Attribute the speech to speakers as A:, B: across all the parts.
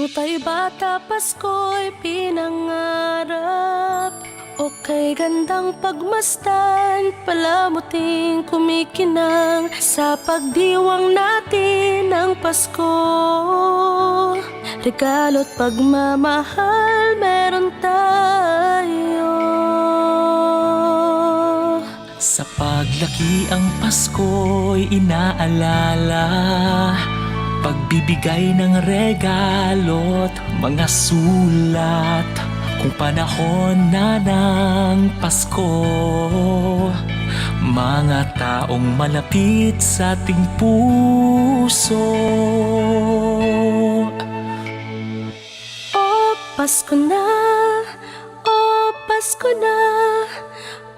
A: Nuta'y bata, Pasko'y pinangarap. O kay gandang pagmasdan, palamuting kumikinang sa pagdiwang natin ng Pasko. Regalo't pagmamahal meron tayo.
B: Sa paglaki ang Pasko'y inaalala, pagbibigay ng regalo't mga sulat. Kung panahon na ng Pasko, mga taong malapit sa ating puso.
A: O Pasko na, o Pasko na,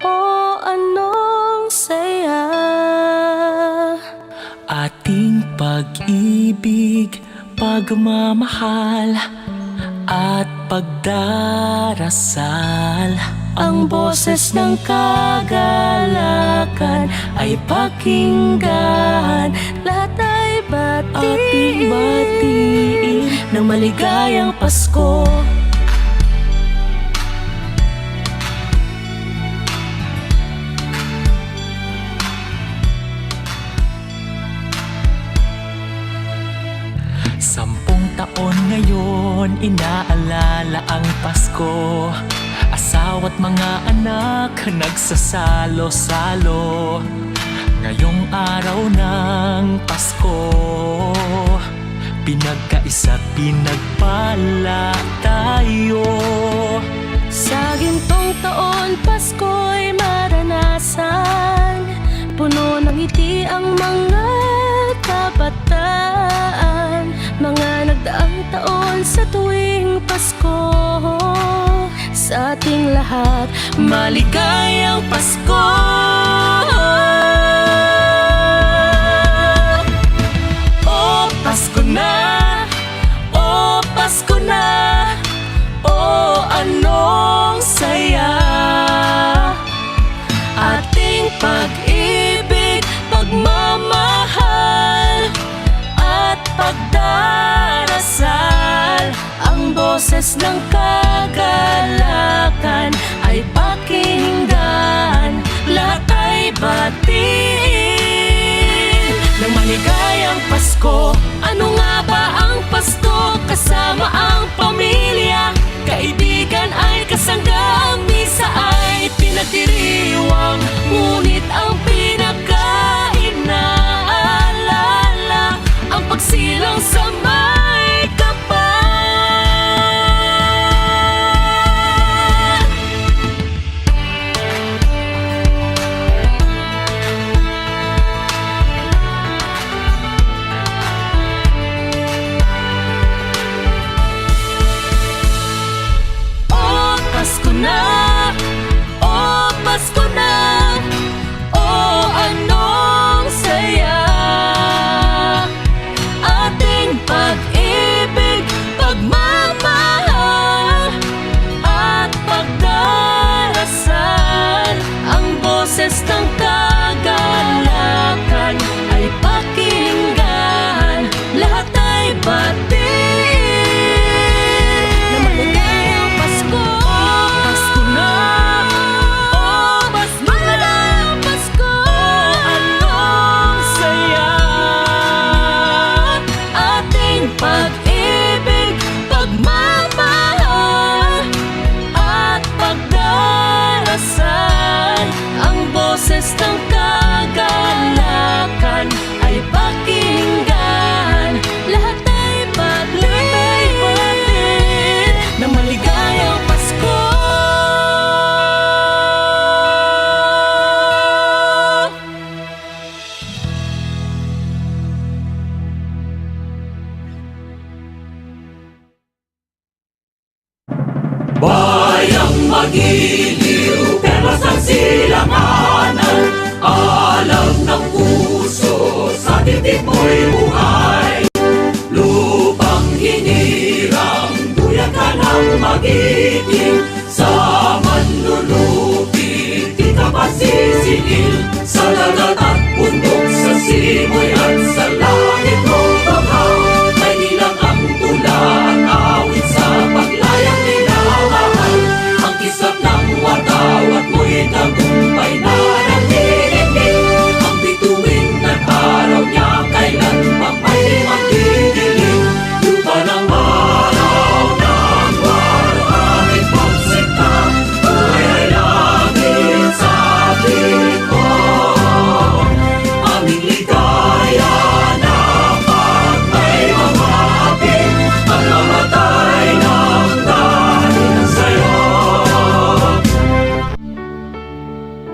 A: o anong saya.
B: Ating pag-ibig, pagmamahal at pagdarasal.
A: Ang boses ng kagalakan ay pakinggan. Lahat ay
B: Ating batiin
A: ng maligayang Pasko.
B: Sampung taon ngayon, inaalala ang Pasko. Asawa't mga anak, nagsasalo-salo. Ngayong araw ng Pasko, pinagkaisa't pinagpala tayo.
A: Sa gintong taon, Pasko'y maranasan. Puno ng ngiti ang mga kabataan. Mga nagdaang taon sa tuwing Pasko. Sa ating lahat, maligayang Pasko. O Pasko na, o Pasko na, o anong saya. Ating pag-ibig, pagmamahal at pagdarasal. Ang boses ng kagalakan ay pakinggan. Lahat ay batiin ng maligayang Pasko. Ano nga ba ang Pasko? Kasama ang pamilya, kaibigan ay kasangga. Ang misa ay pinagdiriwang, ngunit ang pinaka-inaalala ang pagsilang sa may kapal. O Pasko na, o Pasko na, o anong saya. Ating pag-ibig, pagmamahal at pagdarasal. Ang boses ng kagalakan ay pakinggan. Lahat ay batiin na maligayang Pasko. Pasko na, o Pasko na, Pasko. Anong saya. Ating pag-ibig, pagmamahal at pagdarasal. Ang boses ng kagalakan ay pakinggan. Lahat ay batiin na maligayang Pasko.
C: Bayang magiliw, perlas ang silanganan,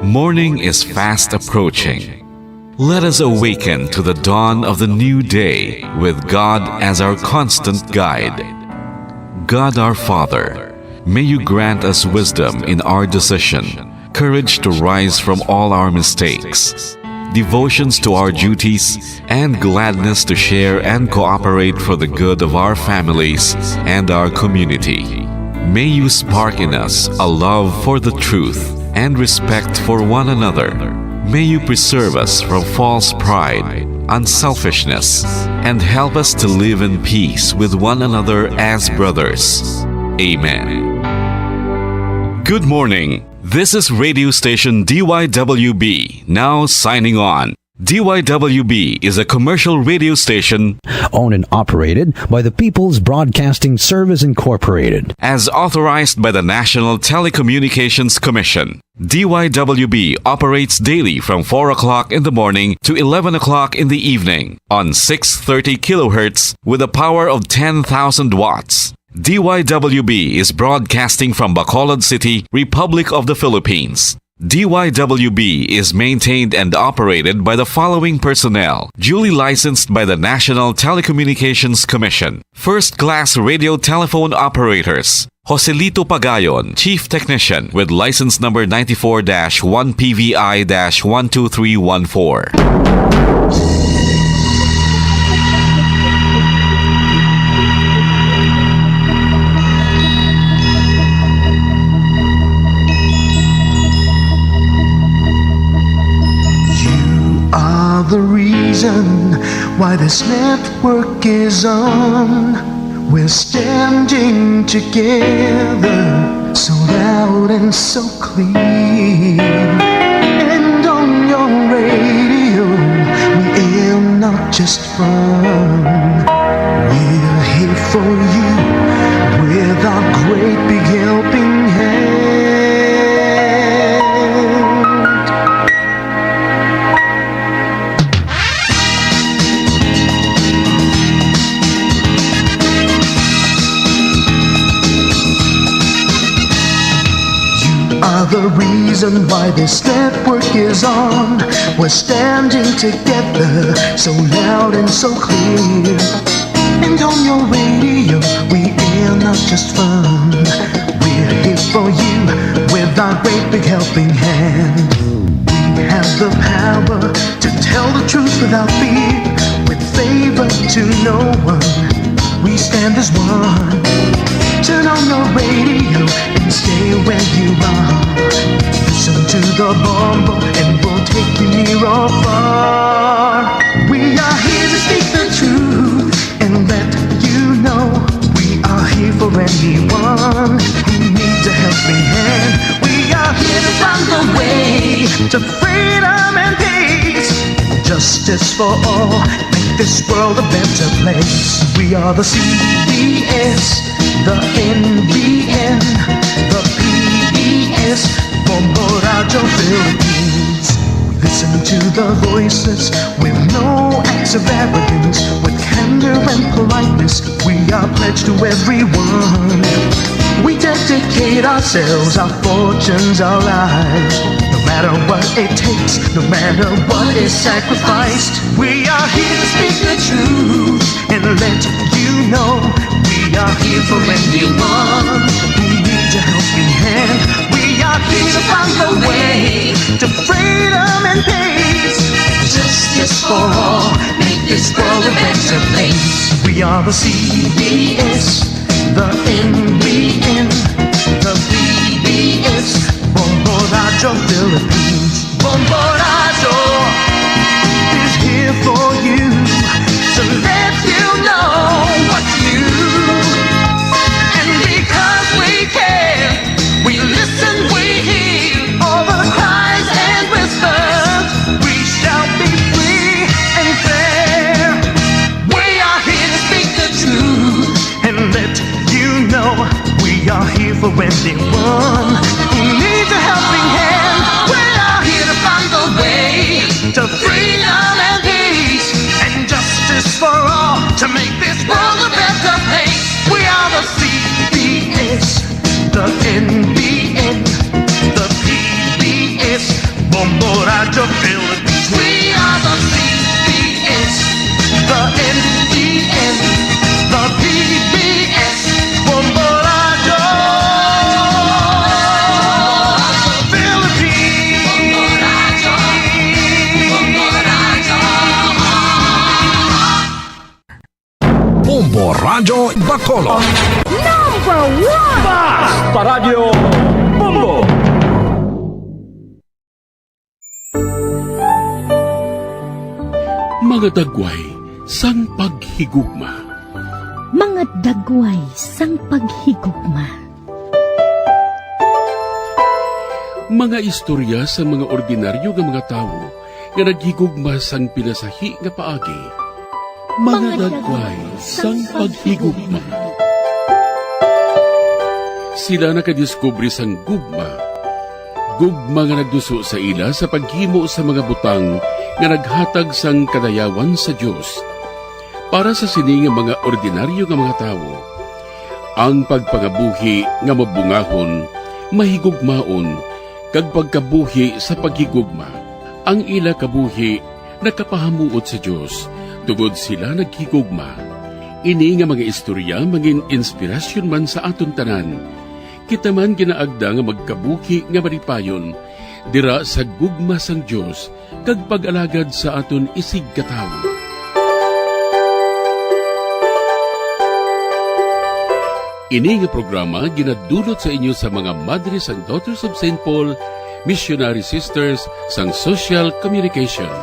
C: Morning is fast approaching. Let us awaken to the dawn of the new day with God as our constant guide. God our Father, may you grant us wisdom in our decision, courage to rise from all our mistakes, devotions to our duties, and gladness to share and cooperate for the good of our families and our community. May you spark in us a love for the truth and respect for one another. May you preserve us from false pride, unselfishness, and help us to live in peace with one another as brothers. Amen. Good morning. This is radio station DYWB, now signing on. DYWB is a commercial radio station
D: owned and operated by the People's Broadcasting Service Incorporated.
C: as authorized by the National Telecommunications Commission. DYWB operates daily from 4 o'clock in the morning to 11 o'clock in the evening on 630 kilohertz with a power of 10,000 watts. DYWB is broadcasting from Bacolod City, Republic of the Philippines. DYWB is maintained and operated by the following personnel, duly licensed by the National Telecommunications Commission. First-class radio telephone operators. Joselito Pagayon, Chief Technician with license number 94-1PVI-12314.
E: The reason why this network is on. We're standing together so loud and so clear. And on your radio, we aim not just fun. We're here for you with our great big helping hand. Are the reason why this network is on. We're standing together so loud and so clear. And on your radio, we air not just fun. We're here for you with our great big helping hand. We have the power to tell the truth without fear, with favor to no one. We stand as one. Turn on your radio and stay where you are. Listen to the bombo and we'll take you near or far. We are here to speak the truth and let you know. We are here for anyone who needs a helping hand. We are here to find the way to freedom and peace. Justice for all, make this world a better place. We are the CBS, the NBN, the PBS, Bombo Radio Philippines. We listen to the voices with no acts of arrogance. With candor and politeness, we are pledged to everyone. We dedicate ourselves, our fortunes, our lives. No matter what it takes, no matter what is sacrificed. We are here to speak the truth and let you know. We are here for anyone who needs a helping hand. We are here to find the way to freedom and peace. Justice for all, make this world a better place. We are the CBS, the NBN, the PBS, Bombo Radio Philippines. Bombo Radio is here for you to let you know what's new. And because we care, we listen, we hear all the cries and whispers. We shall be free and fair. We are here to speak the truth and let you know. We are here for anyone who needs a helping hand. We are here to find the way to freedom and peace and justice for all, to make this world a better place. We are the CBS, the NBN, the PBS,
F: Joe Bacolod.
G: Mga dagway, sang paghigugma.
H: Mga dagway sang paghigugma.
G: Mga istorya sa mga ordinaryo nga mga tawo nga naghigugma sang pinasahi nga paagi. Mga dagway sang paghigugma. Sila nakadiskubre sang gugma. Gugma nga nagduso sa ila sa paghimo sa mga butang nga naghatag sang kadayawan sa Dios. Para sa sini nga mga ordinaryo nga mga tawo, ang pagpangabuhi nga mabungahon, mahigugmaon, kag pagkabuhi sa paghigugma. Ang ila kabuhi nakapahamuot sa Dios, tungod sila naghigugma. Ini nga mga istorya mangin inspirasyon man sa aton tanan. Kita man ginaagda nga magkabuhi nga maripayon, dira sa gugma sang Dios, kag pag-alagad sa aton isig katawo. Ini nga programa ginadulot sa inyo sa mga Madres and Daughters of St. Paul, Missionary Sisters sang Social Communication.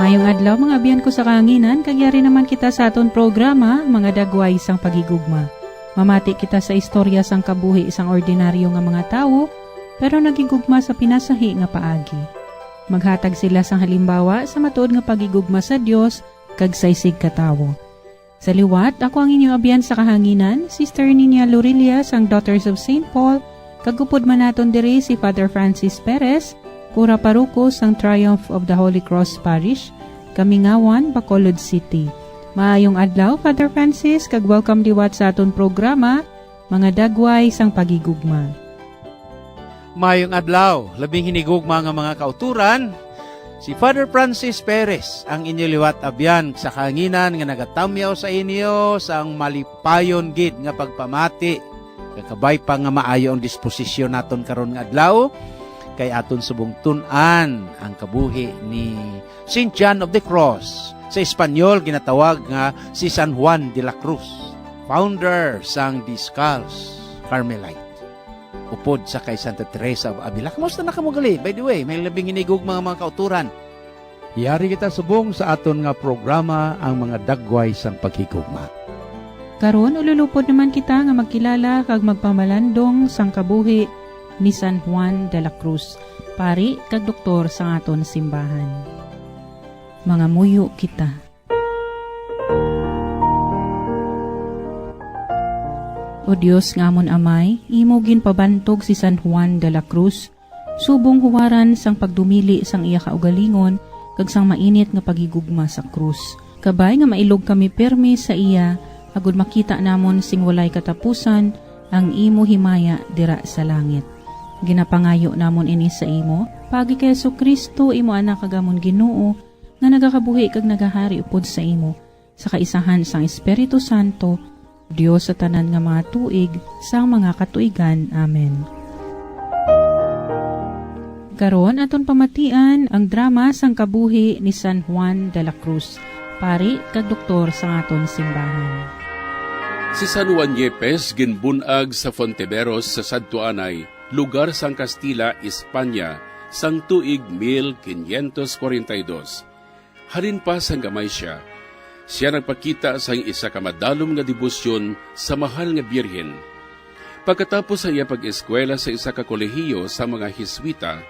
I: Mayong adlaw mga abiyan ko sa kahanginan, kagyari naman kita sa aton programa, mga dagway sang pagigugma. Mamati kita sa istorya sang kabuhi isang ordinaryo nga mga tao, pero nagigugma sa pinasahi nga paagi. Maghatag sila sang halimbawa sa matuod nga pagigugma sa Dios kag sa isig katawo. Sa liwat, ako ang inyong abiyan sa kahanginan, Sister Nina Lorelia sang Daughters of St. Paul, kagupod man naton diri si Father Francis Perez, Kura Paruko sang Triumph of the Holy Cross Parish, Kamingawan, Bacolod City. Maayong adlaw, Father Francis, kag welcome liwat sa aton programa, mga dagway sang pagigugma.
J: Mayong adlaw, labing hinigugma nga mga kauturan, si Father Francis Perez, ang inyo liwat abyan sa kahanginan nga nagatamyaw sa inyo sang malipayon gid nga pagpamati. Kakabay pa nga maayo ang disposisyon naton karon nga adlaw, kay aton subong tun-an ang kabuhi ni St. John of the Cross. Sa Espanyol ginatawag nga si San Juan de la Cruz, founder sang Descalz Carmelite. Upod sa kay Santa Teresa of Avila. Kamusta na kamugali? By the way, may labing hinigog mga kauturan. Iyari kita subong sa aton nga programa ang mga dagway sang paghigugma.
I: Karon ululupod naman kita nga magkilala kag magpamalandong sang kabuhi ni San Juan de la Cruz, pari kag doktor sa aton simbahan. Mga muyo kita. O Diyos ngamon amay, imo ginpabantog si San Juan de la Cruz, subong huwaran sang pagdumili sang iya kaugalingon, kag sang mainit nga pagigugma sa krus. Kabay nga mailog kami permi sa iya, agud makita namon sing walay katapusan, ang imo himaya dira sa langit. Ginapangayo namon ini sa imo, pagi kay Jesucristo imo anak kagamon Ginoo, nga nagakabuhi kag nagahari upod sa imo, sa kaisahan sang Espiritu Santo, Dios sa tanan nga mga tuig, sang mga katuigan. Amen. Karon aton pamatian ang drama sang kabuhi ni San Juan de la Cruz, pari kag doktor sa aton simbahan.
G: Si San Juan Yepes ginbunag sa Fonteveros sa Sadtuanay, lugar sang Castilla, Espanya, sang tuig 1542. Halin pa sang gamay siya. Siya nagpakita sa isa ka madalom nga debosyon sa mahal nga birhen. Pagkatapos sa iya pag-eskwela sa isa ka kolehiyo sa mga Hiswita,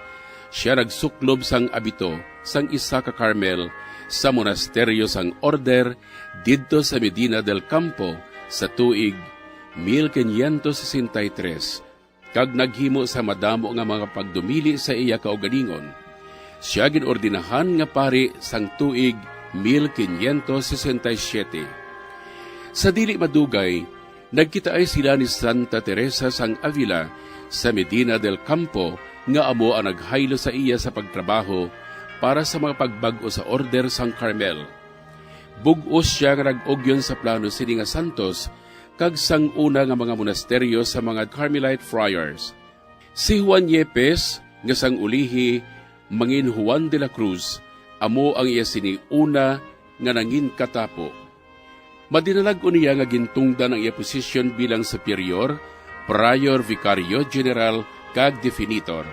G: siya nagsuklob sang abito sang isa ka Carmel sa monasteryo sang Order didto sa Medina del Campo sa tuig 1563, kag naghimo sa madamo nga mga pagdumili sa iya kaugalingon. Siya ginordinahan nga pari sang tuig 1567. Sa dili madugay, nagkitaay sila ni Santa Teresa sang Avila sa Medina del Campo nga amo ang naghaylo sa iya sa pagtrabaho para sa mga pagbag-o sa Order sang Carmel. Bug-os siya nga nag-ogyon sa plano sini nga santos kag sang una nga mga monasteryo sa mga Carmelite friars. Si Juan Yepes nga sang ulihi mangin Juan de la Cruz, amo ang iya siniuna nga nangin katapo. Madinalag uniya nga gintungdan ang iya posisyon bilang superior, prior, vicario general, kag definitor.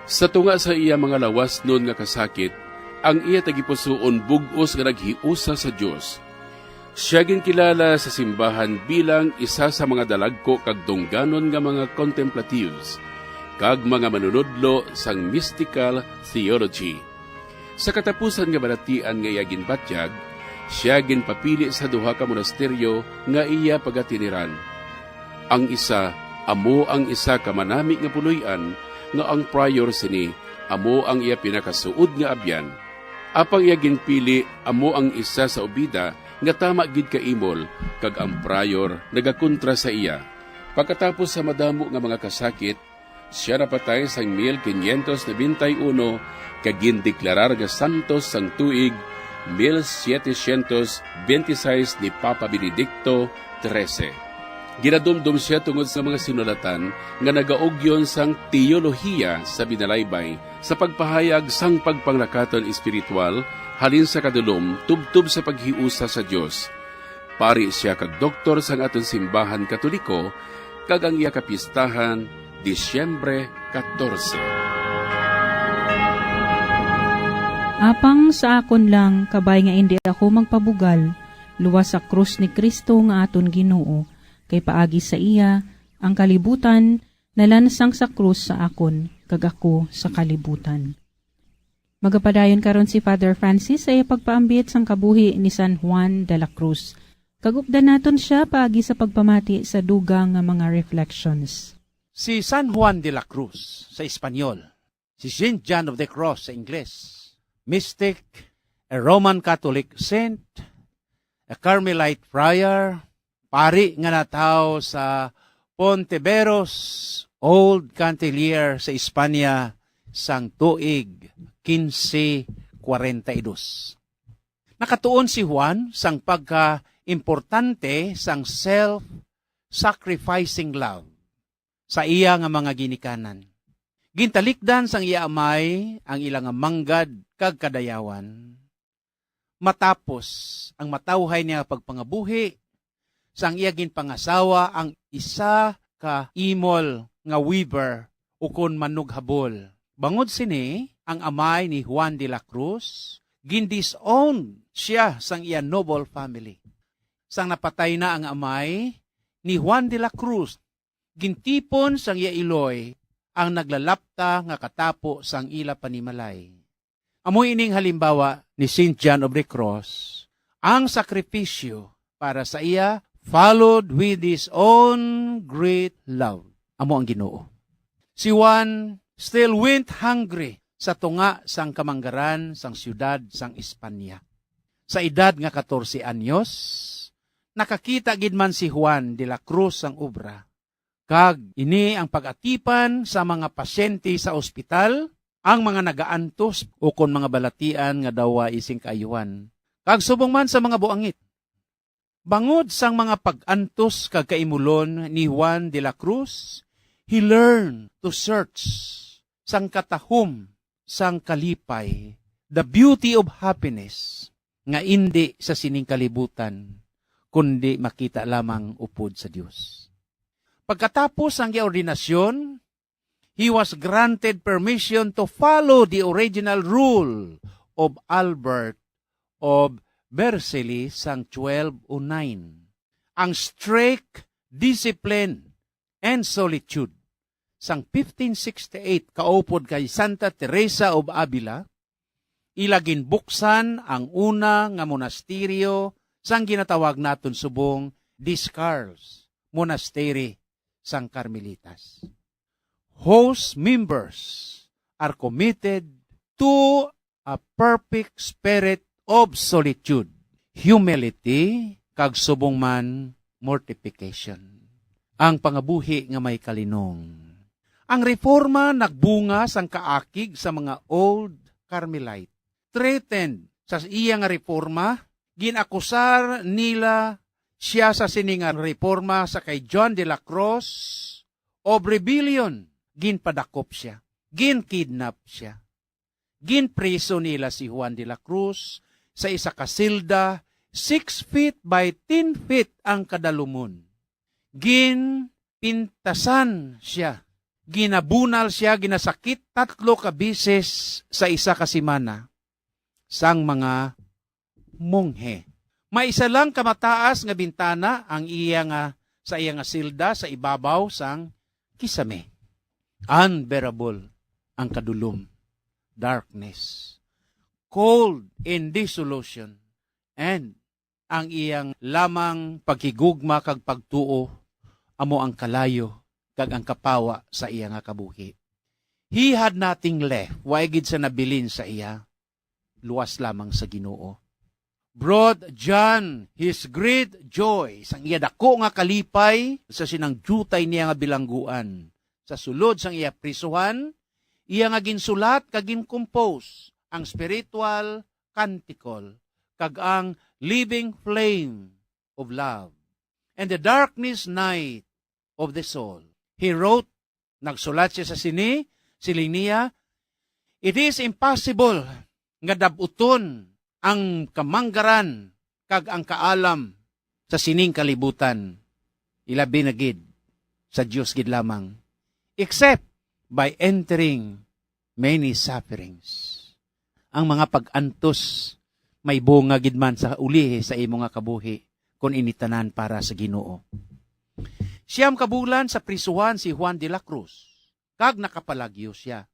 G: Sa tunga sa iya mga lawas nun nga kasakit, ang iya tagipusoon bugos nga naghiusa sa Dios. Siya ginkilala sa simbahan bilang isa sa mga dalagko kag dungganon nga mga contemplatives, kag mga manunodlo sang mystical theology. Sa katapusan nga balatian nga iya ginbatyag, siya ginpapili sa duha ka monasteryo nga iya pagatiniran. Ang isa, amo ang isa ka manami nga puloy-an, nga ang prior sini, amo ang iya pinakasuod nga abyan. Apang iya ginpili, amo ang isa sa obida, nga tama gid ka imol, kag ang prior nagakontra sa iya. Pagkatapos sa madamo nga mga kasakit, siya napatay sang 1591 kag gindeklarar nga santos sang tuig 1726 ni Papa Benedicto XIII. Ginadumdum siya tungod sa mga sinulatan nga nagaugyon sang teolohiya sa binalaybay sa pagpahayag sang pagpanglakaton espiritual halin sa kadulom tubtub sa paghiusa sa Dios. Pari siya kag doktor sang aton simbahan Katoliko kag ang iya kapistahan Disyembre 14.
I: Apang sa akon lang, kabay nga hindi ako magpabugal, luwas sa krus ni Kristo nga aton Ginoo, kay paagi sa iya, ang kalibutan, nalansang sa krus sa akon, kag ako sa kalibutan. Magapadayon karon si Father Francis ay pagpaambit sang kabuhi ni San Juan de la Cruz. Kagupdan naton siya paagi sa pagpamati sa dugang nga mga reflections.
J: Si San Juan de la Cruz sa Espanyol, si Saint John of the Cross sa Ingles, mystic, a Roman Catholic saint, a Carmelite friar, pari nga nataw sa Ponteveros Old Cantilier sa Espanya sang tuig 1542. Nakatuon si Juan sang pagka-importante sang self-sacrificing love sa iya nga mga ginikanan. Gintalikdan sang iya amay ang ilang manggad kag kadayawan. Matapos ang matawhay niya pagpangabuhi, sang iya ginpangasawa ang isa ka imol nga weaver ukon manughabol. Bangod sini, ang amay ni Juan de la Cruz, gindisown siya sang iya noble family. Sang napatay na ang amay ni Juan de la Cruz, gintipon sang iya iloy ang naglalapta nga katapo sang ila panimalay. Amoy ining halimbawa ni Saint John of the Cross, ang sakripisyo para sa iya followed with his own great love. Amo ang Ginoo. Si Juan still went hungry sa tunga sang kamanggaran sang siyudad sang Espanya. Sa edad nga 14 anyos, nakakita gid man si Juan de la Cruz sang obra. Kag ini ang pag-atipan sa mga pasyente sa ospital, ang mga nagaantos o kon mga balatian nga dawa ising kaayuhan. Kag subong man sa mga buangit. Bangod sang mga pag-antos kag kaimulon ni Juan de la Cruz, he learned to search sang katahom, sang kalipay, the beauty of happiness, nga indi sa sining kalibutan, kundi makita lamang upod sa Dios. Pagkatapos ang ordinasyon, he was granted permission to follow the original rule of Albert of Vercelli sang 1209. Ang strict discipline and solitude sang 1568 kaupod kay Santa Teresa of Avila, ilagin buksan ang una nga monasteryo sang ginatawag naton subong Discarles Monastery sang Carmelitas. Host members are committed to a perfect spirit of solitude, humility, kag subong man mortification. Ang pangabuhi nga may kalinong. Ang reforma nagbunga sang kaakig sa mga old Carmelite. Threatened sa iya nga reforma, ginakusar nila siya sa siningan reforma sa kay John de la Cruz of rebellion. Ginpadakop siya, ginkidnap siya. Ginpreso nila si Juan de la Cruz, sa isa ka silda, 6 feet by 10 feet ang kadalumon. Ginpintasan siya. Ginabunal siya, ginasakit 3 ka bises sa isa ka simana sang mga monghe. May isa lang kamataas nga bintana ang iya nga sa iya nga silda sa ibabaw sang kisame. Unbearable ang kadulom, darkness, cold in dissolution, and ang iyang lamang paghigugma kag pagtuo amo ang kalayo kag ang kapawa sa iya nga kabuhi. He had nothing left, wa gid sa nabilin sa iya, luwas lamang sa Ginoo. Brought John his great joy sang iya dako nga kalipay sa sinang jutay niya nga bilangguan. Sa sulod sang iya prisuhan, iya nga ginsulat kag gincompose ang spiritual canticle kag ang living flame of love and the darkness night of the soul. He wrote, nagsulat siya sa siling niya, it is impossible nga dabuton ang kamanggaran kag ang kaalam sa sining kalibutan, ilabi na gid sa Dios gid lamang, except by entering many sufferings. Ang mga pag-antos may bunga gid man sa uli sa imo nga kabuhi kung initanan para sa Ginoo. Siyam kabulan sa prisuhan si Juan de la Cruz, kag nakapalagyo siya.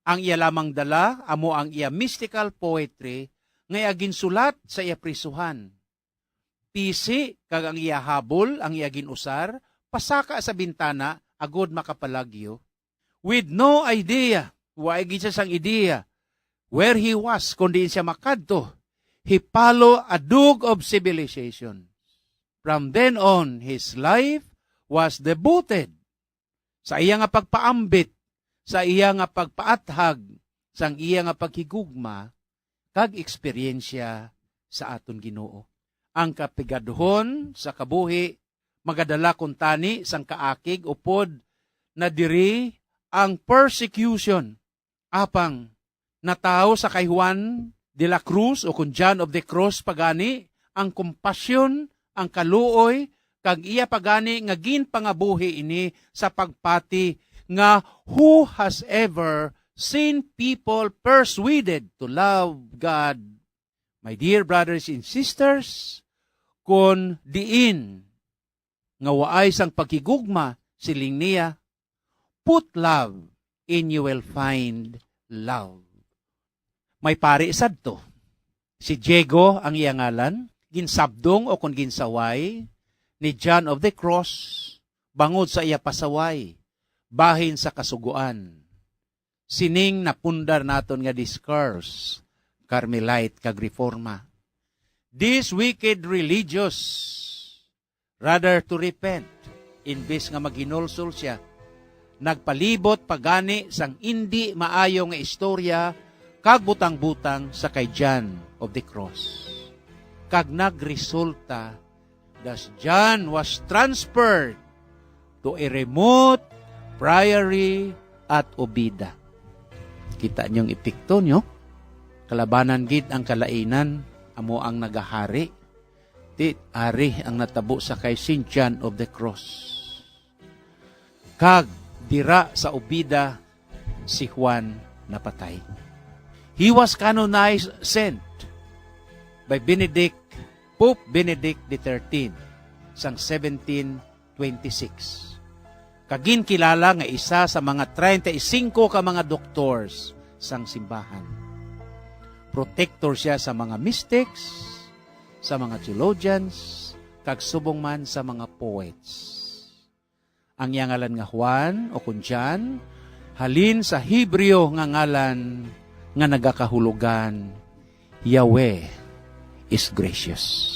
J: Ang iya lamang dala amo ang iya mystical poetry nga ginsulat sa iya prisuhan. Pisi kag ang iya habol, ang iya ginusar, pasaka sa bintana agod makapalagyo. With no idea, wa gid siya sang ideya where he was kundi siya makadto. He follow a dug of civilization. From then on, his life was devoted sa iya nga pagpaambit, sa iya nga pagpaathag, sang iya nga paghigugma, kag eksperyensya sa aton Ginoo. Ang kapigaduhon sa kabuhi, magadala kuntani sang kaakig upod na diri ang persecution. Apang natao sa kay Juan de la Cruz o kung John of the Cross pagani, ang kompasyon, ang kaluoy, kag iya pagani nga ginpangabuhi ini sa pagpati nga who has ever seen people persuaded to love God. My dear brothers and sisters, kung diin nga waay sang pagkigugma siling niya, put love and you will find love. May pari sadto. Si Diego ang iya ngalan, ginsabdong o kung ginsaway ni John of the Cross, bangod sa iya pasaway, bahin sa kasuguan. Sining napundar naton nga discourse, Carmelite kag Reforma. This wicked religious, rather to repent, imbes nga maghinulsol siya, nagpalibot pagani sang indi maayo nga istorya kag butang-butang sa kay John of the Cross. Kag nagresulta, thus John was transferred to a remote priory at Obida. Kita niyong epekto nyo? Kalabanan gid ang kalainan, amo ang nagahari. Ari ang natabo sa kay St. John of the Cross. Kag dira sa Obida, si Juan napatay. He was canonized saint by Pope Benedict XIII sang 1726. Kagin kilala nga isa sa mga 35 ka mga doctors sang simbahan. Protector siya sa mga mystics, sa mga theologians, kag subong man sa mga poets. Ang iya ngalan nga Juan o kung John, halin sa Hebreo nga ngalan nga nagakahulugan, Yahweh is gracious.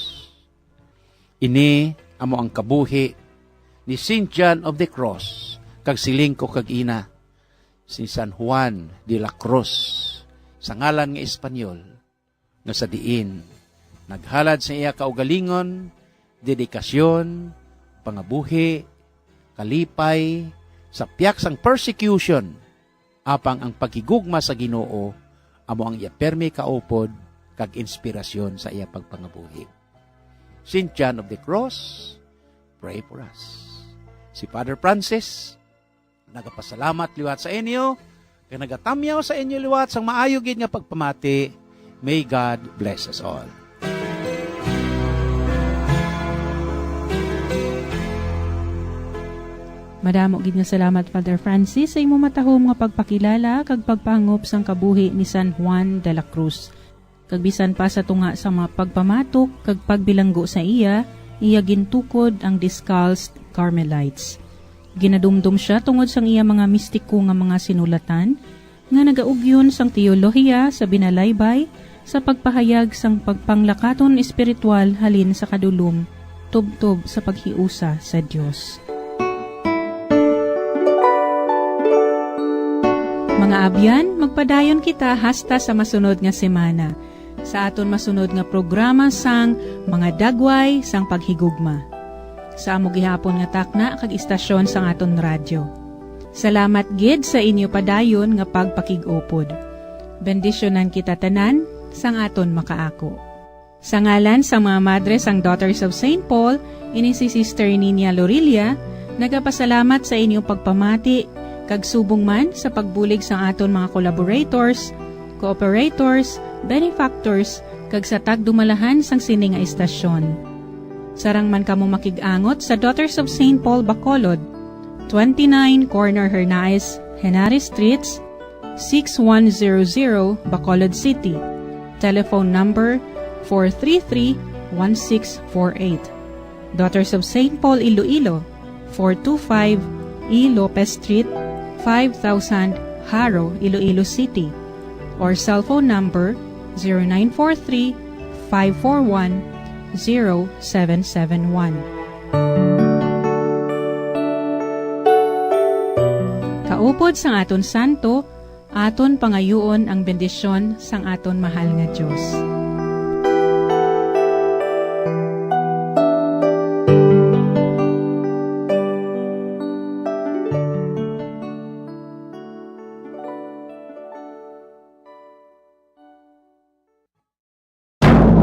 J: Ini amo ang kabuhi ni St. John of the Cross, kag siling ko kag ina, si San Juan de la Cruz, sa ngalan nga Espanyol, nga sa diin, naghalad sa iya kaugalingon, dedikasyon, pangabuhi, kalipay, sa piyak sang persecution, apang ang pagigugma sa Ginoo, amo ang iya permi kaupod kag inspirasyon sa iya pagpangabuhi. St. John of the Cross, pray for us. Si Father Francis, nagapasalamat liwat sa inyo, kaya nagatamyaw sa inyo liwat sang maayogin nga pagpamati. May God bless us all.
I: Madamo gid nga salamat Father Francis sa imo matahom nga pagpakilala kag pagpangop sang kabuhi ni San Juan de la Cruz. Kag bisan pa sa tunga sa mga pagpamatok kag pagbilanggo sa iya gintukod ang Discalced Carmelites. Ginadumdum siya tungod sang iya mga mistiko nga mga sinulatan nga nagaugyon sang teolohiya sa binalaybay sa pagpahayag sang pagpanglakaton espiritual halin sa kadulom tubtob sa paghiusa sa Dios. Mga abyan, magpadayon kita hasta sa masunod nga semana. Sa aton masunod nga programa sang Mga Dagway sang Paghigugma. Sa amo gihapon nga takna kag istasyon sang aton radyo. Salamat gid sa inyo padayon nga pagpakig-upod. Bendisyonan kita tanan sang aton makaako. Sa ngalan sang mga madre sang Daughters of St. Paul, ini si Sister Nina Lorilia, nagapasalamat sa inyong pagpamati kag subong man sa pagbulig sa aton mga collaborators, cooperators, benefactors, kag sa tagdumalahan sang sini nga istasyon. Sarang man kamo makig-angot sa Daughters of St. Paul, Bacolod, 29 Corner Hernaez, Henares Streets, 6100 Bacolod City. Telephone number 433-1648. Daughters of St. Paul, Iloilo, 425 E. Lopez Street, 5000 Haro, Iloilo City, or cellphone number 0943-541-0771. Kaupod sang aton santo, aton pangayuon ang bendisyon sang aton mahal nga Diyos.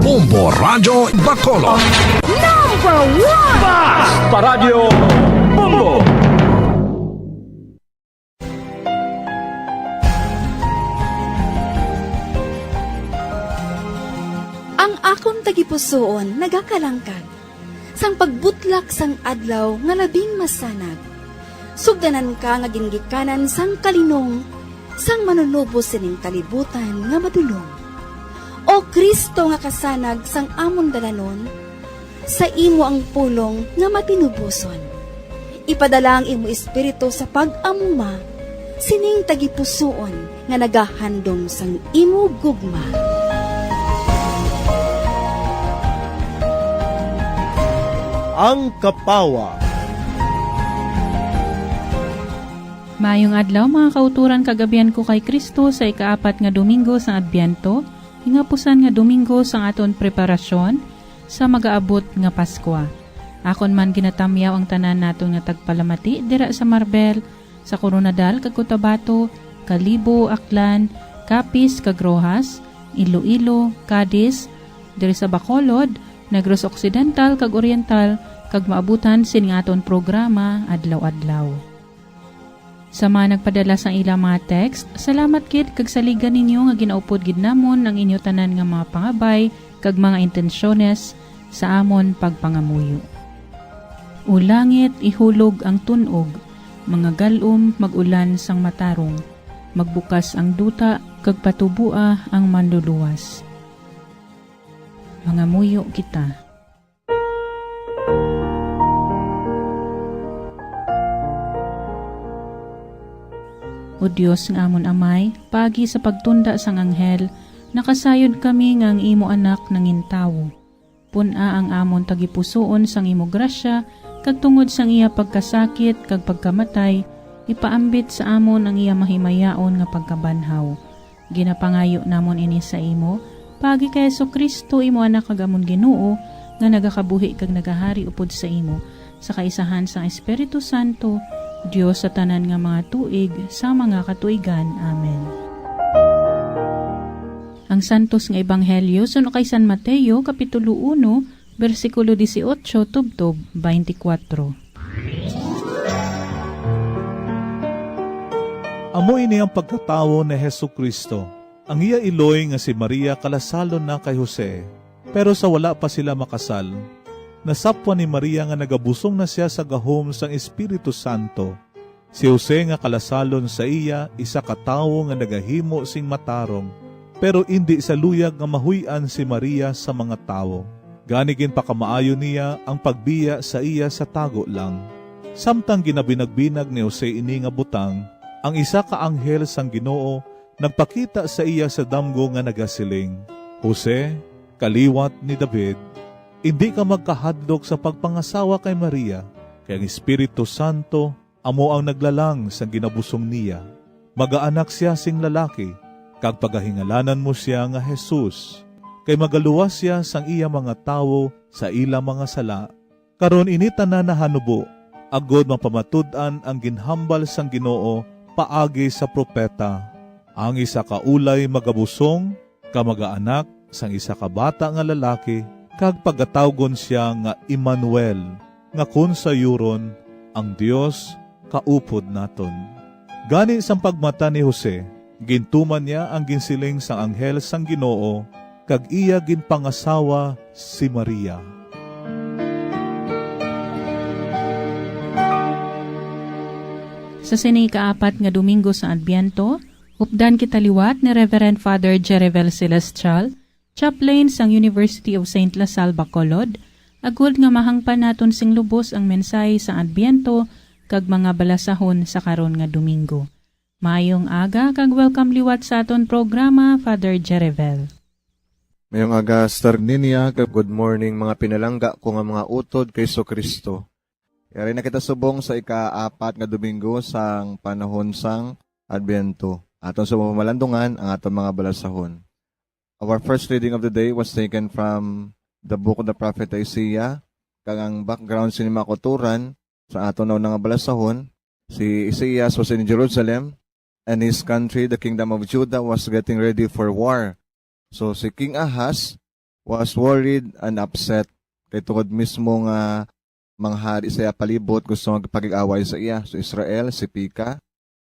F: Bombo Radio Bacolod.
K: #1
F: Paradyo Bombo.
K: Ang akong tagipusoon nagakalangkag. Sang pagbutlak sang adlaw nga labing masanag. Sugdanan ka nga ginggikanan sang kalinong, sang manunubos sining kalibutan nga madulong. O Kristo nga kasanag sang amon dalanon, sa imo ang pulong nga matinubuson. Ipadala ang imo espiritu sa pag-amuma, sining tagipusoon nga nagahandom sang imo gugma.
L: Ang Kapawa.
I: Mayong adlaw mga kauturan kagabihan ko kay Kristo sa ikaapat nga Domingo sa Adbyento, hingapusan nga Domingo sa aton preparasyon sa mag-aabot nga Pasko. Akon man ginatamyaw ang tanan naton nga tagpalamati dira sa Marbel, sa Coronadal kag Cotabato, Kalibo, Aklan, Capiz kag Rojas, Iloilo, Cadiz, diri sa Bacolod, Negros Occidental kag Oriental kag maabutan sining aton programa adlaw-adlaw. Sa mga nagpadala sang ilang mga text, salamat kid kag saligan ninyo nga ginaupod gid namon ang inyo tanan nga mga pangabay kag mga intensyones sa amon pagpangamuyo. Ulangit ihulog ang tunog, mga galom magulan sang matarong, magbukas ang duta kag patubua ang manluluwas. Mga muyo kita. O Diyos nga amon amay, pagi sa pagtunda sang anghel, nakasayod kami nga ang imo anak nangintawo. Puna ang amon tagipusoon sang imo grasya, kag tungod sang iya pagkasakit kag pagkamatay, ipaambit sa amon ang iya mahimayaon nga pagkabanhaw. Ginapangayo namon ini sa imo, pagi kay Jesucristo imo anak kag amon Ginoo, nga nagakabuhi kag nagahari upod sa imo, sa kaisahan sang Espiritu Santo, Diyos sa tanan nga mga tuig, sa mga katuigan. Amen. Ang Ang santos nga ebanghelyo suno kay San Mateo kapitulo 1 bersikulo 18 tubtob 24.
M: Amo ini ang pagkatawo ni Hesukristo. Ang iya iloy nga si Maria kalasalon na kay Jose, pero sa wala pa sila makasal, nasapwan ni Maria nga nagabusong na siya sa gahom sang Espiritu Santo. Si Jose nga kalasalon sa iya, isa ka tawo nga nagahimo sing matarong, pero hindi sa luyag nga mahuyan si Maria sa mga tawo. Ganigin pa kamaayo niya ang pagbiya sa iya sa tago lang. Samtang ginabinag-binag ni Jose ini nga butang, ang isa ka anghel sang Ginoo nagpakita sa iya sa damgo nga nagasiling, Jose, kaliwat ni David, hindi ka magkahadlok sa pagpangasawa kay Maria, kay ang Espiritu Santo amo ang naglalang sa ginabusong niya. Magaanak siya sing lalaki, kag pagahingalanan mo siya nga Jesus, kay magaluwas siya sang iya mga tawo sa ila mga sala. Karon ini tanan na hanubo, agod mapamatud-an ang ginhambal sang Ginoo paagi sa propeta. Ang isa ka ulay magabusong, kamagaanak sang isa ka bata nga lalaki, kag pagatawgon siya nga Emmanuel, nga kun sa yuron, ang Dios kaupod naton. Gani sang pagmata ni Jose, gintuman niya ang ginsiling sang anghel sang Ginoo, kag iya ginpangasawa si Maria.
I: Sa sinikaapat nga Domingo sa Adbiento, updan kita liwat ni Reverend Father Jerevel Celestial, chaplain sang University of St. La Salle, Bacolod, agud nga mahangpan naton sing lubos ang mensahe sa Adbiento kag mga balasahon sa karon nga Domingo. Mayong aga kag welcome liwat sa aton programa, Father Jerevel.
N: Mayong aga, Star Ninia, kag good morning mga pinalangga ko nga mga utod kay Kristo. Yari na kita subong sa ika-4 nga Domingo sang panahon sang Adbiento. Aton sa pamalandungan ang aton mga balasahon. Our first reading of the day was taken from the book of the prophet Isaiah. Kag ang background sinima kuturan sa aton nga balasahon, si Isaiah was in Jerusalem and his country, the kingdom of Judah, was getting ready for war. So si King Ahaz was worried and upset kay tungod mismo nga mga hari sa iya palibot gusto magpag-away sa iya. So Israel, si Pika,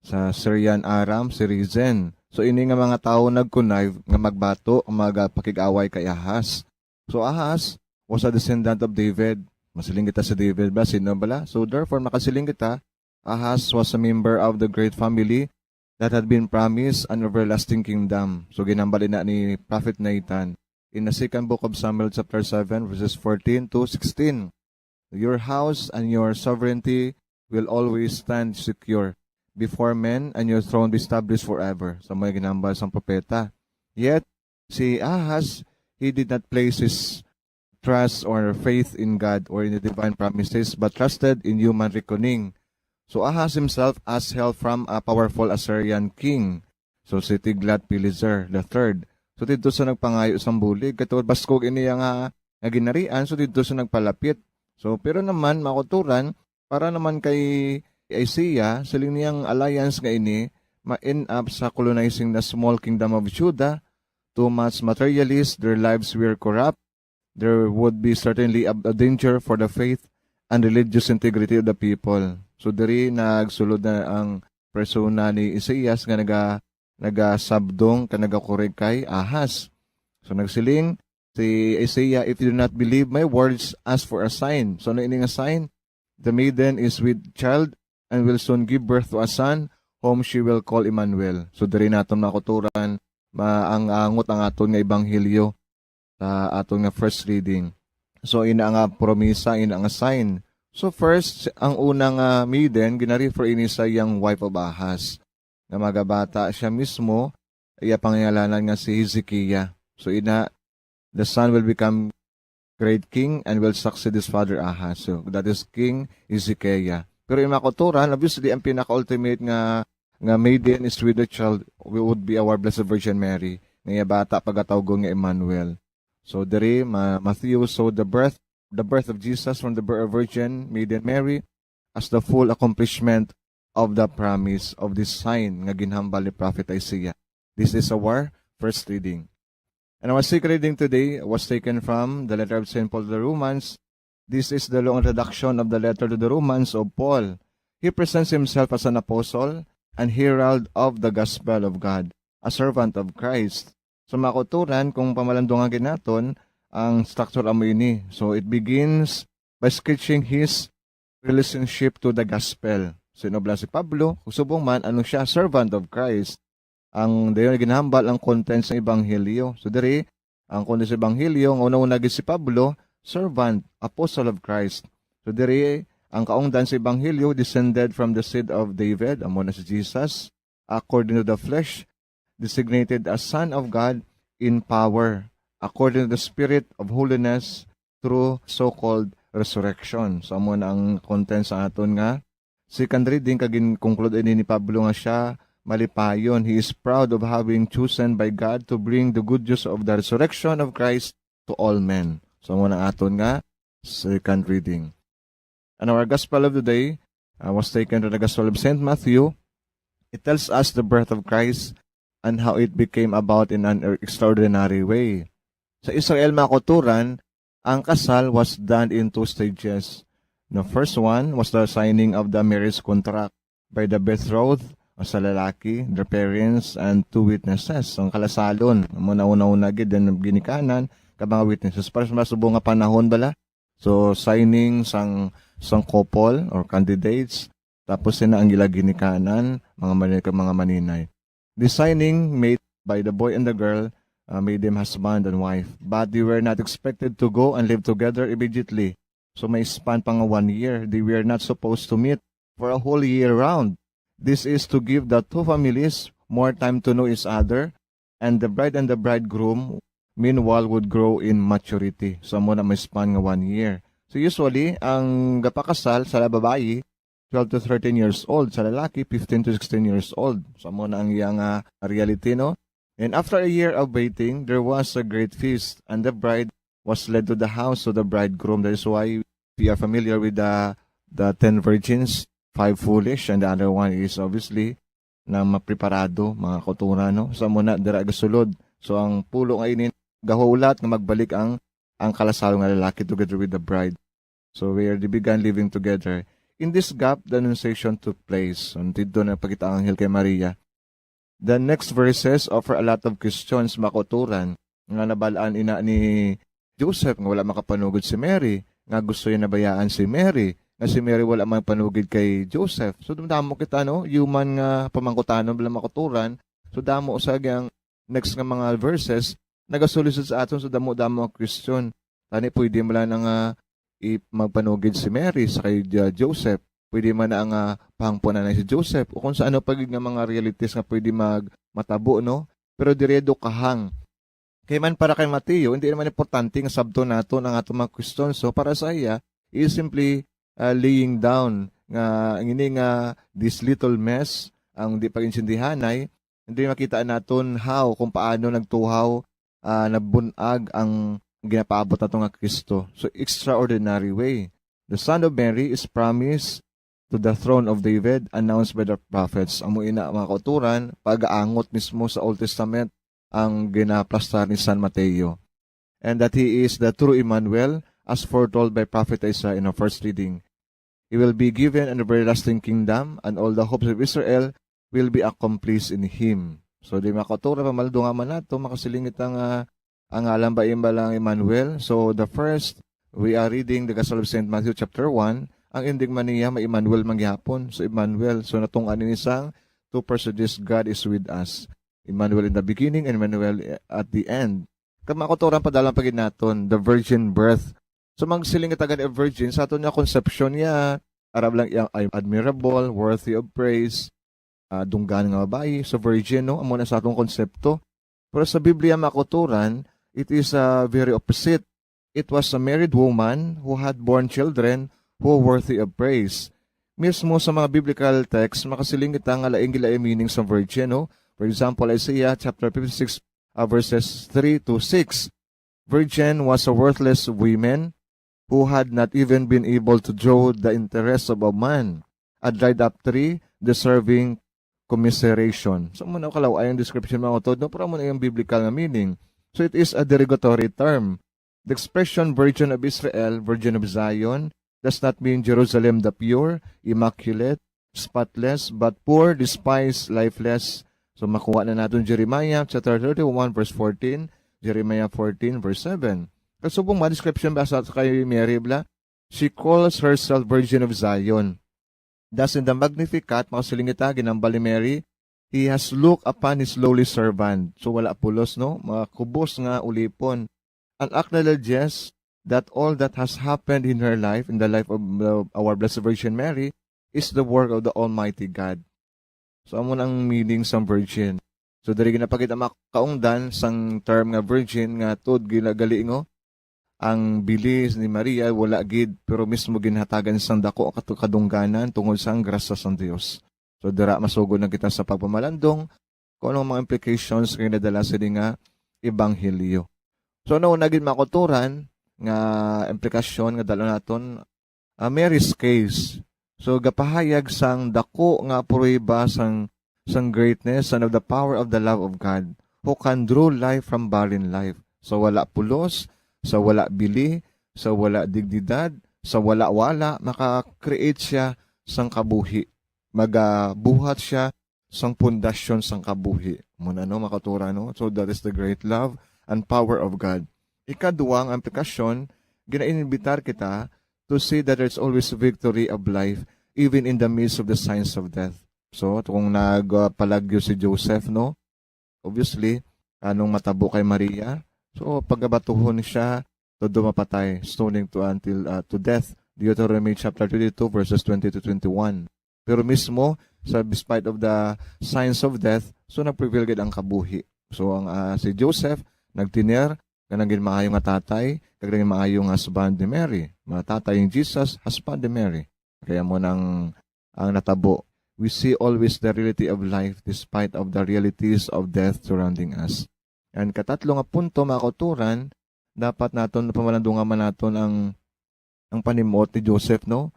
N: sa Syrian Aram, si Rezen. So ini nga mga tao nag-connive nga magbato ang magpakig-away kay Ahaz. So Ahaz was a descendant of David. Masiling kita si David ba? Sino bala? So therefore makasiling kita, Ahaz was a member of the great family that had been promised an everlasting kingdom. So ginambali na ni Prophet Nathan in the second book of Samuel chapter 7 verses 14 to 16. Your house and your sovereignty will always stand secure before men, and your throne be established forever. Sa mga ginambal sang propeta. Yet, si Ahaz, he did not place his trust or faith in God or in the divine promises, but trusted in human reckoning. So Ahaz himself asked help from a powerful Assyrian king. So si Tiglath-Pileser III. So dito sa nagpangayo sang bulig, katulad baskog iniya nga ginarian, so dito sa nagpalapit. So pero naman makuturan, para naman kay Isaiah, siling niyang alliance nga ini, ma-end up sa colonizing the small kingdom of Judah. Too much materialist, their lives were corrupt. There would be certainly a danger for the faith and religious integrity of the people. So diri nagsulod na ang persona ni Isaiah nga nagasabdong ka nagakorek kay Ahaz. So nagsiling si Isaiah, if you do not believe my words, ask for a sign. So ano ini nga sign? The maiden is with child and will soon give birth to a son, whom she will call Emmanuel. So diri naton makuturan maangangot ang aton nga ebanghelyo sa aton nga first reading. So ina nga promisa, ina nga sign. So first, ang unang maiden, gina-refer ini sa young wife of Ahaz. Nga magabata siya mismo, iya pangangalanan nga si Hezekiah. So ina, the son will become great king and will succeed his father Ahaz. So that is King Hezekiah. Pero yung makuturan, obviously, ang pinaka-ultimate nga maiden is with the child, would be our Blessed Virgin Mary. Nga bata pagatawgo nga Emmanuel. So diri, Matthew, so the birth of Jesus from the birth of Virgin Maiden Mary as the full accomplishment of the promise of this sign nga ginhambal ni Prophet Isaiah. This is our first reading. And our secret reading today was taken from the letter of St. Paul to the Romans. This is the long introduction of the letter to the Romans of Paul. He presents himself as an apostle and herald of the gospel of God, a servant of Christ. So makuturan, kung pamalandungan natin, ang structure amo ini. So it begins by sketching his relationship to the gospel. Sinobla si Pablo, kusubong man, ano siya, servant of Christ. Ang dayon ginahambal ang contents ng Ebanghelyo. So diri, ang contents ng Ebanghelyo, ang una-una si Pablo, servant, apostle of Christ. So diri, ang kaungdan sa Ebanghelyo descended from the seed of David, amo na si Jesus, according to the flesh, designated as Son of God in power, according to the Spirit of holiness through so-called resurrection. So amo na ang content sa aton nga. Second reading, kagin conclude ni Pablo nga siya, malipayon. He is proud of having chosen by God to bring the good news of the resurrection of Christ to all men. So amo na aton nga, second reading. And our gospel of the day was taken to the Gospel of St. Matthew. It tells us the birth of Christ and how it became about in an extraordinary way. Sa Israel makuturan, ang kasal was done in 2 stages. The first one was the signing of the marriage contract by the betrothed o sa lalaki, their parents, and 2 witnesses. Ang kalasalon, una-una gid den ginikanan ka mga witnesses para sa masubong nga panahon bala. So signing sang couple or candidates, tapos sina ang ila ginikanan, mga maninay. The signing made by the boy and the girl made them husband and wife. But they were not expected to go and live together immediately. So may span pang 1 year. They were not supposed to meet for a whole year round. This is to give the two families more time to know each other, and the bride and the bridegroom meanwhile would grow in maturity. So mo na may span nga 1 year. So usually, ang gapakasal sa babayi, 12 to 13 years old. Sa lalaki, 15 to 16 years old. So, mo na ang iyang reality, no? And after a year of waiting, there was a great feast, and the bride was led to the house of the bridegroom. That is why we are familiar with the 10 virgins, 5 foolish, and the other one is obviously na mapreparado, mga kutura, no? So, mo na, dira gasulod. So, ang pulo nga inin, gahulat na magbalik ang kalasalo nga lalaki together with the bride. So, they began living together. In this gap, the Annunciation took place. Dito na pagkita ang anghel kay Maria. The next verses offer a lot of questions makuturan. Nga nabalaan ina ni Joseph, nga wala makapanugod si Mary. Nga gusto niya nabayaan si Mary. Nga si Mary wala makapanugod kay Joseph. So, damo kita, no? Human nga pamangkutanon bala makuturan. So, damo sa gang next nga mga verses, nagasulisod sa aton so damo-damo ang question. Tani, pwede mo lang nga magpanugid si Mary sa kay Joseph. Pwede man na ang pangpunan na si Joseph. O kung sa ano pagig nga mga realities nga pwede matabo, no? Pero diredo kahang. Kaya man para kay Mateo, hindi naman importante nga sabto nato ang ato mga question. So para sa iya, is simply laying down nga ini nga this little mess ang di paginsindihanay, hindi makita naton how kung paano nagtuhaw nabunag ang ginapaabot nato nga Kristo. So, extraordinary way. The Son of Mary is promised to the throne of David, announced by the prophets. Amo ina mga kauturan, pag-aangot mismo sa Old Testament ang ginaplastar ni San Mateo. And that he is the true Emmanuel, as foretold by Prophet Isaiah in our first reading. He will be given an everlasting kingdom, and all the hopes of Israel will be accomplished in him. So, di mga kauturan, pamaldo nga man nato, makasilingit ang alam ba lang Emmanuel. So, the first, we are reading the Gospel of St. Matthew chapter 1. Ang ending man niya, may Emmanuel mangyapon. So, Emmanuel. So, natungan ni isang two personages, God is with us. Emmanuel in the beginning and Emmanuel at the end. Kamakotoran pa dalang pagin naton, the virgin birth. So, magsiling itagan a virgin, sa aton niya, conception niya, Arab lang admirable, worthy of praise, dunggan nga babae. So, virgin, no? Amo na sa atong konsepto. Pero sa Biblia makotoran, it is very opposite. It was a married woman who had born children who were worthy of praise. Mismo sa mga biblical text, makasilingit ang alaing-gilaing meaning sa virgin. No? For example, Isaiah chapter 56, verses 3 to 6. Virgin was a worthless woman who had not even been able to draw the interest of a man. A dried up tree deserving commiseration. So, muna kalaw ay ang description mga utod, no? Pero muna yung biblical na meaning. So it is a derogatory term. The expression Virgin of Israel, Virgin of Zion, does not mean Jerusalem the pure, immaculate, spotless, but poor, despised, lifeless. So makuha na natin Jeremiah chapter 31 verse 14, Jeremiah 14 verse 7. Kasi pong ma-description ba sa kay Mary Bla? She calls herself Virgin of Zion. Thus in the Magnificat, makasilingita, ginambal ni Mary, He has looked upon His lowly servant. So wala pulos, no? Mga kubos nga ulipon. And acknowledges that all that has happened in her life, in the life of our Blessed Virgin Mary, is the work of the Almighty God. So, amo ang meaning sang virgin. So, dari ginapakita makaungdan sang term nga virgin nga tod ginagalingo, ang bilis ni Maria wala gid pero mismo ginhatagan sang dako kadungganan tungod sang grasya sang Dios. So, dira masugod na kita sa pagpamalandong kung anong mga implications kay nadala sa nga ebanghelyo. So, nauna gid makuturan nga implikasyon nga dalo naton Mary's case. So, gapahayag sang dako nga prueba sang greatness and of the power of the love of God who can draw life from barren life. So, wala pulos, sa wala bili, sa wala dignidad, sa wala-wala, maka-create siya sang kabuhi. Magabuhat siya sang pundasyon sang kabuhi. Muna, no, makatura, no? So, that is the great love and power of God. Ikaduwang aplikasyon, ginainbitar kita to see that there's always victory of life even in the midst of the signs of death. So, kung nagpalagyo si Joseph, no? Obviously, anong matabo kay Maria? So, pagabatuhon siya, todo mapatay, stoning to death. Deuteronomy chapter 22 verses 20 to 21. Pero mismo, despite of the signs of death, so nagprevail gid ang kabuhi. So, ang si Joseph, nagtiner, kanang maayong nga tatay, kaging maayong husband ni Mary. Matatay yung Jesus, husband ni Mary. Kaya mo nang ang natabo. We see always the reality of life despite of the realities of death surrounding us. And katatlo nga punto, mga kauturan, dapat naton pamalandungan man naton ang panimot ni Joseph, no?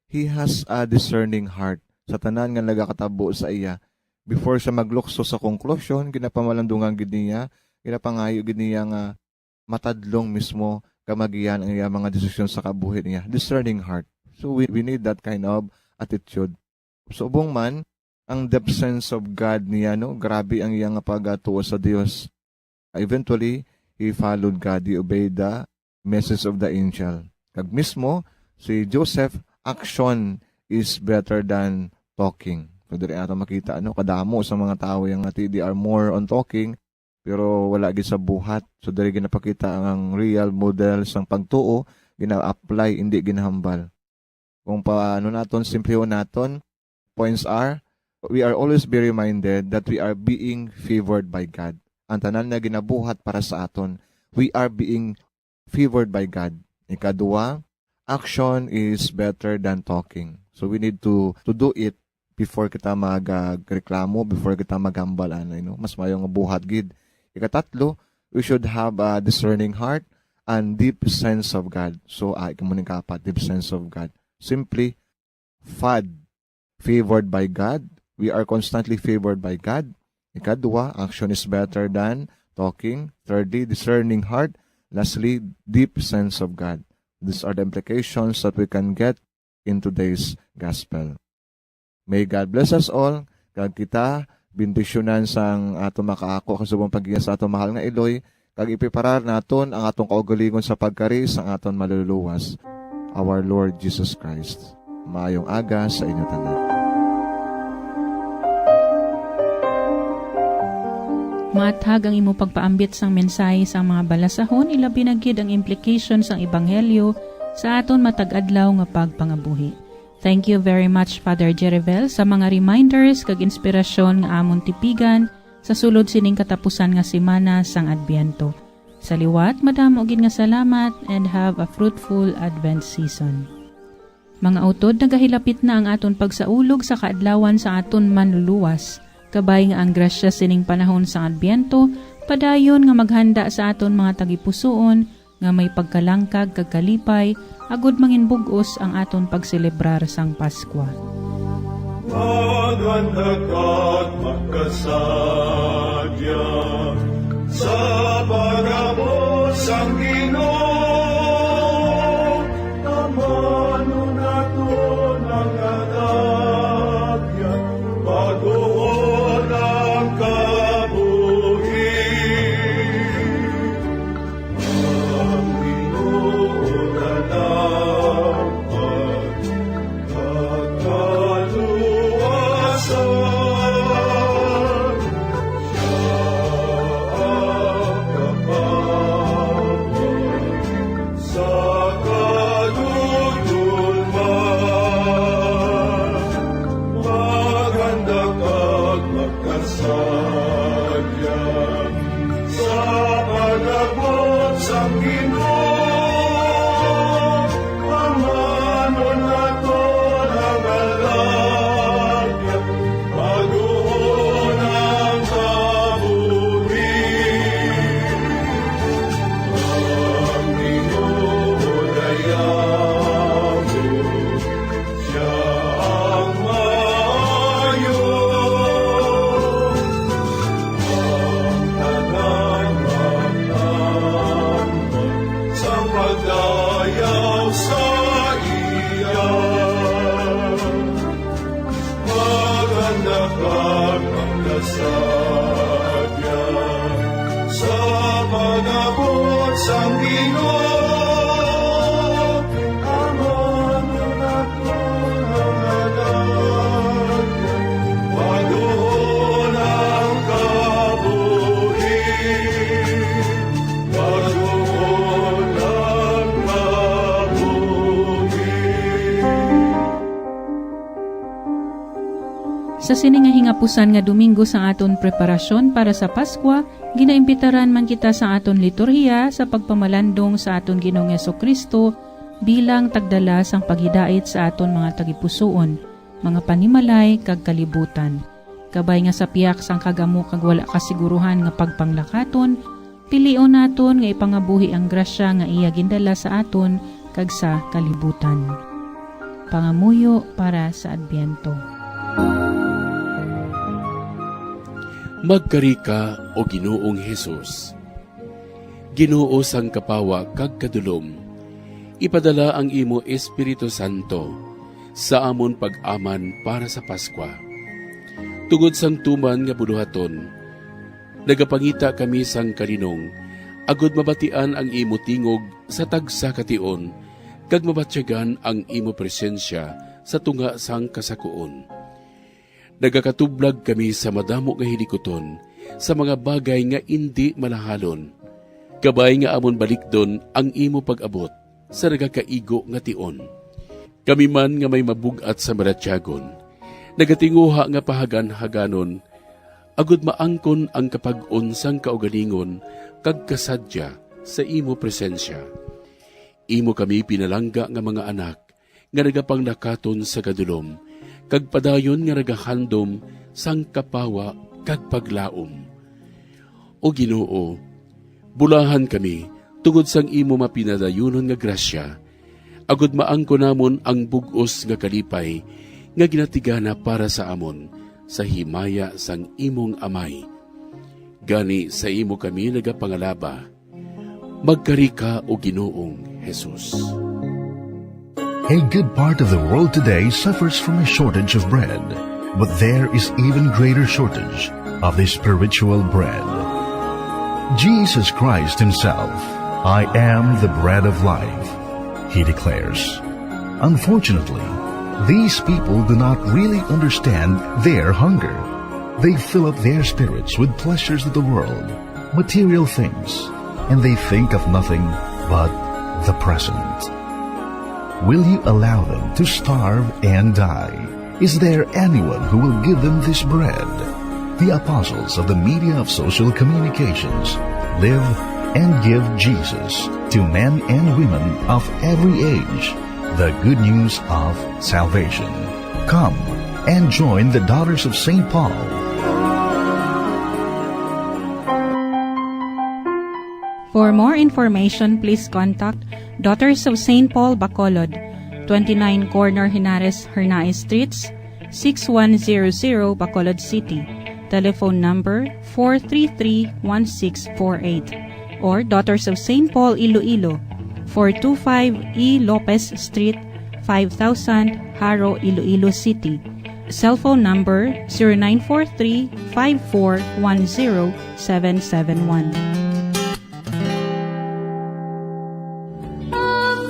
N: He has a discerning heart. Sa tanan nga nagakatabo sa iya. Before siya maglukso sa conclusion, ginapamalandungan gid niya, ginapangayo gid niya nga matadlong mismo kamagiyan ang mga desisyon sa kabuhi niya. Discerning heart. So we need that kind of attitude. So ubong man, ang depth sense of God niya, no? Grabe ang iyang pagatuo sa Dios. Eventually, he followed God. He obeyed the message of the angel. Kag mismo, si Joseph, action is better than talking. So diri ato makita, ano? Kadamo sa mga tao yung they are more on talking, pero wala gid sa buhat. So diri ginapakita ang real model sang pagtuo, gina-apply, hindi ginahambal. Kung paano naton, simplihon naton, points are, we are always be reminded that we are being favored by God. Ang tanan na ginabuhat para sa aton, we are being favored by God. Ikaduwa, action is better than talking. So we need to do it before kita magreklamo, before kita maghambalan. Mas mayong buhat gid. Ikatatlo, we should have a discerning heart and deep sense of God. So, ikamuning kapat, deep sense of God. Simply, favored by God. We are constantly favored by God. Ikadua, action is better than talking. Thirdly, discerning heart. Lastly, deep sense of God. These are the implications that we can get in today's gospel. May God bless us all. Kag kita, bindisyonan sang ato makaako kasubong paggiya sa ato mahal nga Eloy. Kag ipiparar naton ang atong kaugalingon sa pagkari sang aton malululuwas. Our Lord Jesus Christ. Maayong aga sa inyo tanan.
I: Matag ang imo pagpaambit sang mensahe sa mga balasahon, ilabi na gid ang implications ng ebanghelyo sa aton matag-adlaw nga pagpangabuhi. Thank you very much, Father Jerivel, sa mga reminders kag inspirasyon nga amon tipigan sa sulod sining katapusan nga semana sang Adbiento. Sa liwat, madamo gid nga salamat and have a fruitful Advent season. Mga utod, nagahilapit na ang aton pagsaulog sa kaadlawan sa aton manluluwas. Kabay nga ang grasya sining panahon sa Adbiento, padayon nga maghanda sa aton mga tagipusoon, nga may pagkalangkag kagkalipay, agud manginbugos ang aton pagselebrar sang Paskwa.
O: Maganda ka't magkasadya sa pag-abot sang Ginoo, amano naton ang adagyan, pagtuon ang kabuhi. Ang Ginoo na dapat kakaluwasan.
I: Sa siningahing apusan nga Domingo sa aton preparasyon para sa Paskwa, ginaimbitaran man kita sa aton liturhiya sa pagpamalandong sa aton Ginoong Hesukristo bilang tagdala sang paghidait sa aton mga tagipusoon, mga panimalay kag kalibutan. Kabay nga sa piyak sang kagamo kag wala kasiguruhan nga pagpanglakaton, pilion naton nga ipangabuhi ang grasya nga iya gindala sa aton kag sa kalibutan. Pangamuyo para sa Adbyento.
G: Magkari ka o Ginoong Hesus. Ginoo sang kapawa kag kadulom, ipadala ang imo Espiritu Santo sa amon pag-aman para sa Paskwa. Tugod sang tuman nga buluhaton, nagapangita kami sang kaninong, agud mabatian ang imo tingog sa tagsa kation, kag mabatyagan ang imo presensya sa tunga sang kasakuon. Nagakatublag kami sa madamo nga hilikoton, sa mga bagay nga indi malahalon. Kabay nga amon balikdon ang imo pag-abot sa nagakaigo nga tion. Kami man nga may mabugat sa maratyagon, nagatinguha nga pahagan-haganon, agud maangkon ang kapag-on sang kaugalingon kag kasadya sa imo presensya. Imo kami pinalangga nga mga anak nga nagapanglakaton sa kadulom, kag padayon nga nagahandom sang kapawa kag paglaom. O Ginoo, bulahan kami tungod sang imo mapinadayunon nga grasya, agud maangko namon ang bug-os nga kalipay nga ginatigana para sa amon sa himaya sang imong amay. Gani sa imo kami nagapangalaba, magkari ka o Ginoong Hesus.
P: A good part of the world today suffers from a shortage of bread, but there is even greater shortage of the spiritual bread. Jesus Christ himself, I am the bread of life, he declares. Unfortunately, these people do not really understand their hunger. They fill up their spirits with pleasures of the world, material things, and they think of nothing but the present. Will you allow them to starve and die? Is there anyone who will give them this bread? The apostles of the media of social communications live and give Jesus to men and women of every age, the good news of salvation. Come and join the Daughters of St. Paul.
I: For more information, please contact Daughters of St. Paul, Bacolod, 29 Corner Henares, Hernaez Streets, 6100 Bacolod City. Telephone number 433-1648 or Daughters of St. Paul, Iloilo, 425 E. Lopez Street, 5000 Haro, Iloilo City. Cellphone number 0943-5410-771.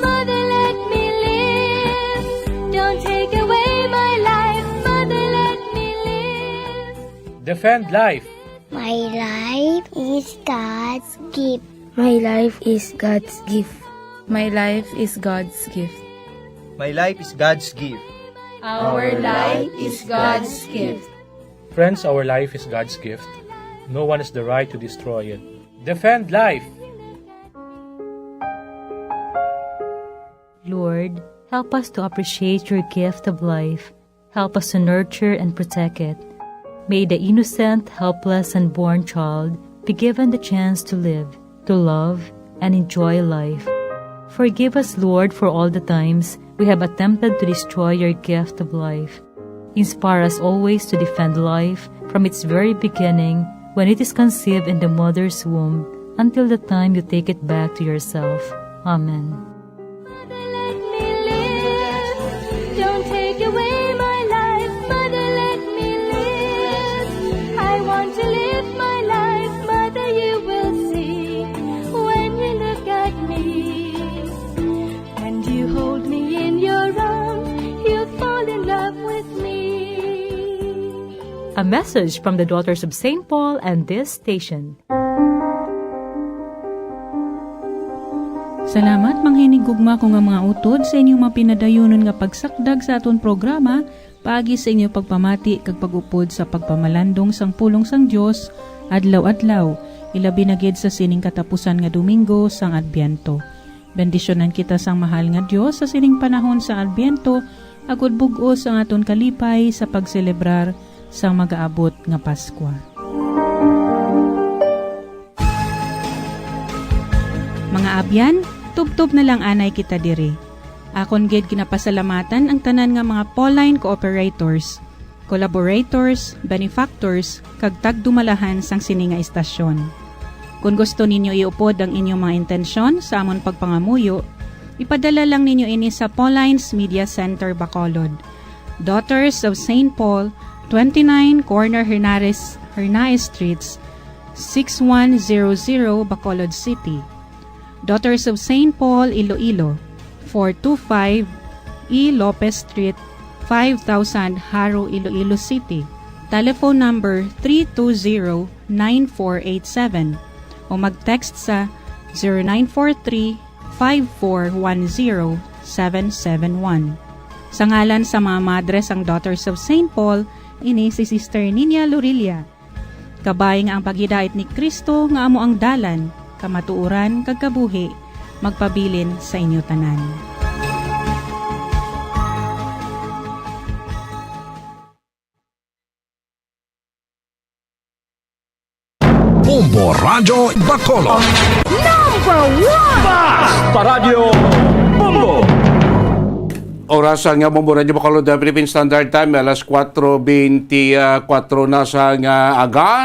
A: Mother, let me live. Don't take away my life. Mother, let me live.
F: Defend life.
Q: My life is God's gift. My life is God's gift.
R: My life is God's gift.
S: My life is God's gift.
R: Our life is God's gift.
F: Friends, our life is God's gift. No one has the right to destroy it. Defend life.
T: Lord, help us to appreciate your gift of life. Help us to nurture and protect it. May the innocent, helpless, and born child be given the chance to live, to love, and enjoy life. Forgive us, Lord, for all the times we have attempted to destroy your gift of life. Inspire us always to defend life from its very beginning when it is conceived in the mother's womb until the time you take it back to yourself. Amen.
A: Don't take away my life. Mother, let me live. I want to live my life. Mother, you will see when you look at me. And you hold me in your arms, you'll fall in love with me.
T: A message from the Daughters of St. Paul and this station.
I: Salamat manghinigugma ko nga mga utod sa inyong mapinadayunon nga pagsakdag sa aton programa paagi sa inyo pagpamati kag pagupod sa pagpamalandong sang pulong sang Dios adlaw-adlaw ilabi na gid sa sining katapusan nga Domingo sang Adbyento. Bendisyonan kita sang mahal nga Dios sa sining panahon sa Adbyento agud bug-os ang aton kalipay sa pagselebrar sang magaabot nga Paskwa. Mga abyan, tubtob na lang anay kita diri. Akon gid kinapasalamatan ang tanan nga mga Pauline cooperators, collaborators, benefactors, kag tagdumalahan sang sini nga istasyon. Kung gusto ninyo iupod ang inyong mga intensyon sa amon pagpangamuyo, ipadala lang ninyo ini sa Pauline's Media Center, Bacolod. Daughters of St. Paul, 29 Corner Hernaez Streets, 6100 Bacolod City. Daughters of St. Paul, Iloilo, 425 E. Lopez Street, 5000 Haro, Iloilo City. Telephone number 320-9487 o mag-text sa 0943-5410-771. Sa ngalan sa mga madres ang Daughters of St. Paul, ini si Sister Nina Lurilia. Kabay nga ang paghidait ni Kristo nga amo ang dalan, kamatuuran kag kabuhi, magpabilin sa inyo tanan.
F: Bombo Radio Bacolod.
A: Number 1!
F: Basta Radio Bombo.
U: Oras ang Bombo Radio Bacolod Philippine Standard Time, alas 4:24 na sa aga.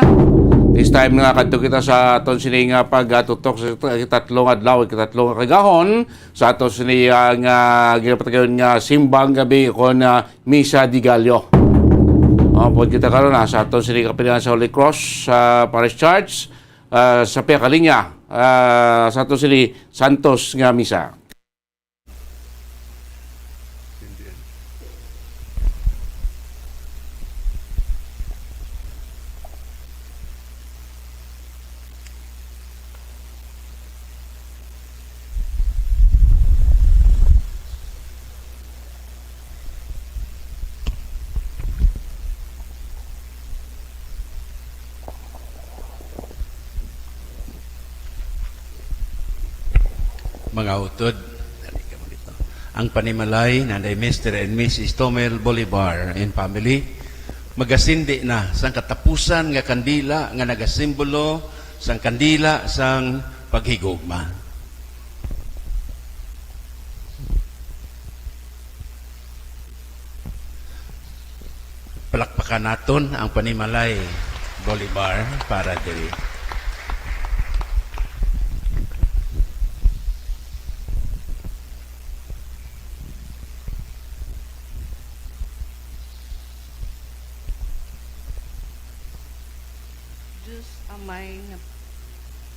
U: This time nga kadto kita sa aton sini nga pagtutok sa tatlong adlaw, tatlong kagahon sa aton sini nga ginapatayon nga simbang gabi kon Misa di Gallo. Pod kita karon sa aton sini kapilian sa Holy Cross sa Parish Church sa Pekalinya sa aton sini Santos nga Misa.
J: Mga utod, ang panimalay na Mr. and Mrs. Tomel Bolivar and family, magasindi na sang katapusan nga kandila nga nagasimbolo sang kandila sang paghigugma. Palakpakan naton ang panimalay Bolivar para diri.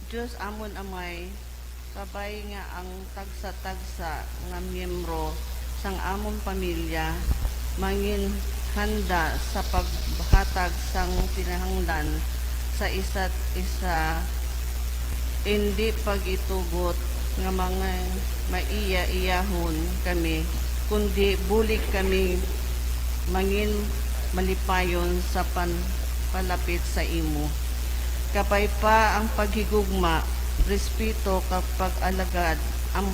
B: Diyos amon amay, sabay nga ang tagsa-tagsa nga miyembro sang amon pamilya, mangin handa sa paghatag sang kinahanglan sa isa't isa, hindi pag-itugot nga mga maiya-iyahon kami, kundi bulig kami mangin malipayon sa palapit sa imo. Kapay pa ang paghigugma, respeto kapag alagad, ang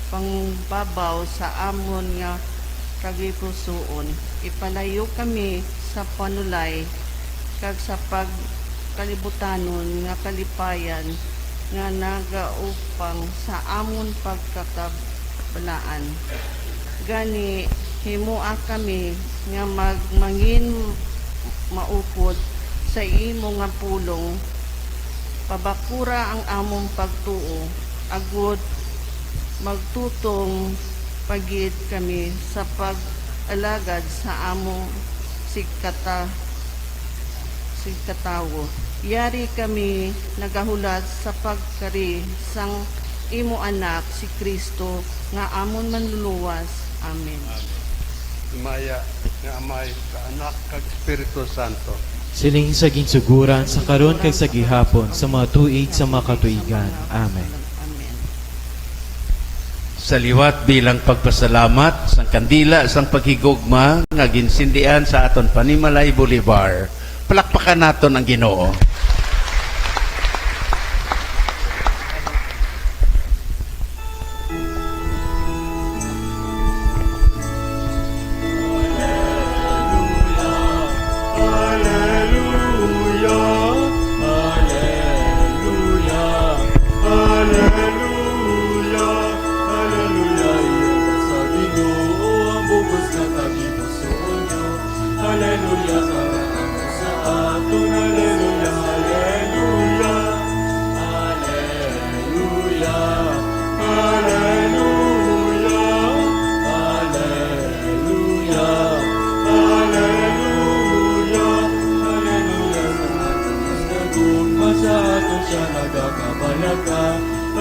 B: pangbabaw sa amon nga kagipusoon. Ipalayo kami sa panulay, kag sa pagkalibutanon nga kalipayan nga nagaupang sa amon pagkakabalaan. Gani, himua kami nga magmangin maupod sa imo nga pulong, pabakura ang among pagtuo, agud magtutong pagid kami sa pag-alagad sa among sigkatawo. Yari kami nagahulat sa pagkari sang imo anak si Kristo nga amon manluluwas. Amen.
V: Maya nga amay kaanak kag Espiritu Santo.
W: Siling saging suguran sa karon kag sa gihapon sa mga tuig sa mga katuigan. Amen.
J: Sa liwat bilang pagpasalamat sang kandila sang paghigugma nga ginsindian sa aton Panimalay Bolivar, palakpakan naton ang Ginoo.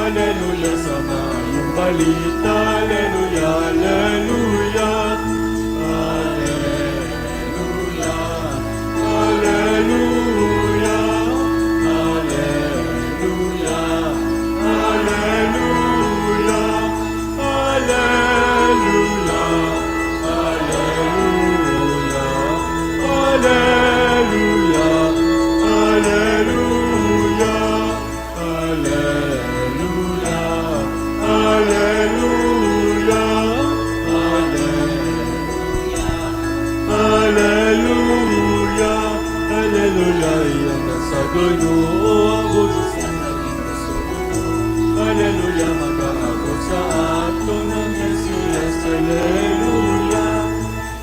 O: Hallelujah sa mayong balita. Hallelujah, hallelujah. Hallelujah, hallelujah. Hallelujah, hallelujah. Hallelujah, hallelujah. Hallelujah, hallelujah. Hallelujah, nasa Ginoo ang bugos ng naging kasuko. Hallelujah, mag-aabot sa aton ng Mesiyas. Hallelujah,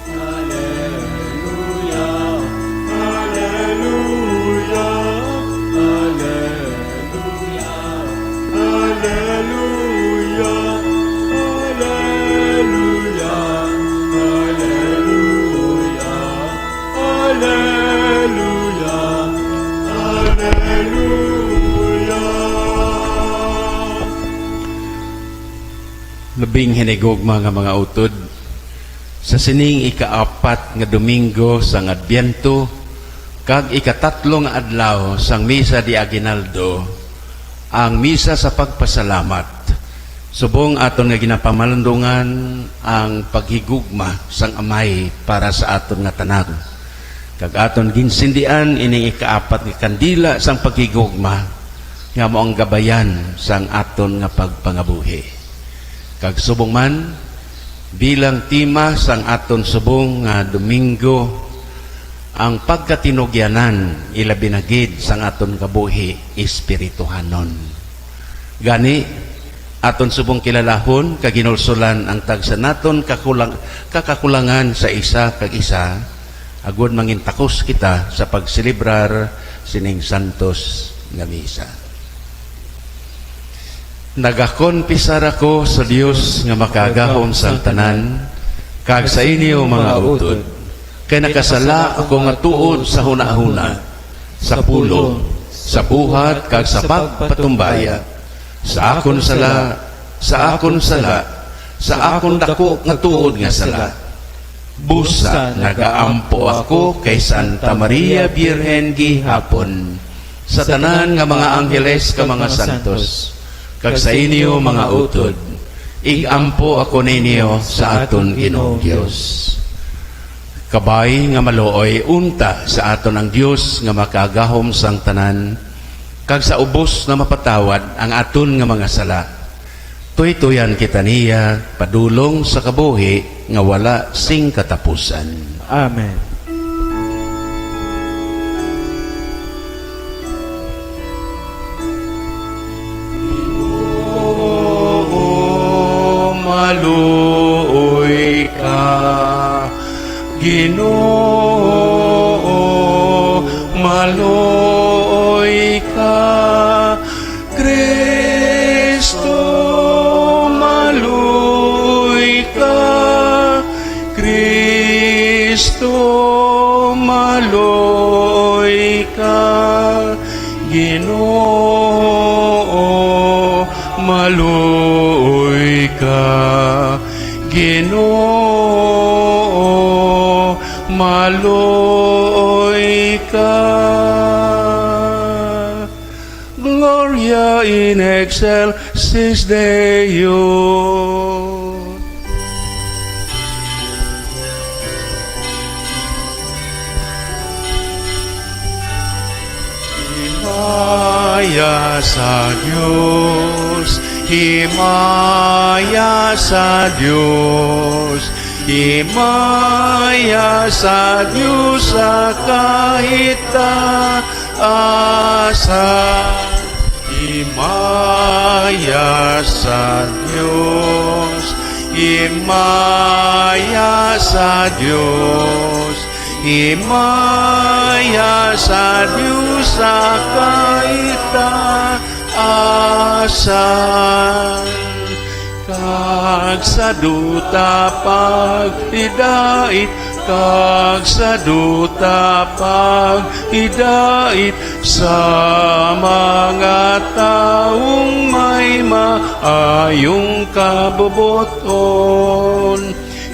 O: hallelujah, hallelujah, hallelujah, hallelujah, hallelujah, hallelujah, hallelujah.
J: Labing hinigugma nga mga utod, sa sining ikaapat nga Domingo sang Adbyento, kag ikatatlo nga adlaw sang Misa di Aguinaldo, ang Misa sa Pagpasalamat. Subong aton nga ginapamalandungan ang paghigugma sang Amay para sa aton nga tanan. Kag aton ginsindian ining ikaapat nga kandila sang paghigugma nga mao ang gabayan sang aton nga pagpangabuhi. Kag subong man bilang tema sang aton subong nga Domingo, ang pagkatinugyanan ilabi na gid sang aton kabuhi espirituhanon. Gani aton subong kilalahon kag ginulsulan ang tagsa naton kakakulangan sa isa kag isa, agud mangintakos kita sa pagselebrar sining santos nga misa. Nagakonpisar ako sa Dios nga makagahom sang tanan, kag sa inyo mga utod, kay nakasala ako nga tuod sa hunahuna, sa pulo, sa buhat, kag sa pagpatumbaya, sa akon sala, sa akon dako nga tuod nga sala. Busa nagaampo ako kay Santa Maria Birhen gihapon, sa tanan nga mga angheles ka mga santos, kag sa inyo mga utod, igampo ako ninyo sa aton Ginoong Dios. Kabay nga malooy unta sa aton ang Dios nga makagahom sang tanan, kag sa ubos na mapatawad ang aton nga mga sala. Tuytuyan kita niya padulong sa kabuhi nga wala sing katapusan.
W: Amen.
J: Maluoy ka, Ginoo, maluoy ka, Kristo, maluoy ka, Kristo, maluoy ka, Ginoo, maluoy ka, Ginoo, maluoy ka. Gloria in excelsis Deo. Himaya sa Diyos, himaya sa Diyos, himaya sa Diyos sa kahit taasan. Himaya sa Diyos, himaya sa Diyos, himaya sa Diyos sa kahit taasan. Kag sa duta paghidait, kag sa duta paghidait sa mga taong may maayong kabubuton.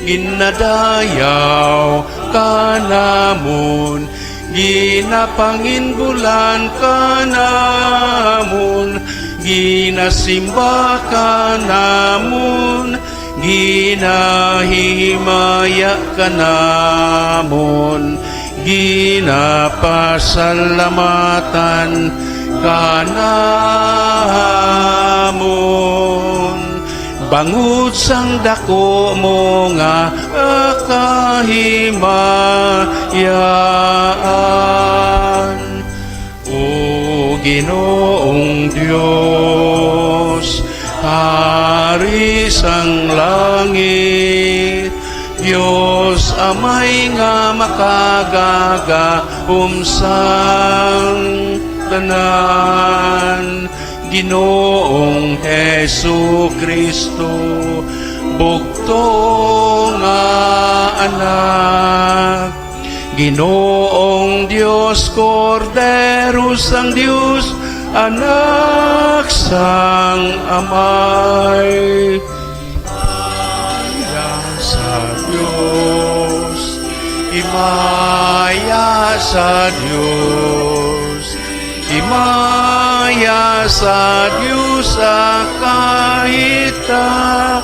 J: Ginadayaw ka namon, ginapangimbulan ka namon, ginasimba ka namon, ginahimaya ka namon, ginapasalamatan ka namon. Bangod sang dako mo nga kahimayaan, O Ginoong Diyos, Hari sang langit, Diyos amay nga makagagahom sang tanan. Ginoong Hesu Kristo, bugto nga anak. Ginoong Diyos, Kordero sang Diyos, anak sang amay. Imaya sa Diyos, imaya sa Diyos, imaya sa Diyos sa kahit taasan.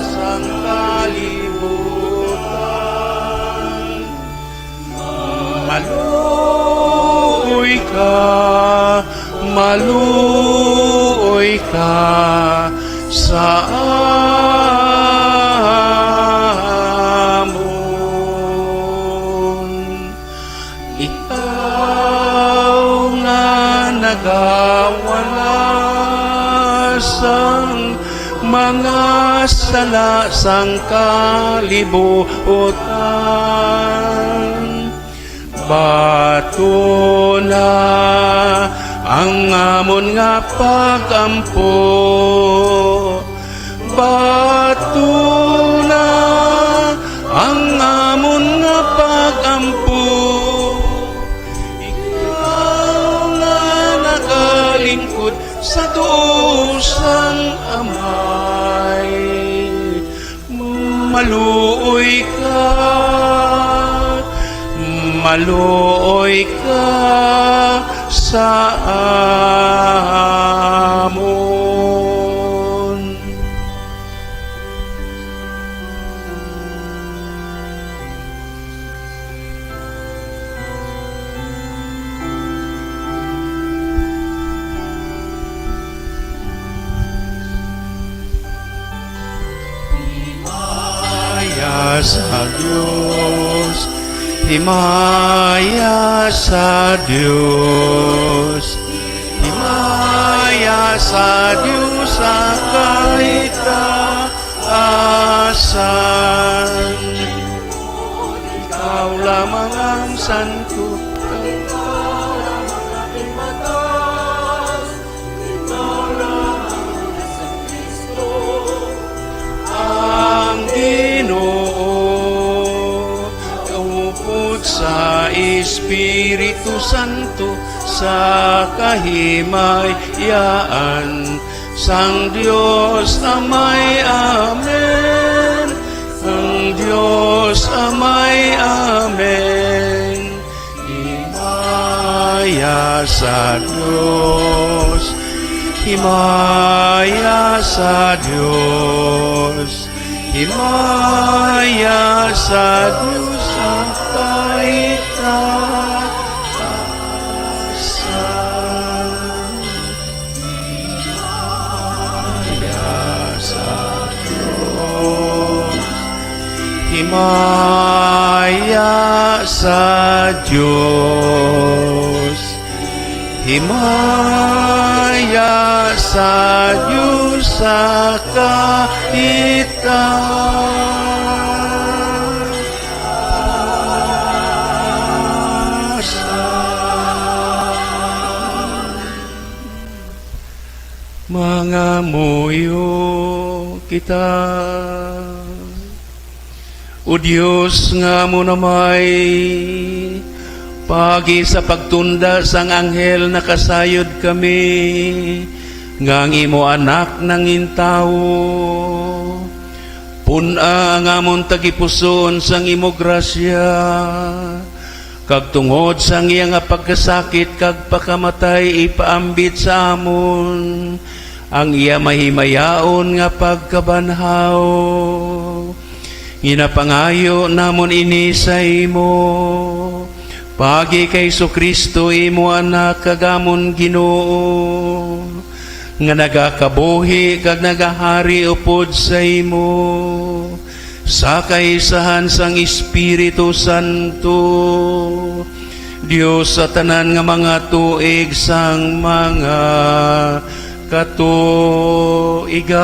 J: Sang kalibutan,
V: ka, maluoy ka sa amon. Ikaw nga nagawalasang mga sala sang kalibutan. Bato na ang amon nga pagampo, bato na ang amon nga pagampo. Ikaw nga nagalingkod sa duusang amay, maluoy ka, maluoy ka sa amon. Himaya sa Diyos, himaya sa Diyos, himaya sa Diyos sa kaitaasan. Ikaw lamang ang santo, ang Ginoo, kaupod sa Espiritu Santo sa kahimayaan sang Diyos Amay. Amen. Ang Diyos Amay. Amen. Himaya sa Diyos, himaya sa Diyos, himaya sa Diyos sa kaitaasan. Himaya sa Diyos, himaya sa Diyos, himaya sa Diyos sa kaitaasan. Mga muyo kita, o Diyos nga mo namay, pagi sa pagtunda sang anghel nakasayod kami, ngang imo anak nang intawo. Puna ang amon tagipuson sang imo grasya, kag tungod sang iya nga pagkasakit kag pakamatay ipaambit sa amon, ang iya mahimayaon nga pagkabanhaw. Ginapangayo namon ini sa imo, pagi kay Kristo imo anak kagamon Ginoo, nga nagakabuhi kag nagahari upod sa imo, sa kaisahan sang Espiritu Santo, Dios sa tanan nga mga tuig sang mga katuigan.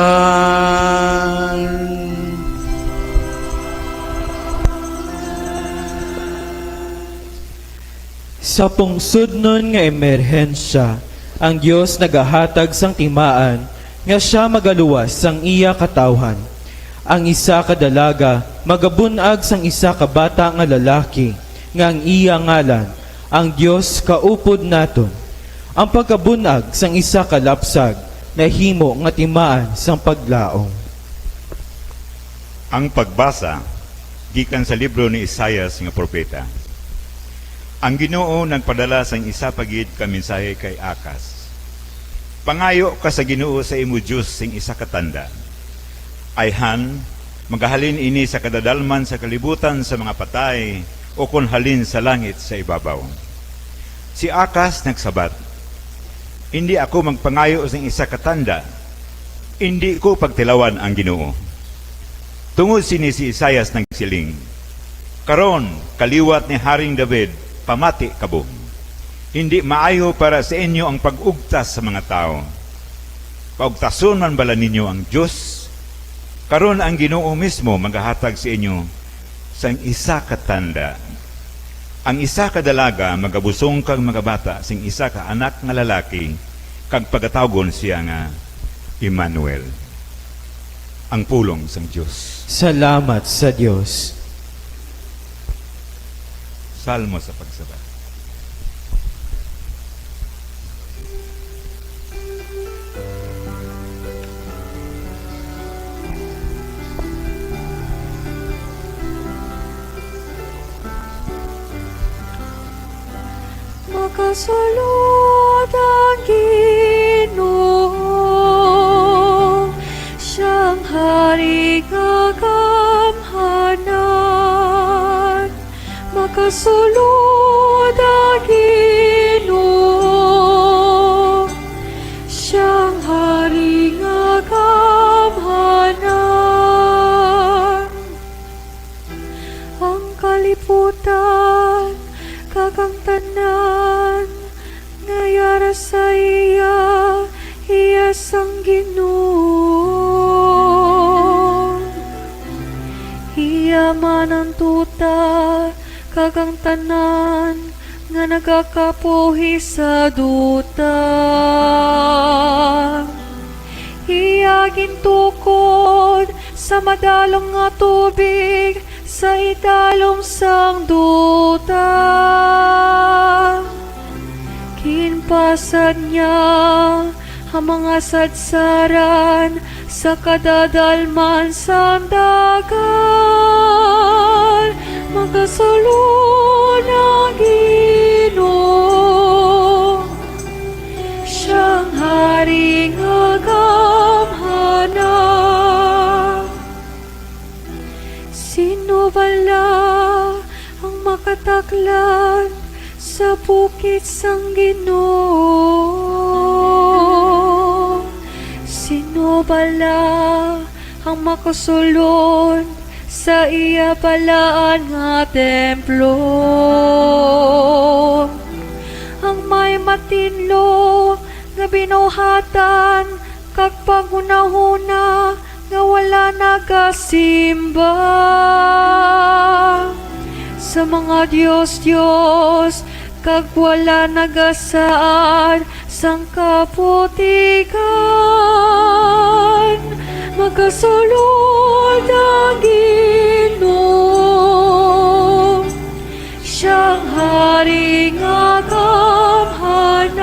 W: Sa pungsod nun nga emerhensya, ang Dios nagahatag sang timaan nga siya magaluwas sang iya katawhan. Ang isa ka dalaga magabunag sang isa ka bata nga lalaki, nga ang iya ngalan ang Dios kaupod naton. Ang pagkabunag sang isa ka lapsag nahimo nga timaan sang paglaong.
C: Ang pagbasa gikan sa libro ni Isaias nga propeta. Ang Ginoo nagpadala sang isa pagid ka mensahe kay Akas. Pangayo ka sa Ginoo sa imo Dios sing isa katanda. Ayhan, magahalin ini sa kadadalman sa kalibutan sa mga patay o kun halin sa langit sa ibabaw. Si Akas nagsabat, hindi ako magpangayo sa isa katanda, hindi ko pagtilawan ang Ginoo. Tungod sini si Isayas nagsiling, karon kaliwat ni Haring David, pamati kabo. Hindi maayo para sa inyo ang pag-ugtas sa mga tao. Paugtason man bala ninyo ang Diyos, karon ang Ginoo mismo maghahatag sa inyo sang isa katanda. Ang isa ka dalaga magabusong kag magabata sing isa ka anak nga lalaki kag pagatawgon siya nga Emmanuel. Ang pulong sang Dios.
W: Salamat sa Diyos.
C: Salmo sa pagsaba.
A: Makasulod ang Ginoo, siyang hari nga gamhanan. Makasulod ang Ginoo, siyang hari nga gamhanan. Ang kaliputan kakang tanan ngayara sa iya sang Ginoo. Iya man ang tuta kakang tanan nga nagakapuhi sa duta. Iya gintukod sa madalong nga tubig sa idalom sang duta. Kinpasad niya ang mga sadsaran sa kadadalman sang dagat. Magasulod ang Ginoo, siyang hari nga gamhanan. Sino bala ang makataklan sa bukid sang Ginoo? Sino bala ang makasulod sa iya balaan nga templo? Ang may matinlo nga binuhatan kag paghunahuna nga wala nagasimba sa mga Diyos kag wala nagasaad sang kaputikan. Magasulod ang Ginoo, siyang hari nga gamhanan.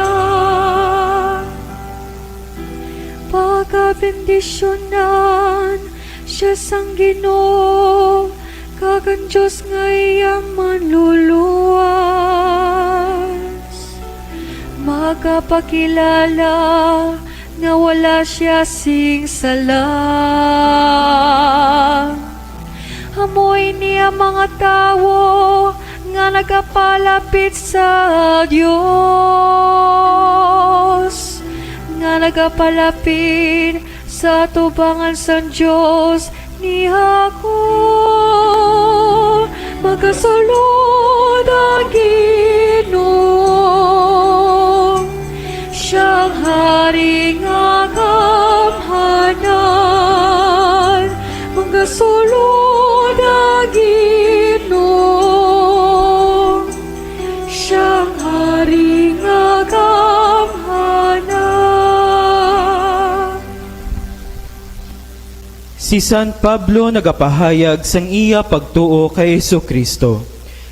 A: Pagabendisyonan siya sang Ginoo, kag ang Diyos nga iyang manluluwas. Magapakilala nga wala siya sing sala. Amoy niya mga tawo nga nagapalapit sa Diyos, nga nagapalapit sa tubangan sa Diyos ni ako. Magasulod ang Ginoo, siyang hari nga gamhanan. Magasulod ang Ginoo, siyang hari nga gamhanan.
W: Si San Pablo nagapahayag sang iya pagtuo kay Jesucristo.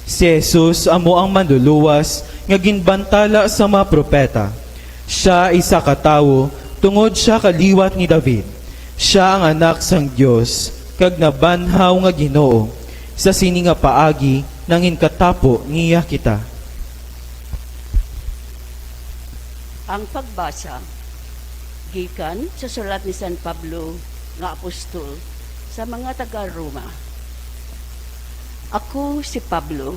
W: Si Jesus amo ang manluluwas nga ginbantala sa mga propeta. Siya isa ka tawo tungod siya kaliwat ni David. Siya ang anak sang Dios kag nabanhaw nga Ginoo. Sa sini nga paagi nangin katapo niya kita.
D: Ang pagbasa gikan sa sulat ni San Pablo nga apostol sa mga taga-Roma. Ako si Pablo,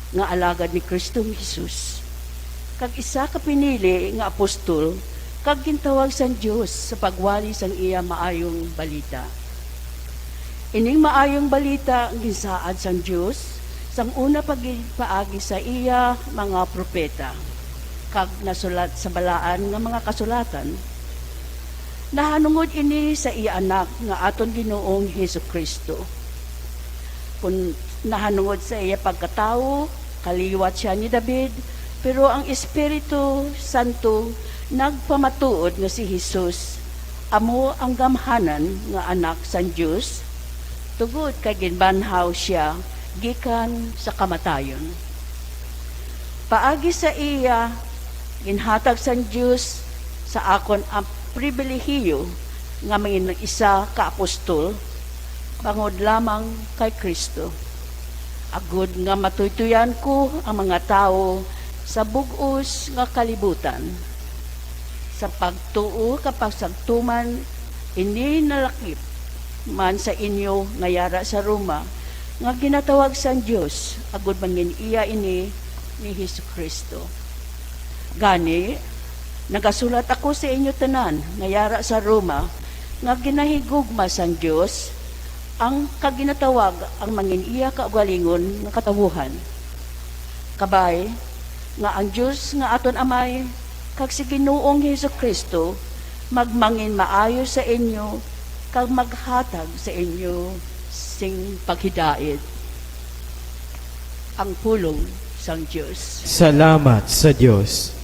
D: nga alagad ni Kristong Jesus. kag isa ka pinili nga apostol, kag gintawag sang Dios sa pagwali sang iya maayong balita. Ining maayong balita ang ginsaad sang Dios sang una pagpaagi sa iya mga propeta, kag nasulat sa balaan nga mga kasulatan. Nahanungod ini sa iya anak nga aton Ginoong Hesukristo. Kung nahanungod sa iya pagkatao, kaliwat siya ni David, pero ang Espiritu Santo nagpamatuod nga si Jesus amo ang gamhanan nga anak sang Dios, tugod kay ginbanhaw siya gikan sa kamatayon. Paagi sa iya ginhatag sang Dios sa akon ang pribilehiyo nga mangin isa ka apostol bangod lamang kay Kristo. Agud nga matuytuyan ko ang mga tao sa bug-os nga kalibutan. Sa pagtuo kapag sagtuman, ini nalakip man sa inyo nga yara sa Roma, nga ginatawag sa Diyos, agud mangin iya ini ni Hesukristo. Gani, nagasulat ako sa inyo tanan, nga yara sa Roma, nga ginahigugma sa Diyos, ang kaginatawag ang mangin iya kaugalingon nga katawuhan. Kabay, nga ang Diyos nga aton amay, kag si Ginoong Hesukristo, magmangin maayo sa inyo, kag maghatag sa inyo sing paghidait. Ang pulong sang Diyos.
W: Salamat sa Diyos.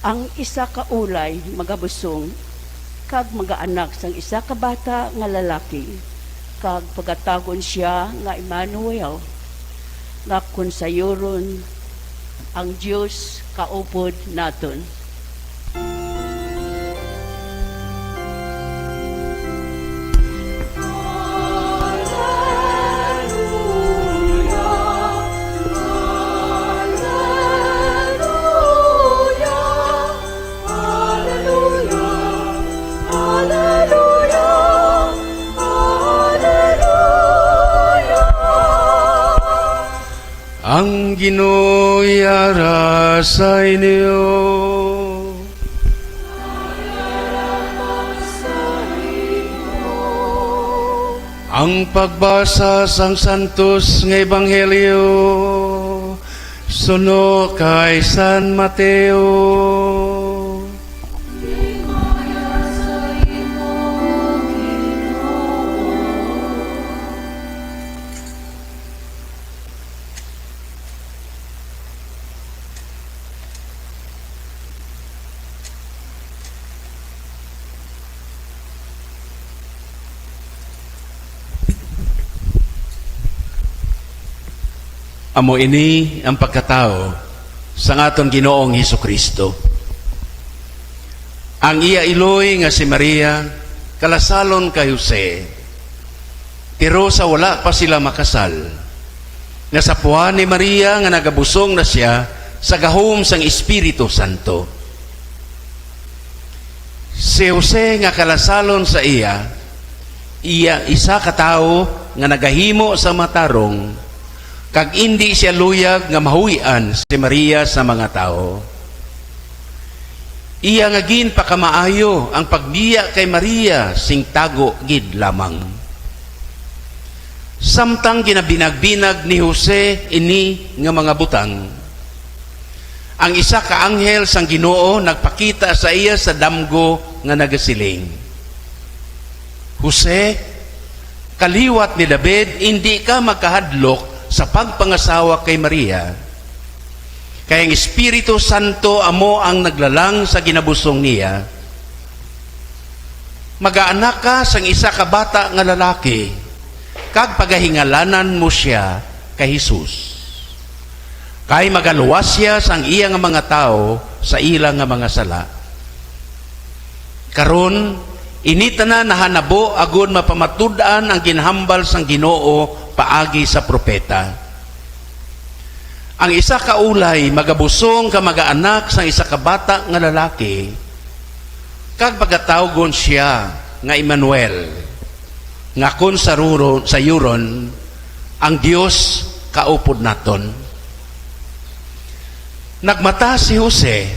D: Ang isa ka ulay magabusong kag magaanak sang isa ka bata nga lalaki, kag pagatagon siya nga Emmanuel, nga kun sayuron ang Dios kaupod naton.
J: Ang Ginoo yara sa inyo. Ang pagbasa sang Santos nga Ebanghelyo suno kay San Mateo. Amo ini ang pagkatao sa aton Ginoong Hesukristo. Ang iya iloy nga si Maria, kalasalon kay Jose, pero sa wala pa sila makasal, nga sa puwan ni Maria nga nagabusong na siya sa gahom sang Espiritu Santo. Si Jose nga kalasalon sa iya isa ka tao nga nagahimo sa matarong, kag hindi siya luyag nga mahuwian si Maria sa mga tao. Iya nga gin pakamaayo ang pagbiya kay Maria sing tago gid lamang. Samtang ginabinag-binag ni Jose ini nga mga butang, ang isa ka anghel sang Ginoo nagpakita sa iya sa damgo nga nagasiling, Jose, kaliwat ni David, hindi ka makahadlok sa pagpangasawa kay Maria, kaya ang Espiritu Santo amo ang naglalang sa ginabusong niya. Mag-aanak ka sang isa ka bata nga lalaki, kag pagahingalanan mo siya kay Jesus. Kay magaluwas siya sang iya nga mga tao sa ilang nga mga sala. Karon inita na nahanabo agon mapamatud-an ang ginhambal sang Ginoo paagi sa propeta. Ang isa ka ulay magabusong ka mag-anak sang isa ka bata nga lalaki, kag pagatawgon siya nga Emmanuel, nga kun sa yuron ang Dios kaupod naton. Nagmata si Jose,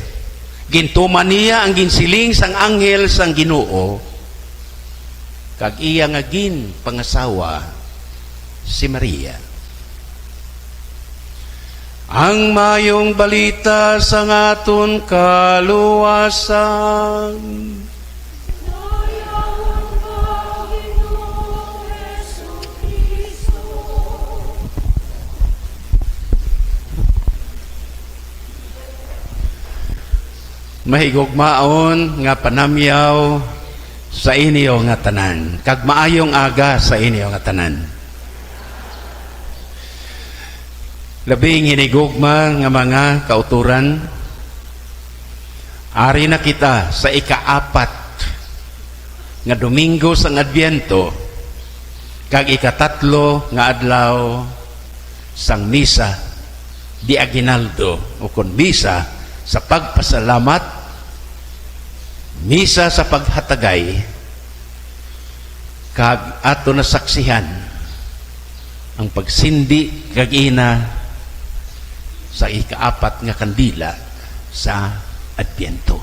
J: gintuman niya ang ginsiling sang anghel sang Ginoo, kag iya nga gin pangasawa si Maria. Ang mayong balita sa ngaton kaluwasan. Mahigugmaon nga panamyaw sa inyo nga tanan, kag maayong aga sa inyo nga tanan. Labing hinigugma nga mga kauturan, ari na kita sa ika-4 nga Domingo sang Adbyento, kag ika-3 nga adlaw sang Misa di Aguinaldo, o kon misa sa pagpasalamat, misa sa paghatagay, kag ato na saksihan ang pagsindi kag ina sa ika-4 nga kandila sa Adbyento.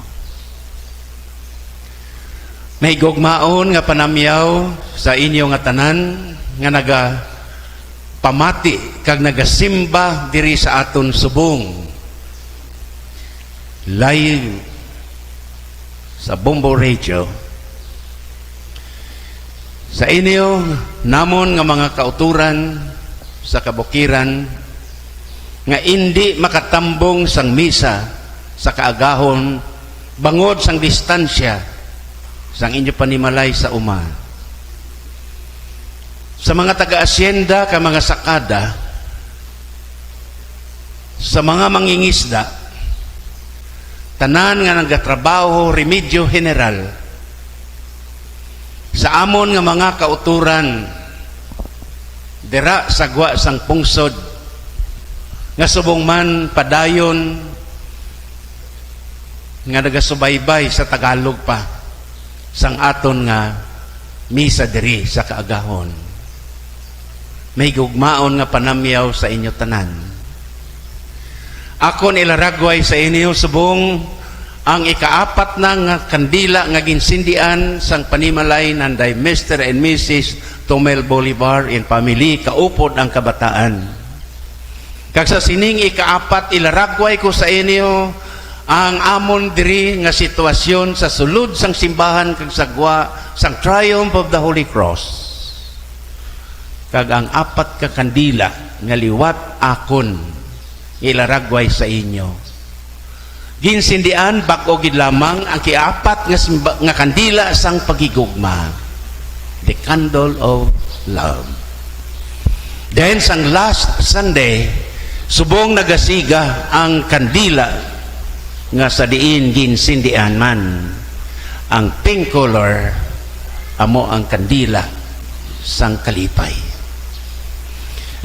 J: May gugmaon nga panamyaw sa inyo nga tanan nga naga pamati kag nagasimba diri sa aton subong live sa Bombo Radio. Sa inyo namon nga mga kauturan sa kabukiran nga hindi makatambong sang misa sa kaagahon bangod sang distansya sang inyo panimalay sa uma. Sa mga taga-asyenda ka mga sakada, sa mga mangingisda, tanan nga nagatrabaho remedyo general, sa amon nga mga kauturan dira sagwa sang pungsod nga subong man padayon nga nagasubaybay sa Tagalog pa sang aton nga misa diri sa kaagahon. May gugmaon nga panamyaw sa inyo tanan. Akon ilaragway sa inyo subong ang ika-4 na nga kandila nga ginsindian sang panimalay nanday Mr. and Mrs. Tomel Bolivar in family kaupod ang kabataan. Kag sa sining ika-4 ilaragway ko sa inyo ang amon diri nga sitwasyon sa sulod sang simbahan kag sagwa sang Triumph of the Holy Cross. Kag ang 4 ka kandila nga liwat akon ilaragway sa inyo. Ginsindian bag-o gid lamang ang ki-4 nga kandila sang pagigugma, the candle of love. Then sang last Sunday subong nagasiga ang kandila nga sa diin ginsindian man ang pink color, amo ang kandila sang kalipay.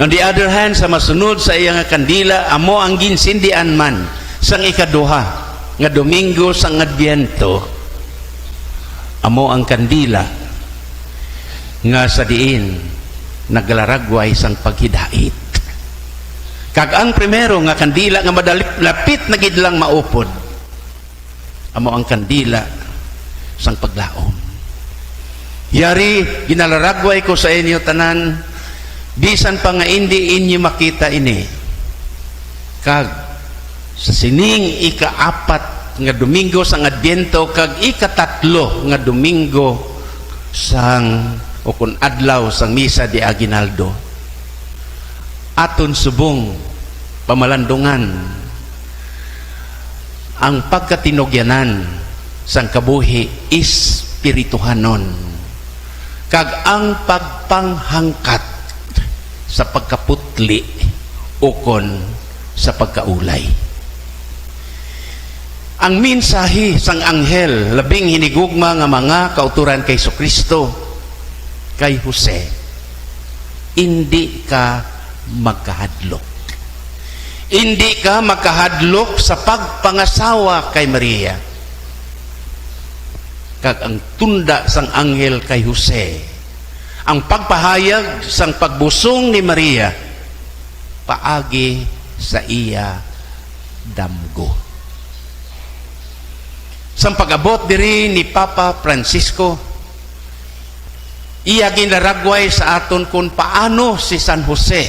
J: On the other hand, sa masunod sa iyang kandila, amo ang ginsindian man sang ikaduha nga Domingo sang Adbyento, amo ang kandila nga sa diin naglaragway sang paghidait. Kag ang primero nga kandila nga madalapit na gid lang maupod, amo ang kandila sang paglaom. Yari ginalaragway ko sa inyo tanan, bisan pa nga hindi inyo makita ini, kag sa sining ika-4 nga Domingo sang Adbyento kag ika-3 nga Domingo sang o kun adlaw sang Misa di Aguinaldo, aton subong pamalandungan ang pagkatinugyanan sang kabuhi espirituhanon kag ang pagpanghangkat sa pagkaputli ukon sa pagkaulay. Ang mensahe sang anghel labing hinigugma nga mga kauturan kay Kristo kay Jose, hindi ka magkahadlok. Hindi ka magkahadlok sa pagpangasawa kay Maria. Kag ang tunda sang anghel kay Jose, ang pagpahayag sang pagbusong ni Maria paagi sa iya damgo. Sang pag-abot diri ni Papa Francisco, iya ginaragway sa aton kung paano si San Jose,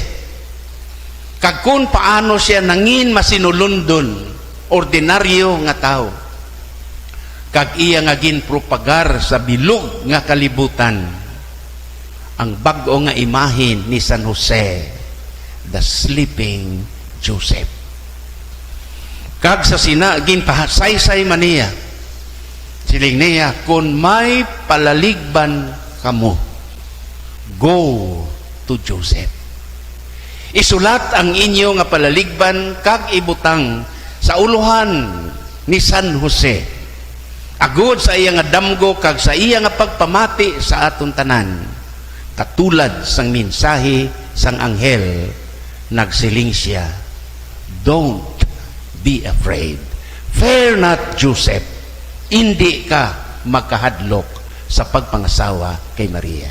J: kag kung paano siya nangin masinulundon, ordinaryo nga tao, kag iya nga ginpropagar sa bilog nga kalibutan ang bag-o nga imahin ni San Jose, the sleeping Joseph. Kag sa sina ginpasaysay man niya, siling niya, kung may palaligban kamo, go to Joseph. Isulat ang inyo nga palaligban kag ibutang sa uluhan ni San Jose, agud sa iya nga damgo kag sa iya nga pagpamati sa aton tanan, katulad sang mensahe sang anghel, nagsiling siya, don't be afraid, fear not Joseph, hindi ka magkahadlok sa pagpangasawa kay Maria.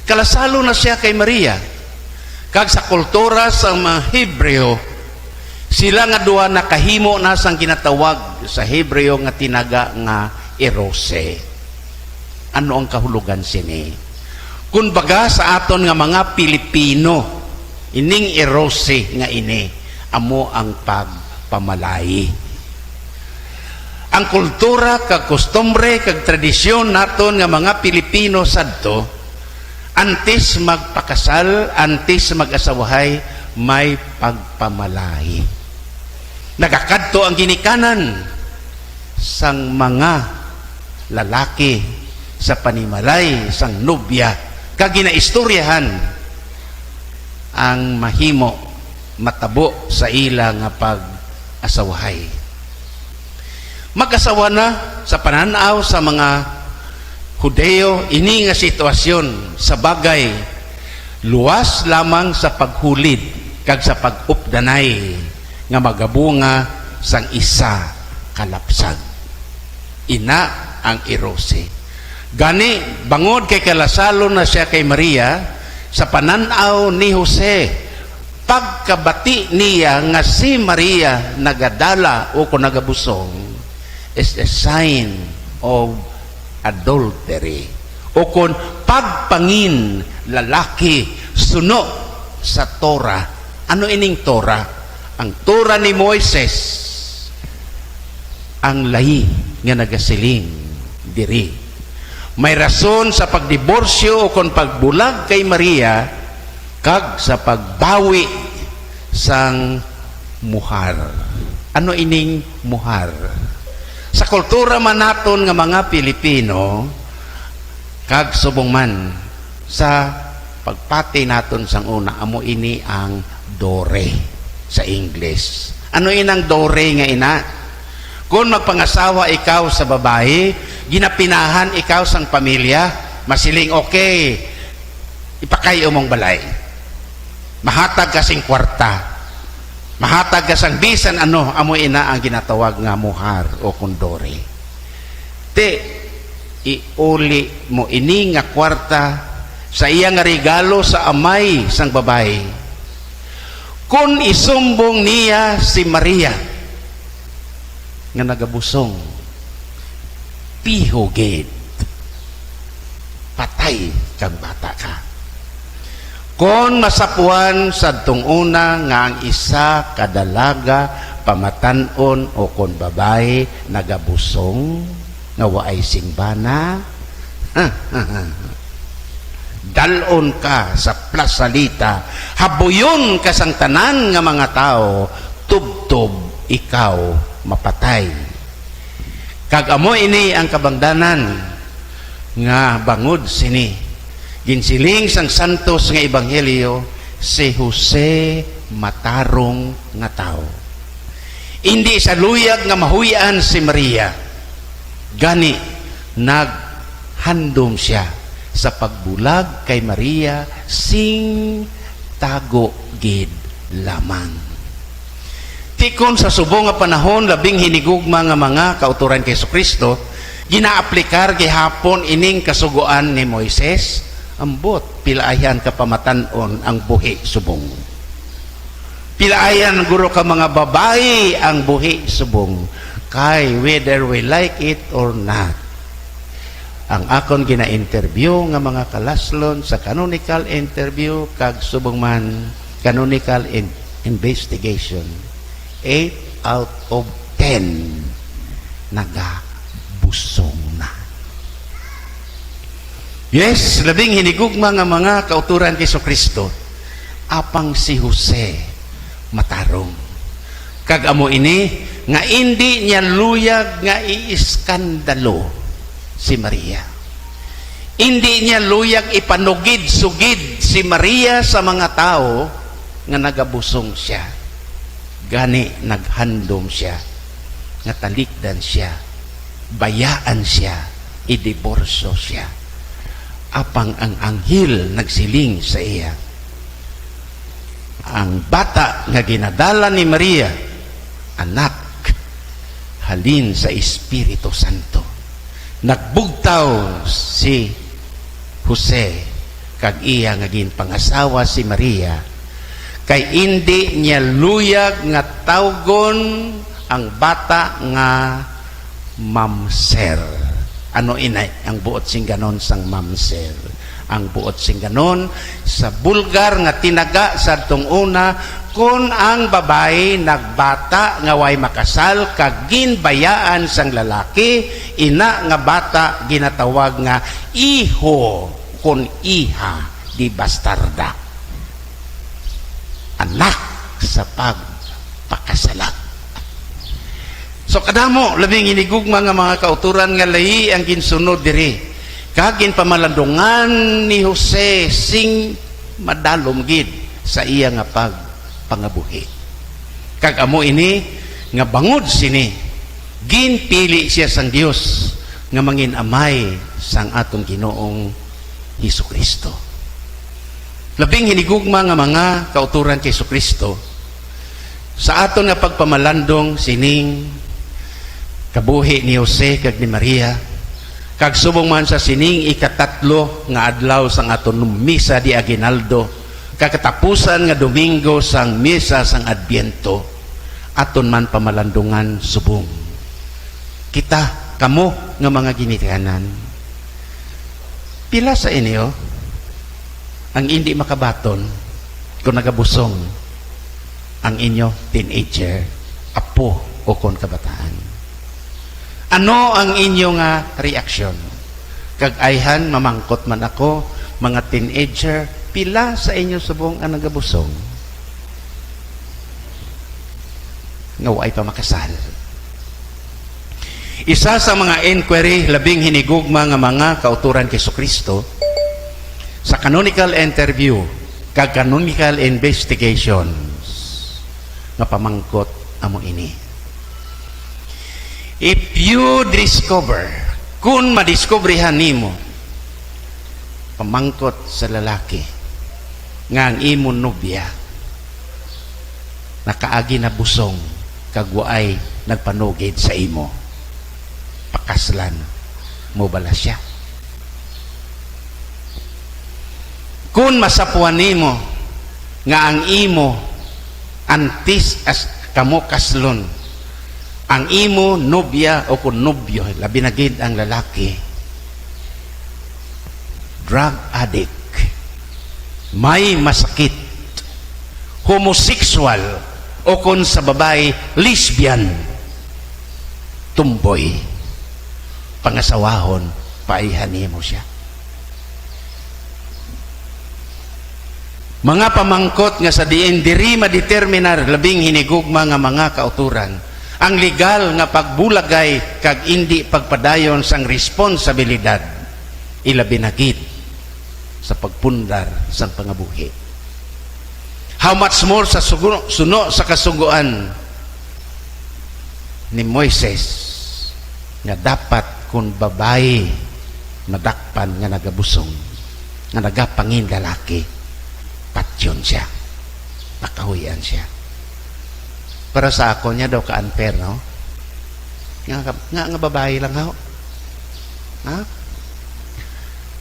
J: Kalasalo na siya kay Maria, kag sa kultura sa mga Hebreo, sila nga duha nakahimo na sang ginatawag sa Hebreo nga tinaga nga erose. Ano ang kahulugan sini? Kung baga sa aton nga mga Pilipino, ining erose nga ini, amo ang pagpamalayi. Ang kultura, kag kostumbre, kag tradisyon naton nga mga Pilipino sadto, antes magpakasal, antes mag-asawahay, may pagpamalahi. Nagakadto ang ginikanan sang mga lalaki sa panimalay sang nobya, kag ginaistoryahan ang mahimo matabo sa ila nga pag-asawahay. Mag-asawa na sa pananaw sa mga Hudeo, ini nga sitwasyon sa bagay luwas lamang sa paghulid kag sa pag-updanay nga magabunga sang isa kalapsag. Ina ang erose. Gani bangod kay kalasalo na siya kay Maria, sa pananaw ni Jose, pagkabati niya nga si Maria nagadala o kung nagabusong is a sign of adultery, o kung pagpangin lalaki suno sa Torah. Ano ining Torah? Ang Torah ni Moises, ang lahi nga nagasiling diri. May rason sa pagdiborsyo o kung pagbulag kay Maria, kag sa pagbawi sang muhar. Ano ining muhar? Sa kultura man naton nga mga Pilipino, kag subong man sa pagpati naton sang una, amo ini ang dore sa English. Ano inang dore nga ina? Kung magpangasawa ikaw sa babae, ginapinahan ikaw sang pamilya, masiling okay, ipakayo mong balay, mahatag kasing kwarta, mahatag ka sang bisan ano, amo ina ang ginatawag nga muhar o kondore. Te, iuli mo ini nga kwarta sa iya nga regalo sa amay sang babae. Kung isumbong niya si Maria nga nagabusong, pihogate, patay kang bata ka. Kon masapuan sa tunguna nga ang isa kadalaga pamatanon o kon babae nagabusong nga waay singbana, dalon ka sa plasalita, habuyon ka sang tanan nga mga tao, tubtob ikaw mapatay. Kag amo ini ang kabangdanan nga bangod sini ginsiling sang santos nga ebanghelyo, si Jose matarong nga tao. Hindi sa luyag nga mahuyan si Maria. Gani, naghandom siya sa pagbulag kay Maria sing tago gid lamang. Tikon sa subong nga panahon labing hinigugma nga mga kauturan kay Kristo, ginaaplikar gihapon ining kasuguan ni Moises, ambot pilaayan ka pamatan-on ang buhi subong. Pilaayan guro ka mga babae ang buhi subong, kay whether we like it or not. Ang akon gina-interview nga mga kalaslon sa canonical interview kag subong man canonical investigation, 8 out of 10 nagabusong na. Yes, labing hinigugma nga mga kauturan kay Kristo, apang si Jose matarong. Kag amo ini nga hindi niya luyag nga iiskandalo si Maria. Hindi niya luyag ipanugid-sugid si Maria sa mga tao nga nagabusong siya. Gani naghandom siya, nga talikdan siya, bayaan siya, idiborso siya. Apang ang anghel nagsiling sa iya. Ang bata nga ginadala ni Maria, anak, halin sa Espiritu Santo. Nagbugtaw si Jose kag iya nga ginpangasawa si Maria, kay hindi niya luyag nga tawgon ang bata nga mamser. Ano inay ang buot sing ganon sang mamser? Ang buot sing ganon sa Bulgar nga tinaga sa tong una, kung ang babae nagbata nga way makasal kag ginbayaan sang lalaki, ina nga bata ginatawag nga iho kon iha di bastarda, anak sa pagpakasalat. So kadamo labing inigugma nga mga kauturan nga lahi ang ginsunod diri, kagin pamalandungan ni Jose sing madalom gid sa iya nga pangabuhi. Kag amo ini nga bangod sini ginpili siya sang Dios nga manginamay sang atong Ginoong Hesukristo. Labing hinigugma nga mga kauturan kay Hesukristo sa aton nga pagpamalandong sining kabuhi ni Jose kag ni Maria, kag subong man sa sining ikatatlo nga adlaw sang aton misa di aginaldo, kakatapusan nga Domingo sang misa sang Adbiento, aton man pamalandungan subong. Kita, kamo nga mga ginikanan, pila sa inyo ang hindi makabaton kung nagabusong ang inyo teenager, apo o kon kabataan? Ano ang inyong reaksyon? Kag ayhan mamangkot man ako, mga teenager, pila sa inyo subong ang nagabusong nga way pa makasal? Isa sa mga inquiry labing hinigugma nga mga kauturan kay Kristo sa canonical interview kag canonical investigations nga pamangkot amo ini. If you discover, kung madiscoveryhan nimo, pamangkot sa lalaki nga ang imo nobya nakaagi na busong kagwaay nagpanugid sa imo, pakaslan mo bala siya? Kung masapuan nimo nga ang imo antis as kamo kaslon, ang imo nobya o kung nobyo, labi na gid ang lalaki, drug addict, may masakit, homosexual, o kung sa babae, lesbian, tumboy, pangasawahon, paihanin mo siya. Mga pamangkot nga sa diin diri madeterminar labing hinigugma nga mga kauturan, ang legal nga pagbulagay kag indi pagpadayon sang responsibilidad, ilabi na gid sa pagpundar sang pangabuhi. How much more sa suno sa kasuguan
E: ni Moises nga dapat kung babae madakpan nga nagabusong nga nagapangin lalaki patyon siya, pakahuyan siya. Para sa ako niya daw ka-unfair, no? Nga babae lang ho. Ha?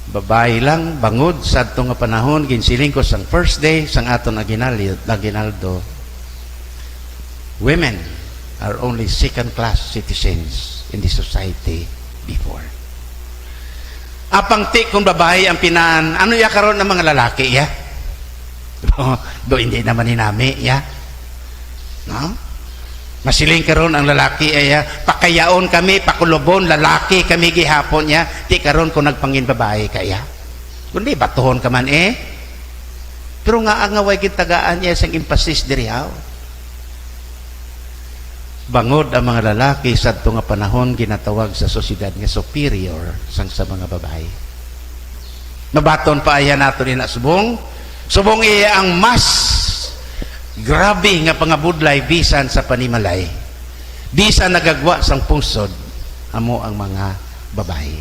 E: Babae lang, bangod sa ito nga panahon, ginsiling ko sang first day, sang aton aginaldo, women are only second-class citizens in the society before. Apang ti kung babae ang pinaan, ano ya karon ng mga lalaki, ya? Do hindi naman ninami, ya? No? Masiling karon ang lalaki, ya? Pakayaon kami, pakulubon, lalaki kami gihapon, ya? Ti karon kung nagpangin babae kaya. Kundi batuhon ka man, eh? Pero nga ang away gitagaan niya sang emphasis diri haw. Bangod ang mga lalaki sa ito nga panahon ginatawag sa sosyedad nga superior sang sa mga babae. Mabaton pa ayan nato ni subong. Subong iya ang mas grabe nga pangabudlay bisan sa panimalay. Bisan nagagwa sang pusod amo ang mga babae.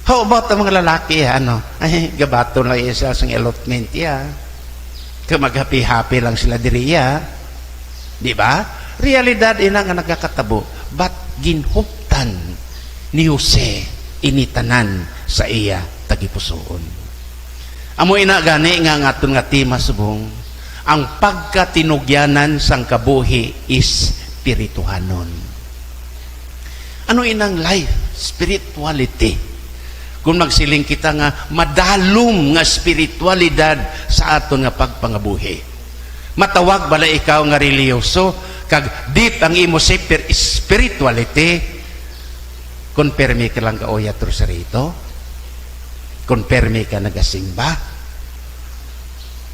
E: How about ang mga lalaki, ano? Ay, gabaton lang isa sang allotment ya. Kamaghapi-happy lang sila diriya. Di ba? Realidad ina nga nagkakatabo, but ginhuptan ni Jose initanan sa iya tagipusoon. Amo ina gani nga aton nga tema subong, ang pagkatinugyanan sang kabuhi is spirituhanon. Ano inang life? Spirituality. Kung magsiling kita nga madalom nga spiritualidad sa aton nga pagpangabuhi. Matawag bala ikaw nga reliyoso, kag deep ang imo spirituality, konpermi ka lang kaoya trusarito, konpermi ka nagasimba,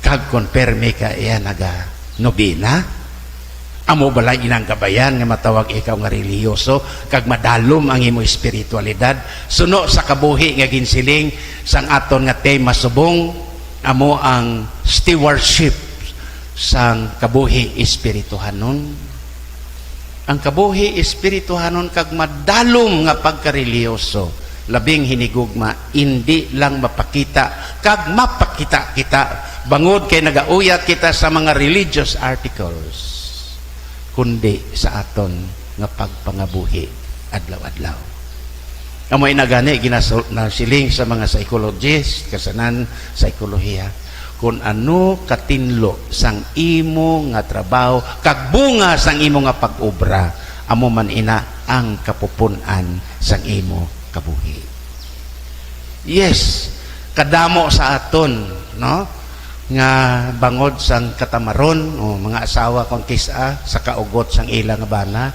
E: kag konpermi ka iya naga nobina, amo bala inang kabayan nga matawag ikaw nga reliyoso, kag madalom ang imo spiritualidad, suno sa kabuhi nga ginsiling sang aton nga tema subong, amo ang stewardship sang kabuhi espirituhanon. Ang kabuhi espirituhanon kag madalom nga pagkareliyoso, labing hinigugma, hindi lang mapakita kag mapakita kita bangod kay nagauyat kita sa mga religious articles, kundi sa aton nga pagpangabuhi adlaw-adlaw. Amoy na gani ginasiling sa mga psychologists, kasanan psikolohiya, kung ano katinlo sang imo nga trabaho kag bunga sang imo nga pag-obra, amo man ina ang kapupunan sang imo kabuhi. Yes, kadamo sa aton, no, nga bangod sang katamaron, o mga asawa kung kisa sa kaugot sang ilang nga bana,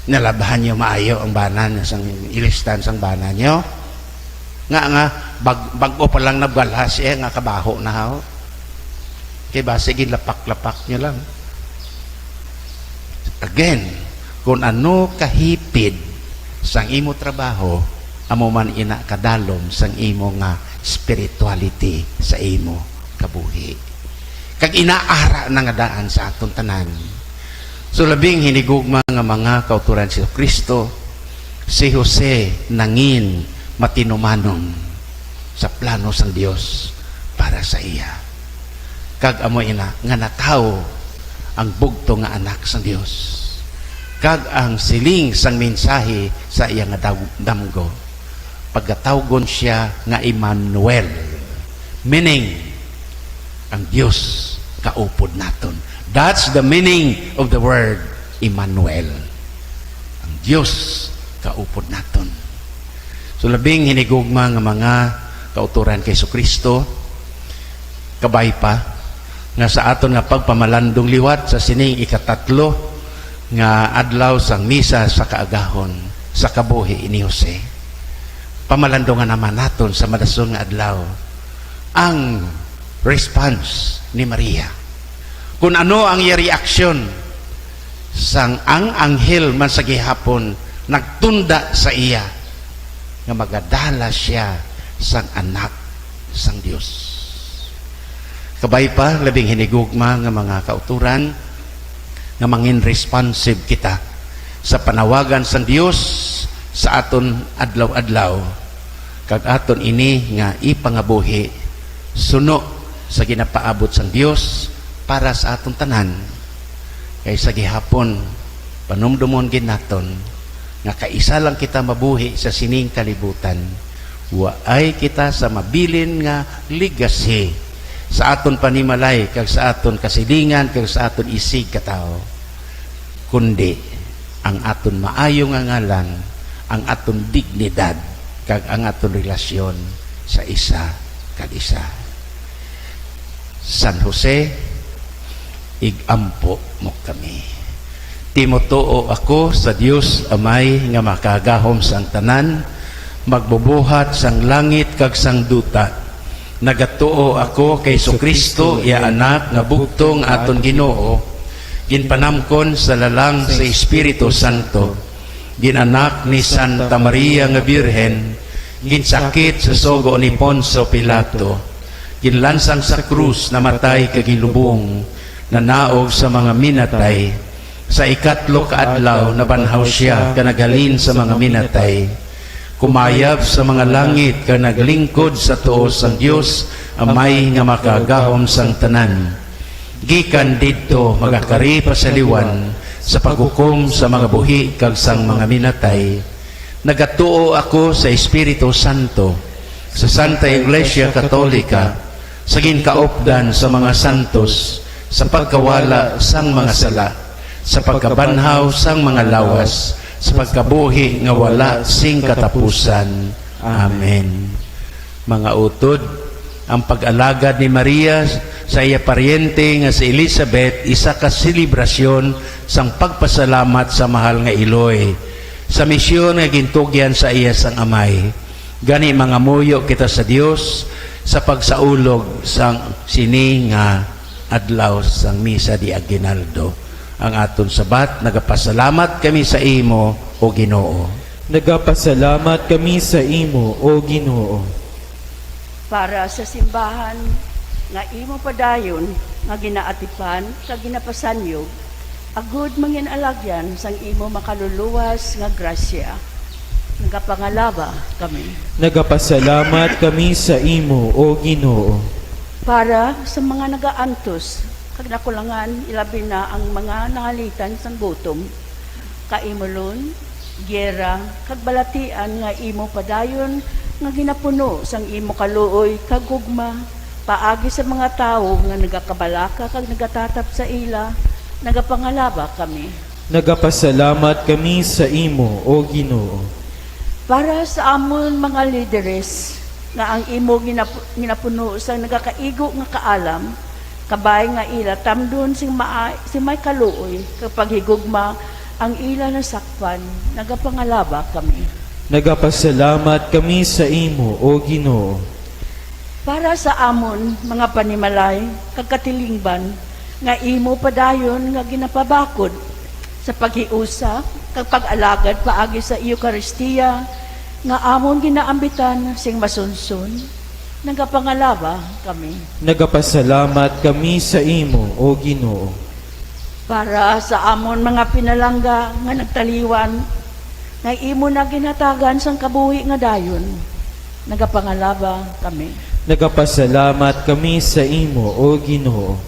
E: nalabahan nyo maayo ang bana sang ilistan sang bana nyo nga bago pa lang nabgalhas nga kabaho na haw, kay base lapak-lapak nyo lang. Again, kung ano kahipid sang imo trabaho, amo man ina kadalom sang imo nga spirituality sa imo kabuhi, kag inaara na nga daan sa aton tanan. So labing hinigugma nga mga kauturan si Kristo, si Jose nangin matinumanon sa plano sang Dios para sa iya, kag amo ina nga nataw ang bugto nga anak sang Dios, kag ang siling sang mensahe sa iya nga damgo, pagkatawgon siya nga Emmanuel, meaning ang Dios kaupod naton. That's the meaning of the word Emmanuel, ang Dios kaupod naton. So labing hinigugma nga mga kauturan kay Kristo, kabay pa nga sa aton nga pagpamalandong liwat sa sining ikatatlo nga adlaw sang misa sa kaagahon sa kabuhi ni Jose. Pamalandongan naman naton sa madason nga adlaw ang response ni Maria. Kung ano ang iya reaksyon sang ang anghel man sa gihapon nagtunda sa iya nga magadala siya sang anak sang Dios. Kabay pa labing hinigugma nga mga kauturan nga mangin responsive kita sa panawagan sang Dios sa aton adlaw-adlaw, kag aton ini nga ipangabuhi suno sa ginapaabot sang Dios para sa aton tanan. Kay sa gihapon panumdumon gid naton nga kaisa lang kita mabuhi sa sining kalibutan. Waay kita sa mabilin nga legacy sa aton panimalay kag sa aton kasilingan kag sa aton isig katao, kundi ang aton maayo nga ngalan, ang aton dignidad kag ang aton relasyon sa isa kag isa. San Jose, igampo mo kami. Timotoo ako sa Dios Amay nga makagahom sang tanan, magbubuhat sang langit kag sang duta. Nagatuo ako kay Kristo iya anak nga bugtong aton Ginoo, ginpanamkon sa lalang sa Espiritu Santo, ginanak ni Santa Maria nga Birhen, ginsakit sa sogo ni Poncio Pilato, ginlansang sa krus, namatay kag gilubong, nanaog sa mga minatay, sa ikatlo ka adlaw nabanhaw siya kanagalin sa mga minatay, kumayab sa mga langit ka naglingkod sa tuos sang Dios Amay nga makagahom sang tanan. Gikan didto magakari pa sa liwan sa paghukom sa mga buhi kag sang mga minatay. Nagatuo ako sa Espiritu Santo, sa Santa Iglesia Katolika, sa ginkaupdan sa mga santos, sa pagkawala sang mga sala, sa pagkabanhaw sang mga lawas, sa pagkabuhi nga wala sing katapusan. Amen. Mga utod, ang pag-alagad ni Maria sa iya paryente nga si Elizabeth, isa ka selebrasyon sang pagpasalamat sa mahal nga Iloy, sa misyon nga gintugyan sa iya sang Amay. Gani mga muyo kita sa Dios sa pagsaulog sang sini nga adlaw sang misa di Aguinaldo. Ang aton sabat, nagapasalamat kami sa imo, O Ginoo.
W: Nagapasalamat kami sa imo, O Ginoo.
D: Para sa simbahan nga imo padayon nga ginaatipan kag ginapasanyog, agud mangin alagyan sang imo makaluluwas nga grasya. Nagapangalaba kami.
W: Nagapasalamat kami sa imo, O Ginoo.
D: Para sa mga nagaantos kag nakulangan, ilabi na ang mga nangalitan sang gutom, kaimulon, gyera, kag balatian nga imo padayon nga ginapuno sang imo kaluoy kag gugma, paagi sa mga tawo nga nagakabalaka kag nagatatap sa ila, nagapangalaba kami.
W: Nagapasalamat kami sa imo, O Ginoo.
D: Para sa amon mga lideres nga ang imo ginapuno sang nagakaigo nga kaalam, kabay nga ila tamdon si may kaluoy kapag higugma ang ila na sakpan, nagapangalaba kami.
W: Nagapasalamat kami sa imo, O Ginoo.
D: Para sa amon mga panimalay kagkatilingban nga imo padayon nga ginapabakod sa paghiusa kag pag-alagad paagi sa Eucharistia nga amon ginaambitan sing masunsun, nagapangalaba kami.
W: Nagapasalamat kami sa imo, O Ginoo.
D: Para sa amon mga pinalangga nga nagtaliwan, nga imo na ginatagan sang kabuhi nga dayon, nagapangalaba kami.
W: Nagapasalamat kami sa imo, O Ginoo.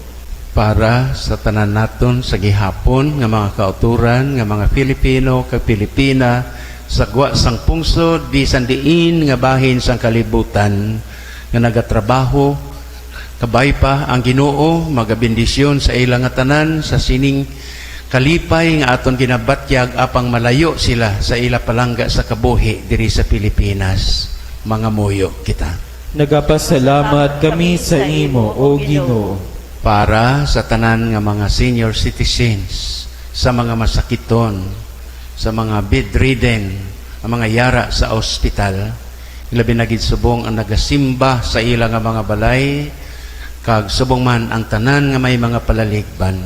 E: Para sa tanan naton sa gihapon nga mga kauturan nga mga Pilipino kag Pilipina sa gwa sang pungsod bisan diin nga bahin sang kalibutan nga nagatrabaho, kabay pa ang Ginoo magabendisyon sa ilang nga tanan sa sining kalipay nga aton ginabatyag apang malayo sila sa ila palangga sa kabuhi diri sa Pilipinas. Mga muyo kita.
W: Nagapasalamat kami sa imo, O Ginoo.
E: Para sa tanan nga mga senior citizens, sa mga masakiton, sa mga bedridden, ang mga yara sa ospital, ilabi na gid subong ang nagasimba sa ila nga mga balay, kag subong man ang tanan nga may mga palaligban.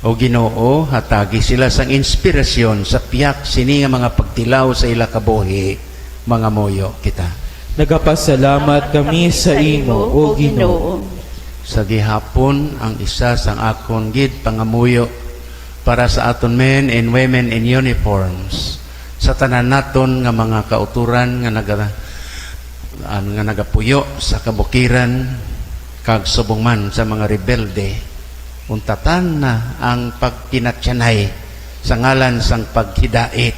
E: O Ginoo, hatagi sila sang inspirasyon sa piyak sini nga mga pagtilaw sa ila kabuhi, mga moyo kita.
W: Nagapasalamat kami sa imo, O Ginoo.
E: Sa gihapon ang isa sang akon gid pangamuyo para sa aton men and women in uniforms, sa tanan naton nga mga kauturan nga nagapuyo sa kabukiran kag subong man sa mga rebelde, untatan na ang pagkinatyanay sa ngalan sang paghidait,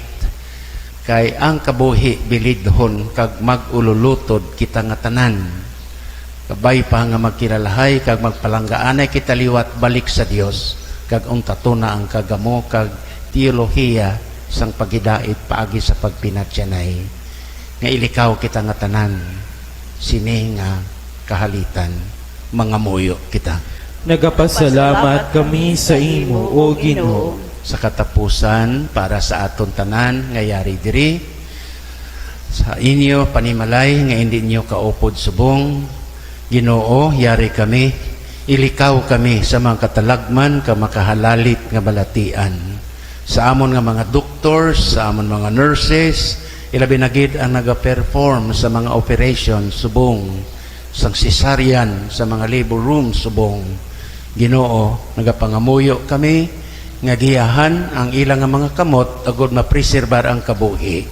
E: kay ang kabuhi bilidhon kag magululutod kita nga tanan, kabay pa nga magkilalahay kag magpalanggaanay kita liwat balik sa Dios, kag untato na ang kagamo kag teolohiya sang paghidait paagi sa pagpinatyanay, nga ilikaw kita nga tanan sini nga kahalitan, mga muyo kita.
W: Nagapasalamat kami sa imo, O Ginoo.
E: Sa katapusan, para sa aton tanan nga yari diri, sa inyo panimalay nga hindi inyo kaupod subong, Ginoo, yari kami, ilikaw kami sa mga katalagman ka makahalalit nga balatian. Sa amon nga mga doctors, sa amon mga nurses, ilabi na gid ang naga-perform sa mga operation subong, sang cesarean, sa mga labor room subong. Ginoo, nagapangamuyo kami nga giyahan ang ilang nga mga kamot agud mapreserbar ang kabuhi.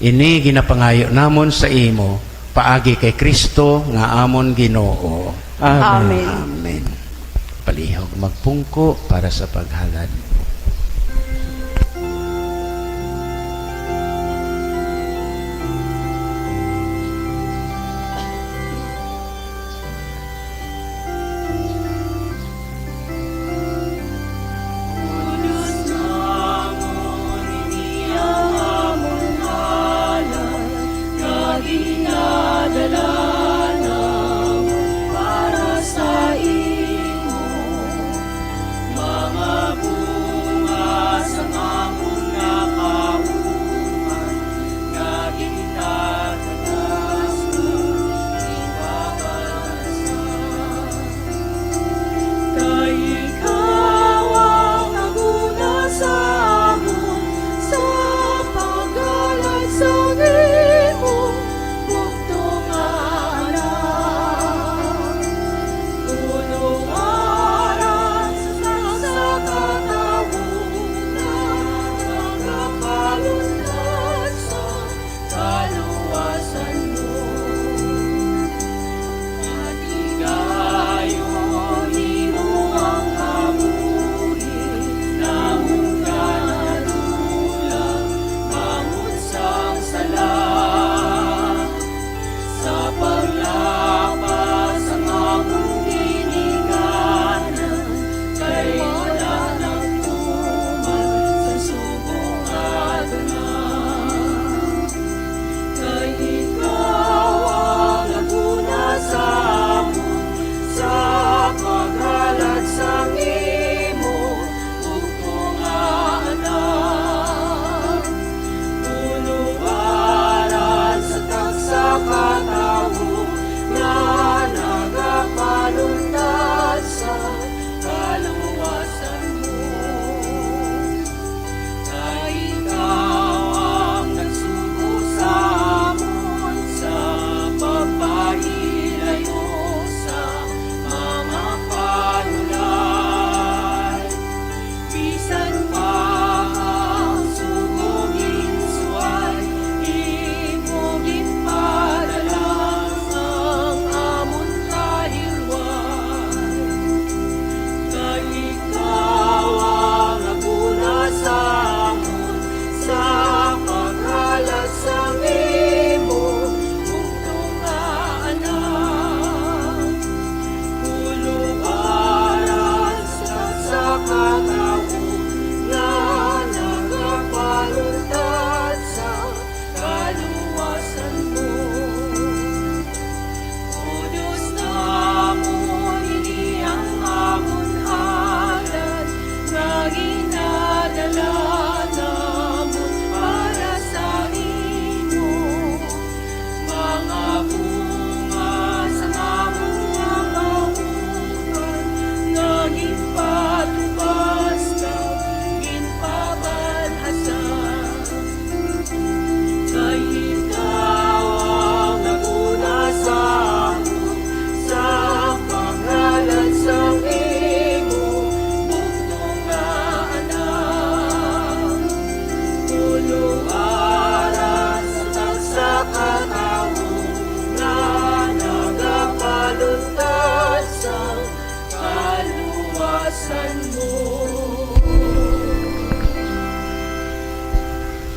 E: Ini ginapangayo namon sa imo paagi kay Kristo nga amon Ginoo.
W: Amen.
E: Amen. Palihog magpungko para sa paghalad.
A: Para sa imo, mga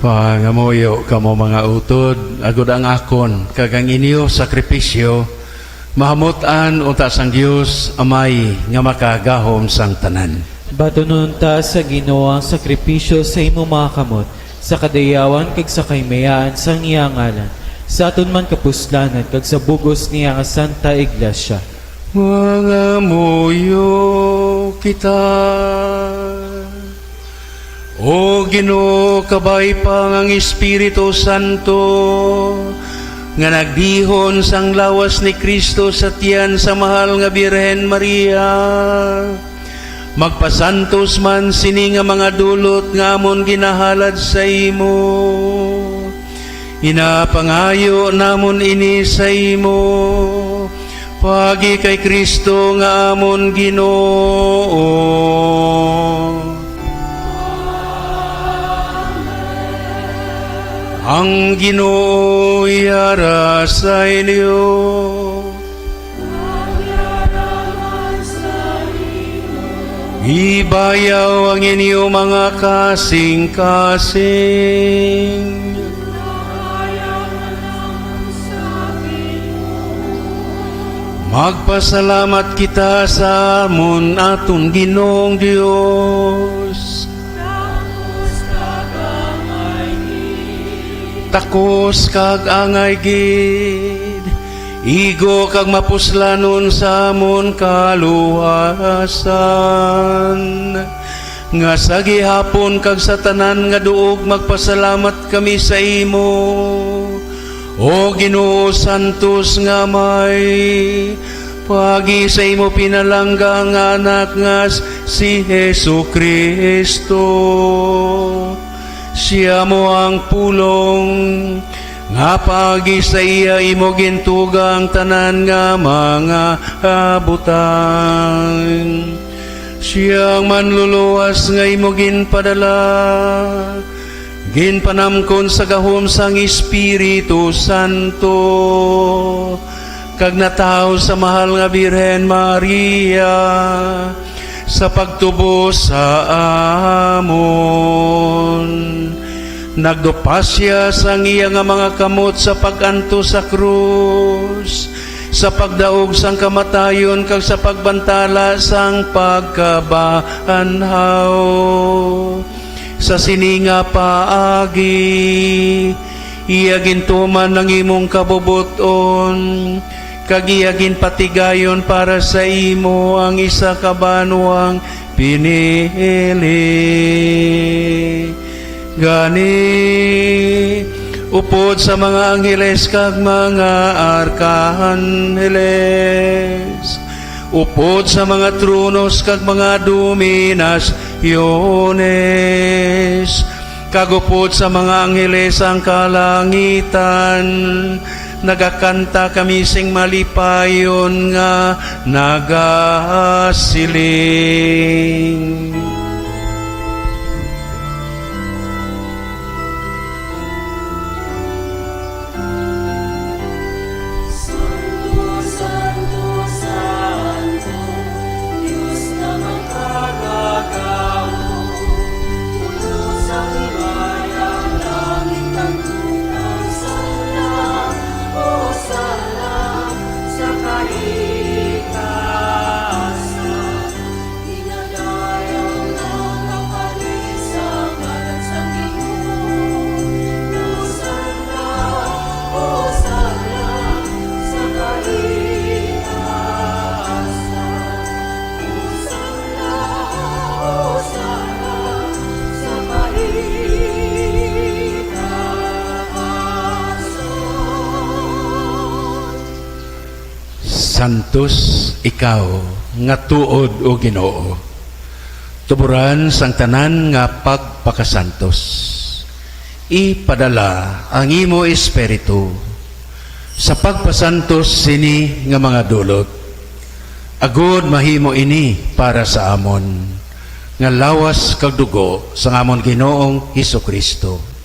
E: Pangamuyo kamo mga utod, agud ang akon, kagang inyo sakripisyo, mahamutan unta sang Dios amay nga makagahom sang tanan.
W: Batunon ta sa Ginoo ang sakripisyo sa imo mga kamot, sa kadayawan kag sa kaymayaan sang iya ngalan, sa aton man kapuslanan kag sa bugos niya nga Santa Iglesia.
E: Mangamuyo kita, O Ginoo, kabay pang ang Espiritu Santo, nga nagdihon sang lawas ni Kristo sa tiyan sa mahal nga Birhen Maria. Magpasantos man sini nga mga dulot nga amon ginahalad sa imo. Inapangayo namon ini sa imo, pagi kay Kristo nga amon Ginoo. Ang Ginoo yara sa inyo. Ibayaw ang inyo mga kasing-kasing. Magpasalamat kita sa amon aton Ginoong Dios. Takos kag angay gid, igo kag mapuslanon sa amon kaluwasan. Nga sa gihapon kag sa tanan nga duog magpasalamat kami sa imo, O Ginoo Santos nga may pagi sa imo pinalangga nga anak nga si Jesucristo. Siya mo ang pulong nga pagi sa iya imo gintugang tanan nga mga kabutang. Siyang manluluwas nga imo ginpadala, ginpanamkon sa gahom sang Espiritu Santo, kag nataw sa mahal nga Birhen Maria, sa pagtubo sa amon. Nagdupas siya sang iya nga mga kamot sa paganto sa krus, sa pagdaog sang kamatayon kag sa pagbantala sang pagkabanhaw. Sa sininga paagi, iya gintuman ng imong kabubuton, kag iya ginpatigayon para sa imo ang isa ka banwang pinili. Gani upod sa mga angheles kag mga arkanheles, upod sa mga tronos kag mga dominasyones, kag upod sa mga angheles ang kalangitan, nagakanta kami sing malipayon nga nagasiling. Santos ikaw nga tuod o Ginoo, tuburan sang tanan nga pagpakasantos. Ipadala ang imo Espiritu sa pagpasantos sini nga mga dulot. Agod mahimo ini para sa amon nga lawas kag dugo sa amon Ginoong Hesukristo.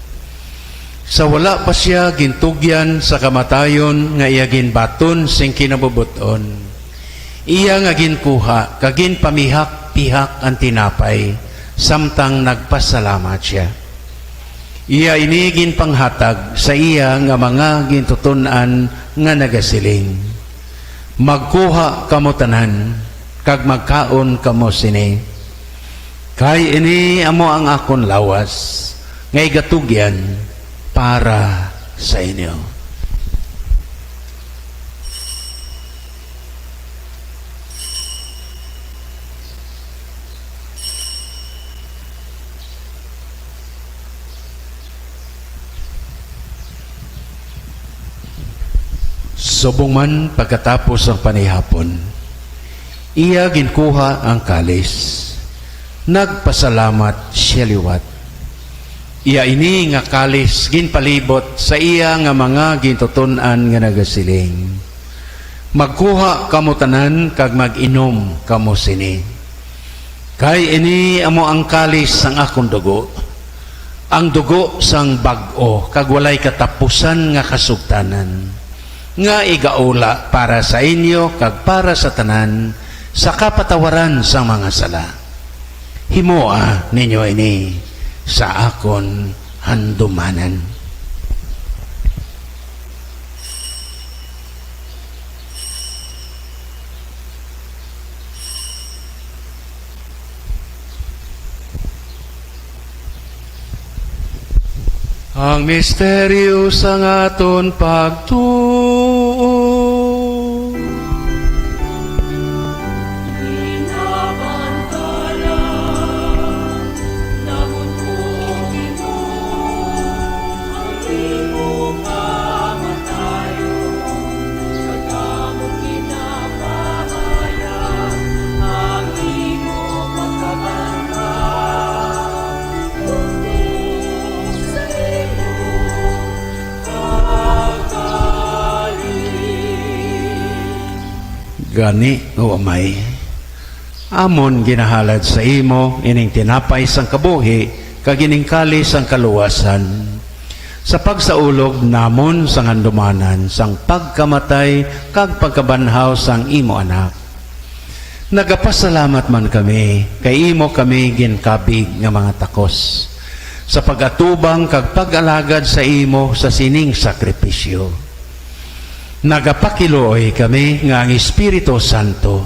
E: Sa wala pa siya gintugyan sa kamatayon nga iya ginbaton sing kinabubuton, iya nga ginkuha kag ginpamihak-pihak ang tinapay samtang nagpasalamat siya. Iya inigin panghatag sa iya nga mga gintutunan nga nagasiling. Magkuha kamo tanan, kag magkaon kamo sini. Kay ini amo ang akon lawas, ngay gatugyan para sa inyo. Subong man pagkatapos ang panihapon, iya ginkuha ang kalis. Nagpasalamat siya liwat. Iya ini nga kalis ginpalibot sa iya nga mga gintutunan nga nagasiling. Magkuha kamo tanan kag mag-inom kamo sini. Kay ini amo ang kalis sang akong dugo. Ang dugo sang bag-o kag walay katapusan nga kasugtanan. Nga igaula para sa inyo kag para sa tanan sa kapatawaran sa mga sala. Himoa ninyo ini sa akon handumanan. Ang misteryo sa aton pagtuo. Gani o amay, amon ginahalad sa imo ining tinapay sang kabuhi kag ining kalis sang kaluwasan sa pagsaulog namon sang handumanan sang pagkamatay kag pagkabanhaw sang imo anak. Nagapasalamat man kami kay imo kami ginkabig nga mga takos sa pagatubang kag pag-alagad sa imo sa sining sakripisyo. Nagapakiluoy kami nga ang Espiritu Santo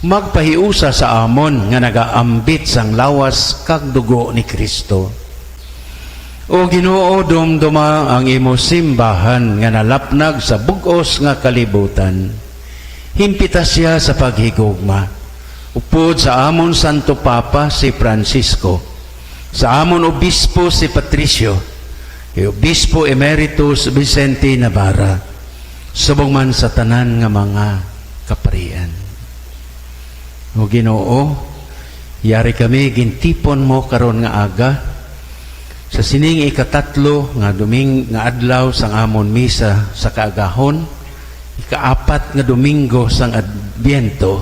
E: magpahiusa sa amon nga nagaambit sang lawas kag dugo ni Kristo. O Ginoo, dumduma ang imo simbahan nga nalapnag sa bug-os nga kalibutan. Himpita siya sa paghigugma. Upod sa amon Santo Papa si Francisco, sa amon Obispo si Patricio, Obispo Emeritus Vicente Navarra, subong man sa tanan nga mga kaparian. O Ginoo, yari kami gintipon mo karon nga aga sa sining ikatatlo nga adlaw sang amon misa sa kaagahon, ikaapat nga Domingo sang Adbiento.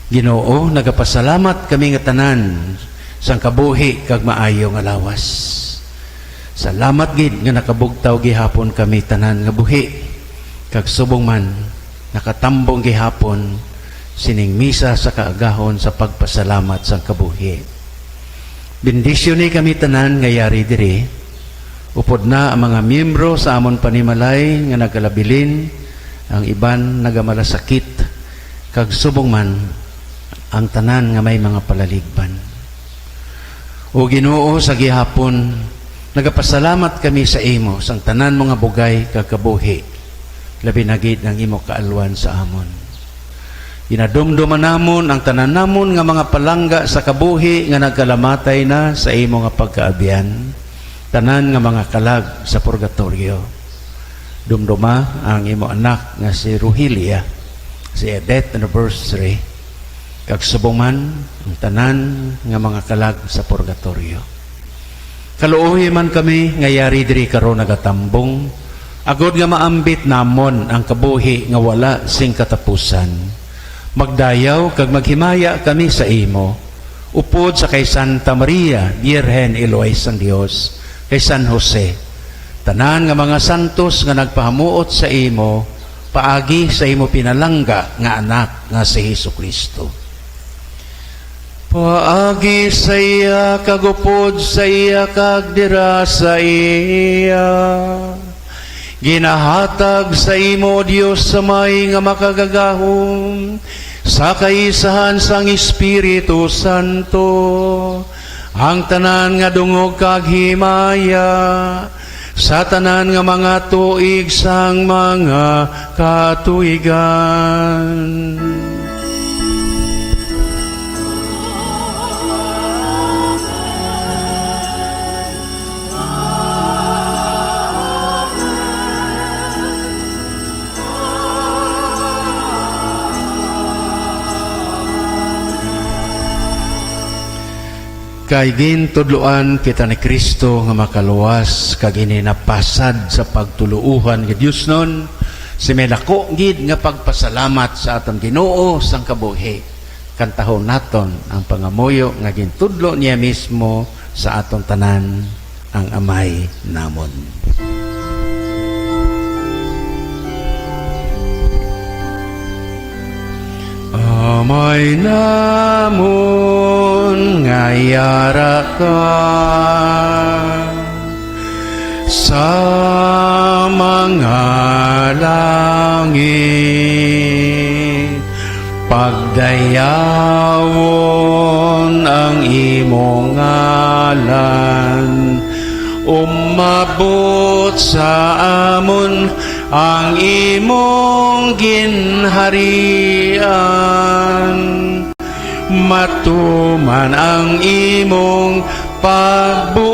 E: Ginoo, nagapasalamat kami nga tanan sang kabuhi kag maayo nga lawas. Salamat gid nga nakabugtaw gihapon kami tanan nga buhi. Kag subong man nakatambong gihapon sining misa sa kaagahon sa pagpasalamat sa kabuhi. Bendisyon ni kami tanan nga yari diri. Upod na ang mga miyembro sa amon panimalay nga nagalabilin, ang iban nagamalasakit, kag subong man ang tanan nga may mga palaligban. O Ginoo, sa gihapon nagapasalamat kami sa imo sang tanan mga bugay kag kabuhi. Labi na gid ng imo kaalwan sa amon. Inadumduman namon ang tanan namon nga mga palangga sa kabuhi nga nagkalamatay na sa imo nga pagkaabyan, tanan nga mga kalag sa purgatorio. Dumduma ang imo anak nga si Ruhilia, si death anniversary, kag subong man ang tanan nga mga kalag sa purgatorio. Kaluoy man kami nga yari diri karon nagatambong, agod nga maambit namon ang kabuhi nga wala sing katapusan. Magdayaw kag maghimaya kami sa imo, upod sa kay Santa Maria, Birhen Elois ang Dios, kay San Jose, tanan nga mga santos nga nagpahamuot sa imo, paagi sa imo pinalangga nga anak nga si Hesukristo. Paagi sa iya kagupod sa iya kagdira sa iya. Ginahatag sa imo Dios sa may nga makagagahom sa kaisahan sang Espiritu Santo. Ang tanan nga dungog kag himaya sa tanan nga mga tuig sang mga katuigan. Kay gintudloan kita ni Kristo nga makaluwas kag ininapasad sa pagtuluuhan nga Dios nun, si medako gid nga pagpasalamat sa aton Ginoo sang kabuhi. Kantahon naton ang pangamuyo nga gintudlo niya mismo sa aton tanan, ang Amay namon. Amay namon nga yara ka sa mga langit, pagdayawon ang imong ngalan, umabot sa amon ang imong ginharian, matuman ang imong pagbuot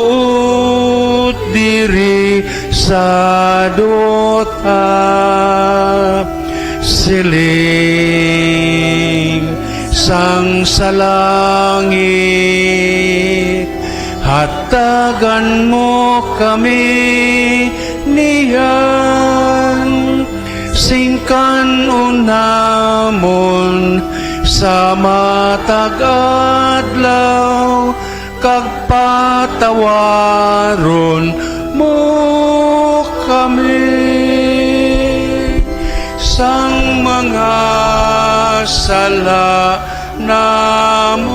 E: diri sa duta, siling sang sa langit, hatagan mo kami niyan, singkan unamon sa matag adlaw, kag patawaron mo kami sang mga sala namon,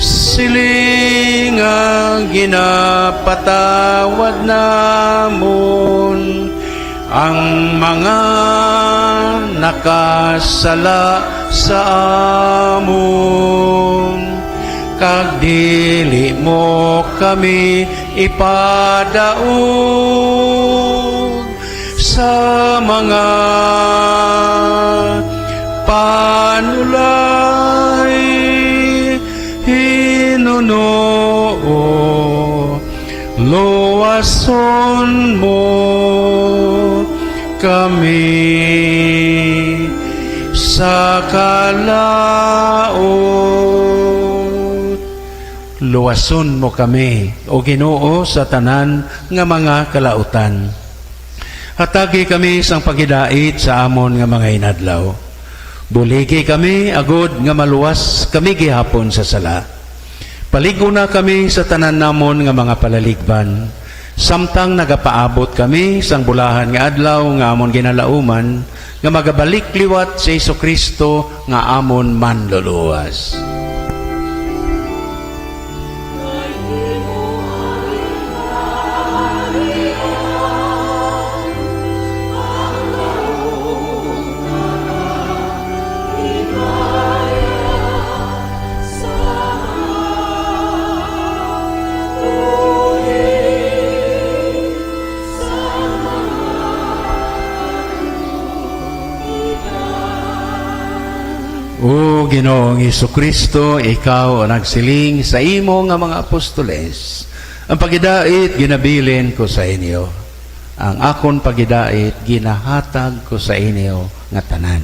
E: siling ang ginapatawad namon ang mga nakasala sa amon, kag dili mo kami ipadaog sa mga panulay hinunoo, luwason mo kami sa kalaot. Luwason mo kami, o Ginoo, sa tanan nga mga kalautan. Hatagi kami sang pagidait sa amon nga mga inadlaw. Buligi kami agod nga maluwas kami gihapon sa sala. Paligo na kami sa tanan namon nga mga palaligban. Samtang nagapaabot kami sang bulahan nga adlaw nga amon ginalauman, nga magabalik liwat sa Jesucristo nga amon manluluwas. O Ginoong Jesucristo, ikaw ang nagsiling sa imo nga mga apostoles. Ang pagidait ginabilin ko sa inyo. Ang akon pagidait ginahatag ko sa inyo nga tanan.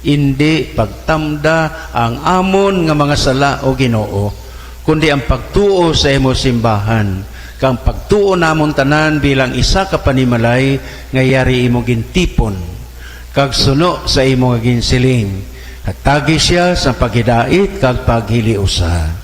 E: Indi pagtamda ang amon nga mga sala o Ginoo, kundi ang pagtuo sa imo simbahan, kang pagtuo namon tanan bilang isa ka panimalay nga yari imo gintipon, kag suno sa imo nga ginsiling. Hatagi siya sa paghidait kag paghiliusa.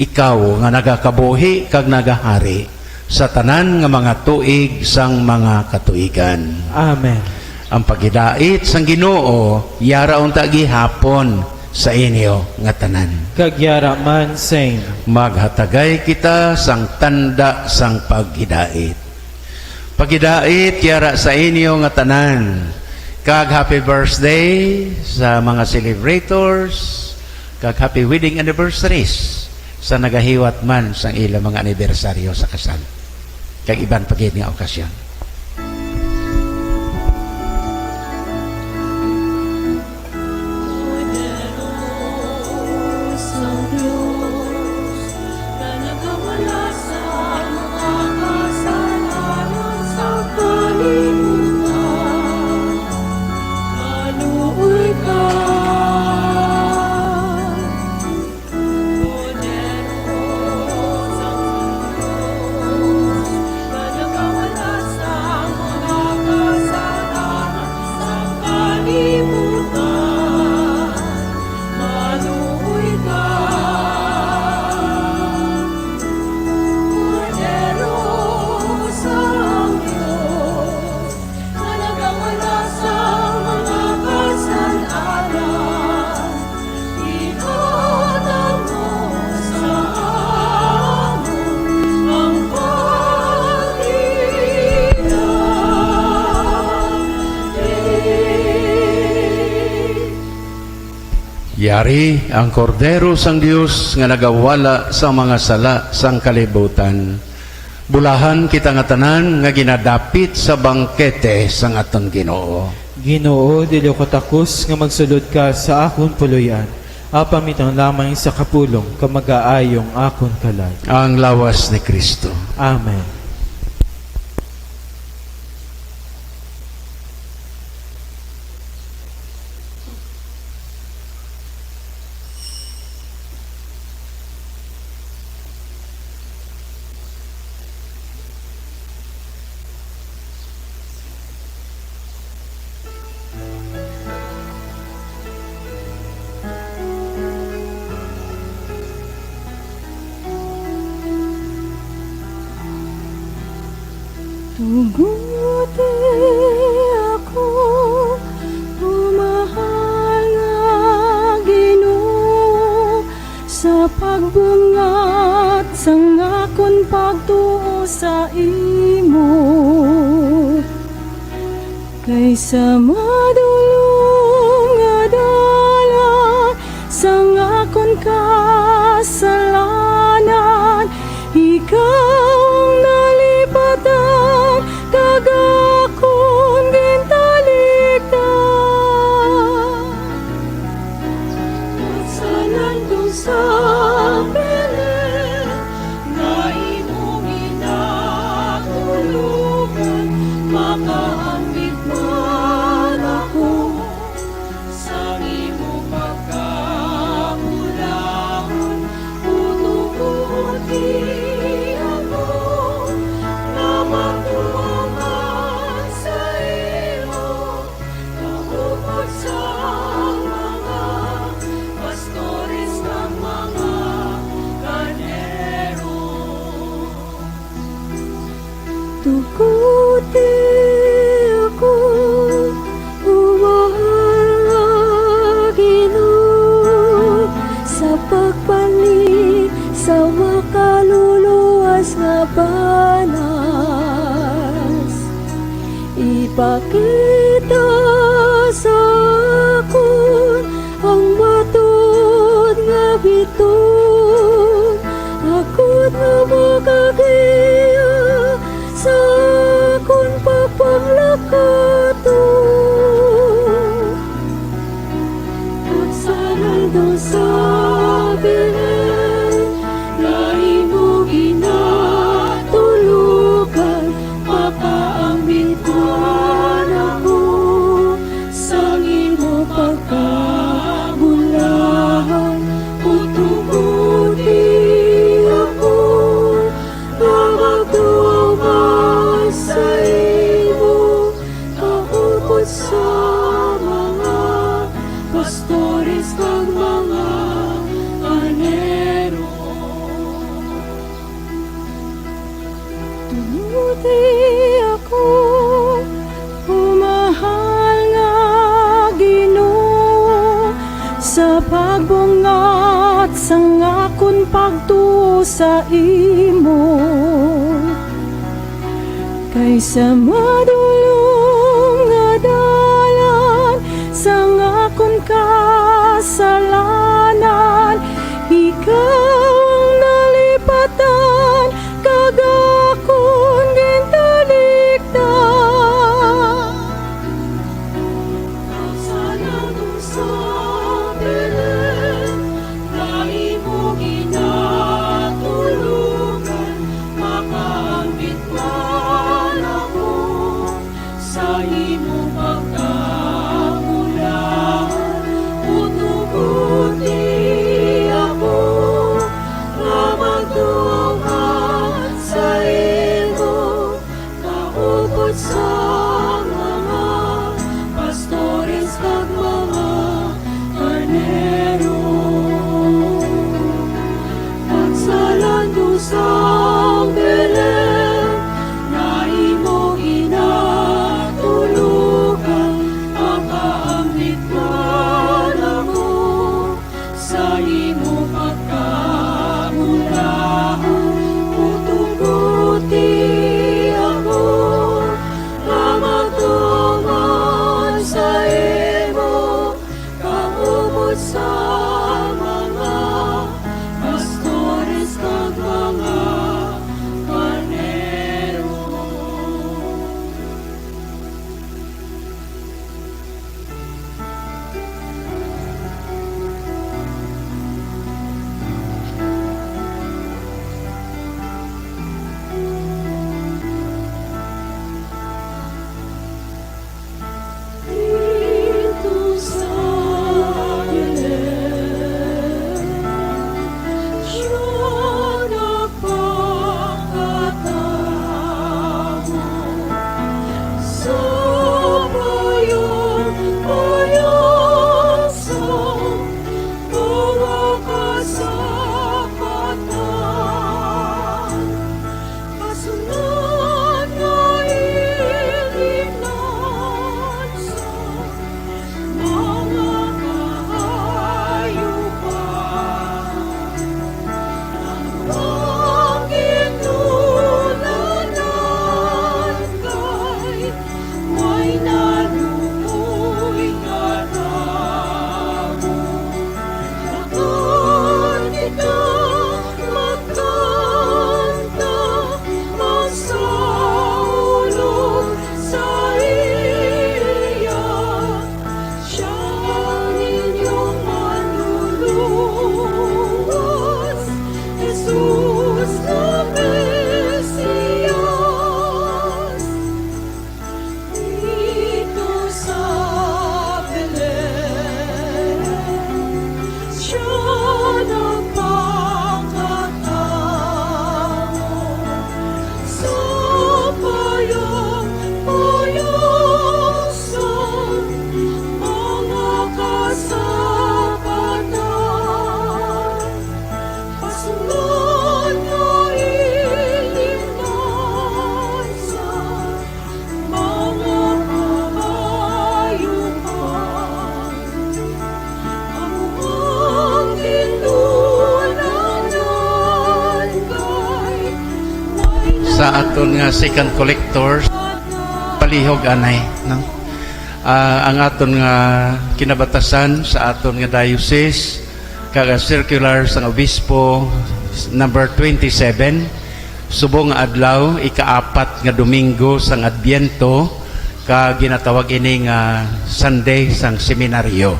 E: Ikaw nga nagakabuhi kag nagahari sa tanan nga mga tuig sang mga katuigan.
W: Amen.
E: Ang paghidait sang Ginoo yara unta gihapon sa inyo nga tanan.
W: Kagyara man sa imo.
E: Maghatagay kita sang tanda sang paghidait. Paghidait yara sa inyo nga tanan. Kag happy birthday sa mga celebrators, kag happy wedding anniversaries sa nagahiwat man sang ilang mga anibersaryo sa kasal. Kag iban pagid nga okasyon. Yari ang kordero sang Dios nga nagawala sa mga sala sang kalibutan. Bulahan kita nga tanan nga ginadapit sa bangkete sang aton Ginoo.
W: Ginoo, dili ko takos nga magsulod ka sa akon puluyan. Apamitang lamang sa kapulong ka mag-aayong akon kalag.
E: Ang lawas ni Kristo.
W: Amen.
H: Tuguti ako, umahal nga Ginoo, sa pagbungat sang akon pagtuo sa imo. Kaysa madulong nga dala sang akon kasalanan, ikaw ang nalipatan kag akon gintaligdan. Sanandong sa piling na imong inatulugan, makaambit man ako sa imong pagkamulangan. Putukuti ako na magtuwangan sa imo, kahupot sa mga pastores ng mga karnero. Tukuti ako, umahal nga Ginoo, sa pagpali sa makaluluwas nga banas. Ipakita sa akon ang matod nga biton, akon nga makagiya sa akon pagpanglakaton. At sanandong sa bilen na imong ginatulugan, makaambituan ako sa imong pagkabulahan. Putukuti ako na magtuwangan sa imo, kahupot sa mga pastores kag mga karnero. Tumuti ako, umahal nga Ginoo, sa sa imo, kaysa madulong nga dalan sang akon kasalanan. Ikaw ang nalipatan, kag akon gintalikdan. Kasalanong sa Belen, na imo ginatulugan, makaambit man ako sa imo pagkamulan. Utuguti ako na magduwag sa imo, kaupod sa mga pastores kag mga karnero. Pagsalando sa Belen, na imo ginatulugan, makaambit man ako sa imo pagkamulan. Utuguti ako na magtuman sa imo, kaupod sa mga pastores kag mga karnero. Dito sa Belen, siya nagpakatamo sa bayang-bayang sa mga kasapatan. Kasunod na ilinan sa mga kahayupan. Ang ginulanan kay may nalumoy nga tao. Lakan kita magkanta ang saulog sa iya. Siya ang inyong manluluwas, Jesus na Mesiyas. Dito sa Belen, siya nagpakatamo sa bayang-bayang sa mga kasapatan. Kasunod na ilinan sa mga kahayupan. Ang ginulanan kay may
E: Sa aton nga second collectors, palihog anay, no? Ang aton nga kinabatasan sa aton nga diocese, kaga circular sang obispo number 27, subong nga adlaw, ikaapat nga Domingo sang Adbyento, ka ginatawag ini nga Sunday sang seminaryo.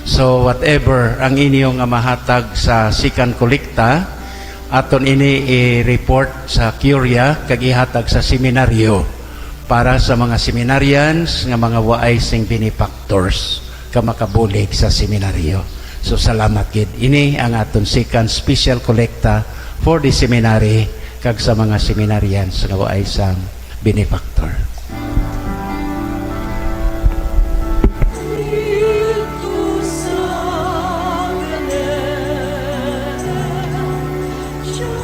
E: So whatever ang inyo nga mahatag sa second kolekta, aton ini i-report sa Curia kag ihatag sa seminaryo para sa mga seminarians nga mga waay sing benefactors ka makabulig sa seminaryo. So salamat gid. Ini ang aton second special kolekta for the seminary kag sa mga seminarians nga waay sang benefactor.
H: dito sa Belen, siya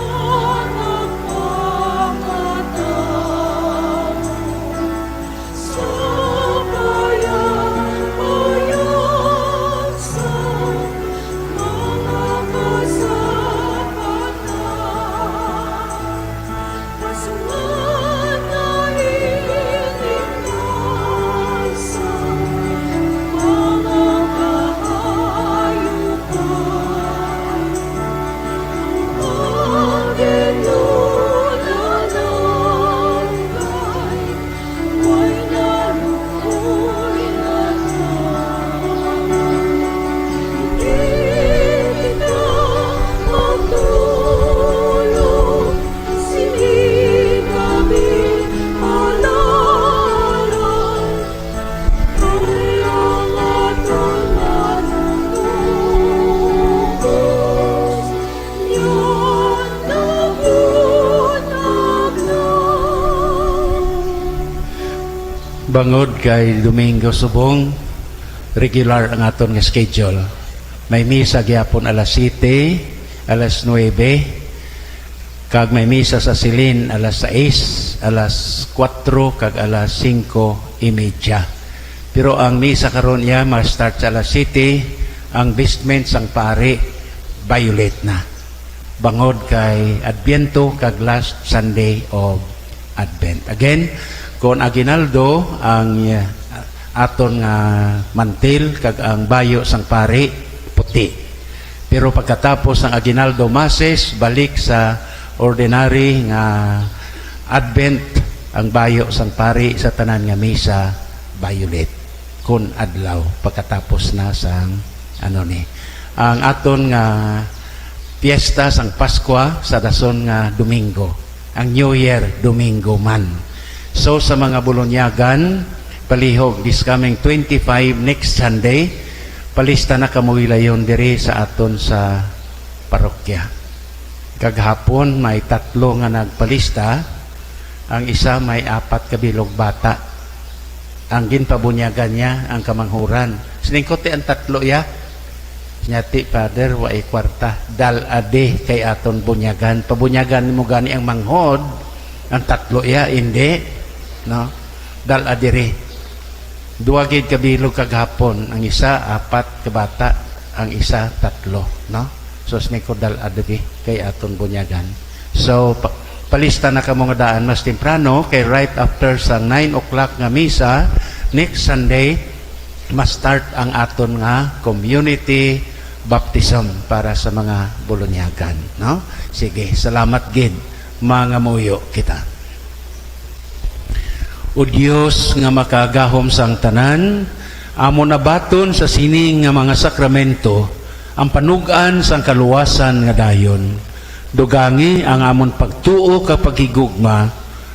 H: nagpakatamo sa bayang-bayang sa mga kasapatan.
E: Bangod kay Domingo subong regular ang aton nga schedule. May misa gyapon alas 7, alas 9, kag may misa sa Silin alas 6, alas 4 kag alas 5:30. Pero ang misa karon niya ma-start sa alas 7, ang vestment sang pare violet na. Bangod kay Adviento kag last Sunday of Advent. Again, kung aginaldo ang aton nga mantil kag ang bayo sang pare puti. Pero pagkatapos ang aginaldo masses balik sa ordinary nga Advent ang bayo sang pare sa tanan nga misa violet kun adlaw pagkatapos na sang ang aton nga piyesta sang Paskwa sa dason nga Domingo, ang New Year Domingo man. So sa mga bulonyagan palihog this coming 25 next Sunday, palista na kamuhilayon diri sa aton sa parokya. Kaghapon may 3 nga nagpalista, ang isa may 4 kabilog bata. Ang ginpabunyagan niya ang kamanghuran. Siningkote ang 3 ya. Nyati Father wa kwarta dal ade kay aton bunyagan. Pabunyagan mo gani ang manghod, ang 3 ya hindi, no? Dal adire. 2 gid kabilog kaghapon, ang isa 4 ka bata, ang isa 3, no? So sniko dal ade kay aton bunyagan. So palista na kamo nga daan mas temprano kay right after sa 9 o'clock nga misa next Sunday ma-start ang aton nga community baptism para sa mga bulonyagan, no? Sige, salamat gid mga muyo kita. O Dios nga makagahom sang tanan, amo nabaton sa sining nga mga sakramento ang panugan sang kaluwasan nga dayon. Dugangi ang amon pagtuo kapag higugma,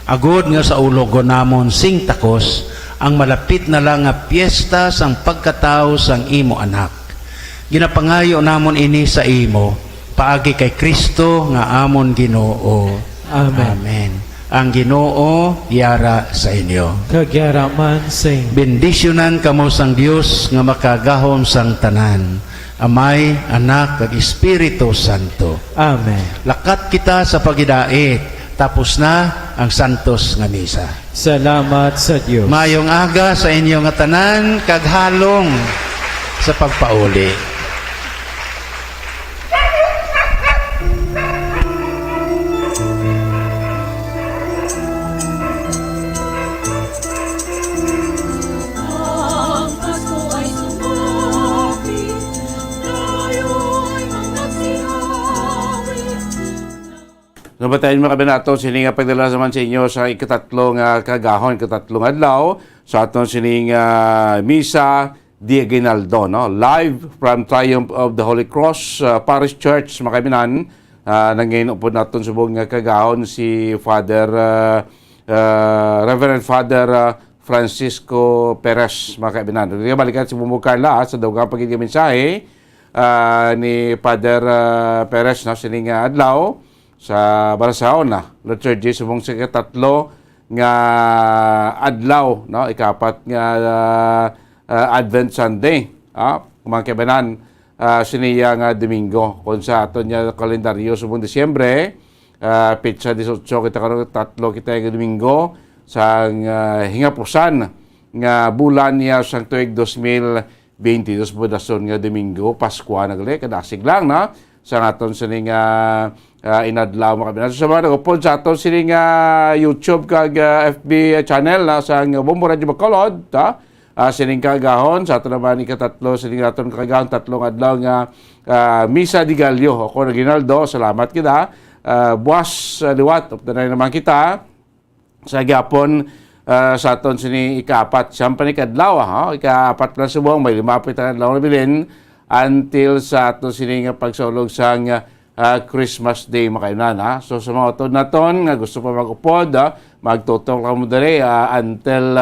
E: agod nga sa ulogon namon sing takos ang malapit na lang nga piyesta sang pagkatao sang imo anak. Ginapangayo namon ini sa imo, paagi kay Kristo nga amon Ginoo.
W: Amen.
E: Amen. Ang Ginoo yara sa inyo.
W: Kagyara man sing.
E: Bendisyonan kamo sang Dios nga makagahom sang tanan, Amay, Anak, kag Espiritu Santo.
W: Amen.
E: Lakat kita sa pagidait, tapos na ang santos nga misa.
W: Salamat sa Dios.
E: Mayong aga sa inyo nga tanan, kag halong sa pagpauli.
H: Ang Pasko ay sumapit, tayo'y magsihawi.
U: Nabatayin mga kabinato, sining pagdala naman sa inyo sa ikatatlong kagahon, ikatatlong adlaw, sa aton sining Misa di Aguinaldo, no? Live from Triumph of the Holy Cross Parish Church, mga kabinan. Nangayon po natin subong kagahon si Father, Reverend Father Francisco Perez, mga kabinan. Balikan si Bumbu Carla sa daw pagiging mensahe ni Father Perez, no? Sining adlaw sa Barasaon na liturgy subong sa katatlo nga adlaw, no? Ikapat nga Advent Sunday, mga kabanan, siniya nga Domingo kung sa aton nga kalendaryo subong Disyembre, petsa 18 kita karon, 3 kita nga Domingo sa hingapusan nga bulan niya sang tuig 2022 po dason nga Domingo, Paskwa nagle kadasig lang na sa aton sining inadlaw mga kabinan. So, sa mga nagupod sa aton sining YouTube kag FB channel na sa Bombo Radio Bacolod, sining kagahon sa aton naman ikatatlo sining aton kagahon tatlong adlaw nga Misa di Gallo. Ako na Ginaldo, salamat kita. Buwas liwat of the night naman kita sa gyapon sa aton sining ikaapat siyempre kadlaw, ikaapat na subong may 5 adlaw na bilin until sa aton sining pagsulog sang Christmas Day makainan. So sa mga utod naton nga gusto pa mag-upod, magtutok lang mo dali until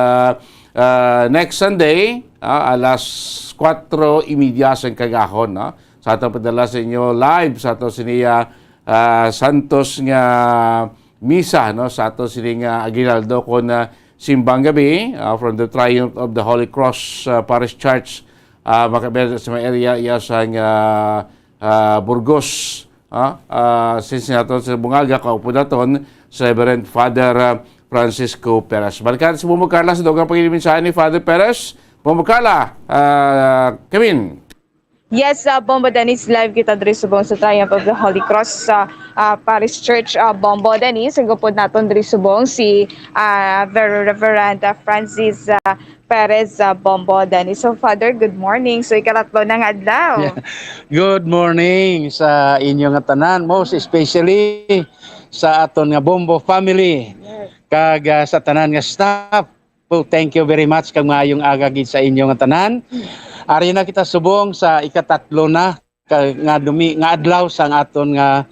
U: next Sunday, alas 4:30 sa kagahon. Sa aton padala sa inyo live sa aton siniya Santos nga Misa, no? Sa aton sining Aguinaldo kon simbang gabi from the Triumph of the Holy Cross Parish Church makabel sa mga area iya sang Burgos since nato sa Bungaga kaupo naton sa Reverend Father Francisco Perez. Balikan sa Bumbo Carla sa dogang pagiliminsahan ni Father Perez. Bumbo Carla, Kevin.
K: Yes, Bombo Dennis, live kita diri subong sa Triumph of the Holy Cross sa Parish Church. Bombo Dennis, gupod naton diri subong si Very Reverend Francis Perez Bombo Dennis. So Father, good morning. So ikatatlo ng adlaw.
J: Good morning sa inyong tanan, most especially sa aton nga Bombo family. Kag sa tanan nga staff. Thank you very much kag maayong aga gid sa inyong tanan. Ari na kita subong sa ikatatlo na nga adlaw sang aton nga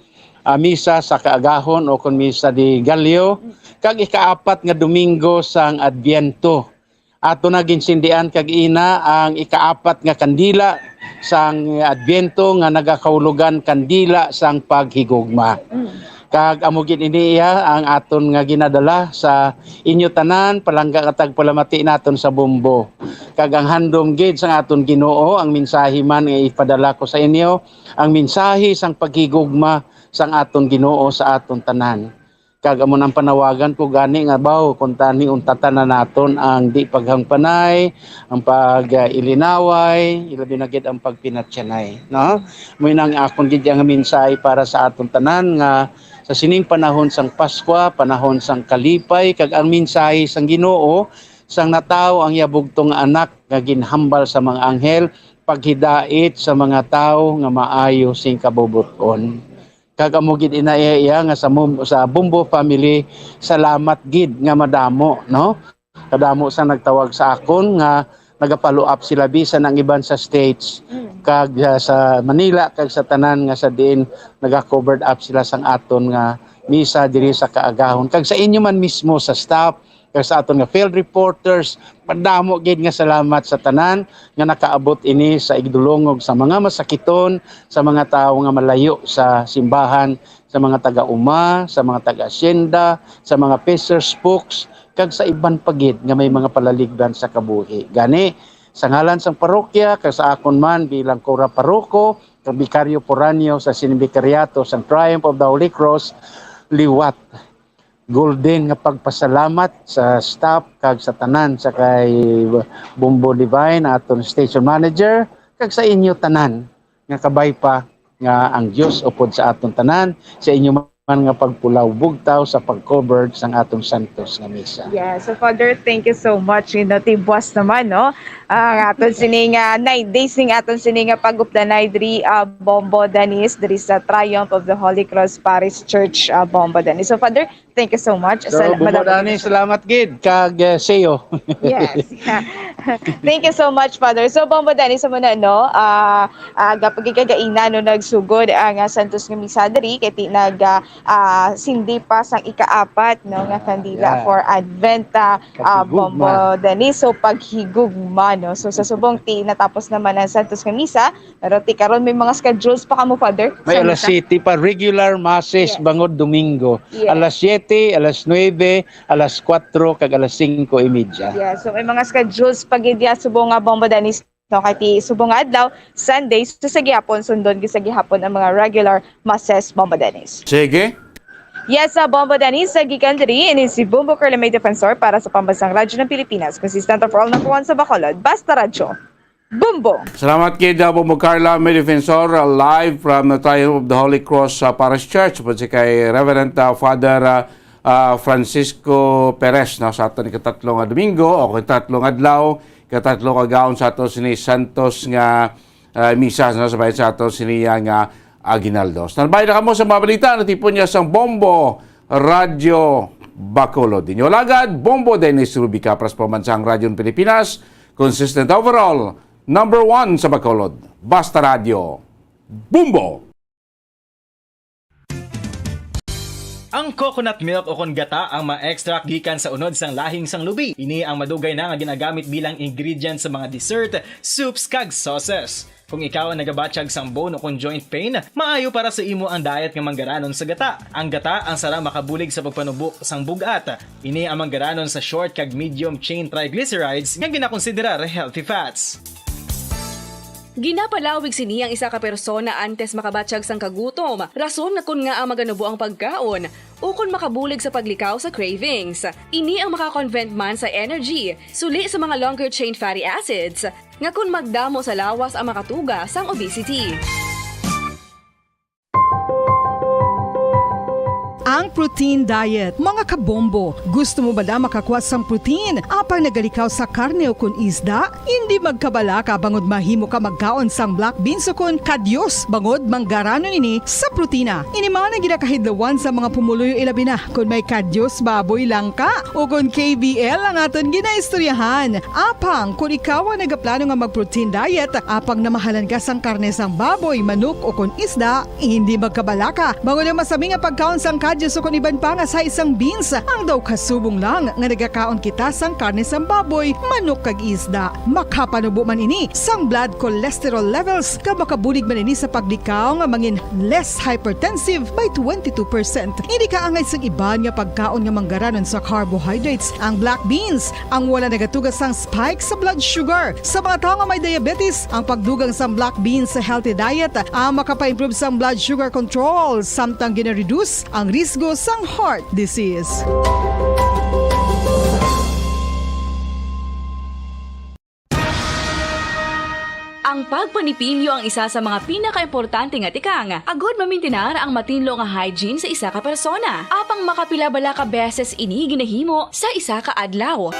J: misa sa kaagahon o kon misa di Galyo kag ikaapat nga Domingo sang Adbiento. Ato na ginsindian kag ina ang ikaapat nga kandila sang Adbiento nga nagakaulugan kandila sang paghigugma. Kag amugin iniya ang aton nga ginadala sa inyo tanan palangga katag palamati naton sa Bumbo. Kag ang handom gid sang aton Ginoo ang mensahe man nga ipadala ko sa inyo, ang mensahe sang paghigugma sang aton Ginoo sa aton tanan. Kag amo nang panawagan ko gani nga baw kun tani untatan na naton ang di paghangpanay, ang pag-ilinaway, ilabi na gid ang pagpinatyanay, no? Moy nang akon gid nga mensahe para sa aton tanan nga sa sining panahon sang Paskwa, panahon sang kalipay, kag ang mensahe sang Ginoo sang nataw ang yabugtong anak nga ginhambal sa mga anghel, paghidait sa mga tao nga maayo sing kabubuton. Kag amo gid inaiya nga sa Bumbo family, salamat gid nga madamo, no? Kadamo sa nagtawag sa akon nga nagapalo up sila bisan ang iban sa states. Kag sa Manila kag sa tanan nga sa diin naga-covered up sila sang aton nga misa diri sa kaagahon. Kag sa inyo man mismo sa staff kag sa aton nga field reporters, padamo gid nga salamat sa tanan nga nakaabot ini sa igdulongog sa mga masakiton, sa mga tawo nga malayo sa simbahan, sa mga taga-uma, sa mga taga-asyenda, sa mga pastors spokes, kag sa iban pagid nga may mga palaligdan sa kabuhi. Gani sa ngalan sang parokya kag sa akon man bilang kora paroko kag bikaryo poranyo sa sinibikariato sang Triumph of the Holy Cross, liwat golden nga pagpasalamat sa staff kag sa tanan sa kay Bumbo Divine aton station manager kag sa inyo tanan nga kabay pa nga ang Dios upod sa aton tanan sa inyo man nga pagpulaw bugtaw sa pag-covered sang atong santos nga misa.
K: Yeah, so Father, thank you so much. Tibwas naman, no? Ang aton sining 9 days ning aton sining pagupdanay diri Bombo Dennis diri sa Triumph of the Holy Cross Parish Church Bombo Dennis. So Father, thank you so much.
J: So, Bombo Dennis, salamat gid kag sayo.
K: Yes. Thank you so much, Father. So Bombo Dennis mo na no, gapag kagaina no nagsugod ang santos nga misa diri kay sindi pa sang ikaapat no nga kandila for Advent Bombo Dennis. So paghigugma no. So sa subong natapos naman ang santos nga misa, pero karon may mga schedules pa kamo, Father.
J: May alas 7 pa regular masses bangod Domingo.
K: Yes.
J: Alas 7, alas 9, alas 4 kag alas 5:30.
K: Yeah, so may mga schedules pagidya subong nga Bombo Dennis no kay subong adlaw Sundays so sa gihapon sundon sa gihapon ang mga regular masses Bombo Dennis.
U: Sige.
K: Yes, Bombo Dennis, sa gikan diri ini si Bumbo Carla May Defensor para sa Pambansang Radyo ng Pilipinas, consistent of all number 1 sa Bacolod, Basta Radyo. Bumbo!
U: Salamat kay Bumbo Carla May Defensor, live from the Triumph of the Holy Cross Parish Church, po si kay Reverend Father Francisco Perez no, sa aton ikatatlong Domingo o ikatatlong adlaw, ikatatlong kagaon sa aton sini Santos nga misa no, sa bayan sa aton siniya nga Aguinaldo. Standby na kamo sa mga balita na tipon niya sa Bombo Radio Bacolod. Inyo lagad, Bombo Dennis Rubica, pras Pambansang Radyo ng Pilipinas, consistent overall, number 1 sa Bacolod, Basta Radio. Bumbo!
L: Ang coconut milk o kon gata ang ma-extract gikan sa unod sang lahing sang lubi. Ini ang madugay na nga ginagamit bilang ingredient sa mga dessert, soups kag sauces. Kung ikaw ang nagabatsyag sang bone o kung joint pain, maayo para sa imo ang diet nga manggaranon sa gata. Ang gata ang sara makabulig sa pagpanubok sang bugat. Ini ang manggaranon sa short kag medium chain triglycerides nga ginakonsiderar healthy fats.
G: Ginapalawig sini ang isa ka persona antes makabatsyag sang kagutom. Rason na kun nga ang maganubo ang pagkaon o kun makabulig sa paglikaw sa cravings. Ini ang makakonvent man sa energy, suli sa mga longer chain fatty acids, nga kun magdamo sa lawas ang makatuga sang obesity.
M: Ang protein diet. Mga kabombo, gusto mo ba na makakuha sang protein? Apang nagalikaw sa karne o kun isda? Hindi magkabala ka bangod mahimo ka magkaon sang black beans o kun kadyos bangod manggaranon ini sa protina. Ini mga na ginakahidlawan sa mga pumuluyo ilabi na kung may kadyos baboy lang ka o kung KBL ang aton ginaistoryahan. Apang kung ikaw ang nagaplano nga mag-protein diet, apang namahalan ka sang karne sang baboy, manok o kun isda, hindi magkabala ka bangod ang masami nga pagkaon sang kadyos o kung iban pa nga sa isang beans, ang daw kasubong lang nga nagakaon kita sang karne sang baboy, manok kag isda. Makapanubo man ini sang blood cholesterol levels ka makabulig man ini sa paglikaw nga mangin less hypertensive by 22%. Hindi ka angay sang iban nga pagkaon nga manggaranon sa carbohydrates. Ang black beans ang wala nagatugas sang spike sa blood sugar. Sa mga tao nga may diabetes, ang pagdugang sang black beans sa healthy diet ang makapa-improve sang blood sugar control samtang gina-reduce ang risgo sang heart disease.
G: Ang pagpanipilyo ang isa sa mga pinaka-importante nga tikang. Agod mamintinar ang matinlo nga hygiene sa isa ka persona. Apang makapilabala ka beses ini ginahimo sa isa ka adlaw.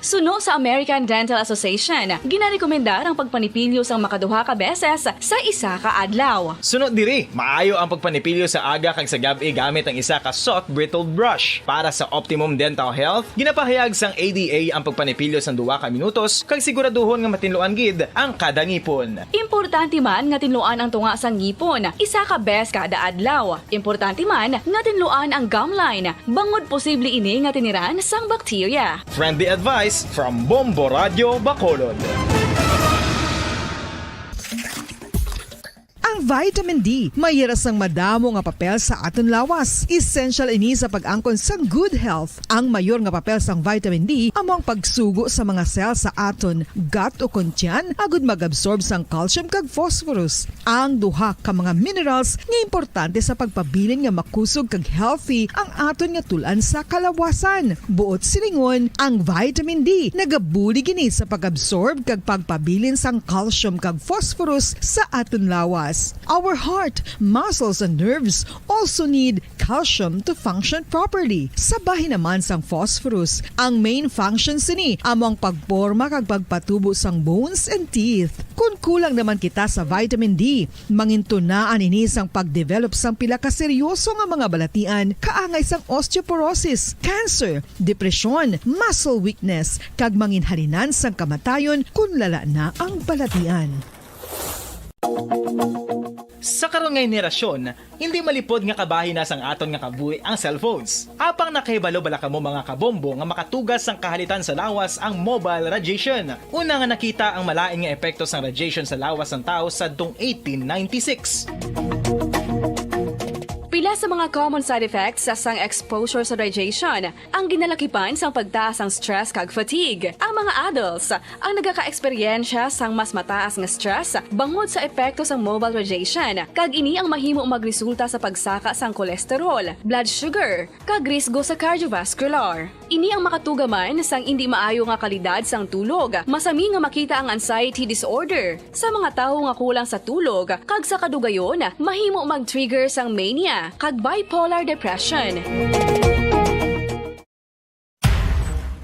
G: Suno sa American Dental Association, ginarekomendar ang pagpanipilyo sang makaduha ka beses sa isa ka adlaw.
L: Sunod diri, maayo ang pagpanipilyo sa aga kag sa gabi gamit ang isa ka soft brittle brush. Para sa optimum dental health, ginapahayag sang ADA ang pagpanipilyo sang 2 ka minutos kag siguraduhon nga matinloan gid ang kada ngipon.
G: Importante man nga tinluan ang tunga sang ngipon, isa ka bes kada adlaw. Importante man nga tinluan ang gum line, bangod posible ini nga tiniran sang bakterya.
L: Friendly advice from Bombo Radio Bacolod.
M: Ang vitamin D, mayira sang madamo nga papel sa aton lawas. Essential ini sa pag-angkon sa good health. Ang mayor nga papel sang vitamin D among pagsugo sa mga cell sa aton gut o kuntyan agud mag-absorb sang calcium kag phosphorus. Ang duha ka mga minerals nga importante sa pagpabilin nga makusog kag healthy ang aton nga tulan sa kalawasan. Buot silingon, ang vitamin D nagabuli gini sa pag-absorb kag pagpabilin sang calcium kag phosphorus sa aton lawas. Our heart, muscles, and nerves also need calcium to function properly. Sabahin naman sang phosphorus, ang main functions ni among pagporma kag pagpatubo sang bones and teeth. Kung kulang naman kita sa vitamin D, mangintunaan ini sang pagdevelop sang pila ka seryoso nga mga balatian, kaangay sang osteoporosis, cancer, depresyon, muscle weakness, kag manginhalinan sang kamatayon kung lala na ang balatian.
L: Sa karon nga henerasyon, hindi malipod nga kabahin na sang aton nga kabuhi ang cellphones. Apang nakahibalo bala kamo mga kabombo nga makatugas sang kahalitan sa lawas ang mobile radiation. Una nga nakita ang malain nga epekto sang radiation sa lawas ng tao sa 1896.
G: Pila sa mga common side effects sa sang exposure sa radiation ang ginalakipan sang pagtaas ang stress kag fatigue. Ang mga adults ang nagaka-eksperyensya sang mas mataas nga stress bangod sa epekto sang mobile radiation kag ini ang mahimo magresulta sa pagsaka sang cholesterol, blood sugar, kag risgo sa cardiovascular. Ini ang makatugaman sang hindi maayo nga kalidad sang tulog. Masami nga makita ang anxiety disorder sa mga tawo nga kulang sa tulog kag sa kadugayon mahimo mag-trigger sang mania kag bipolar depression.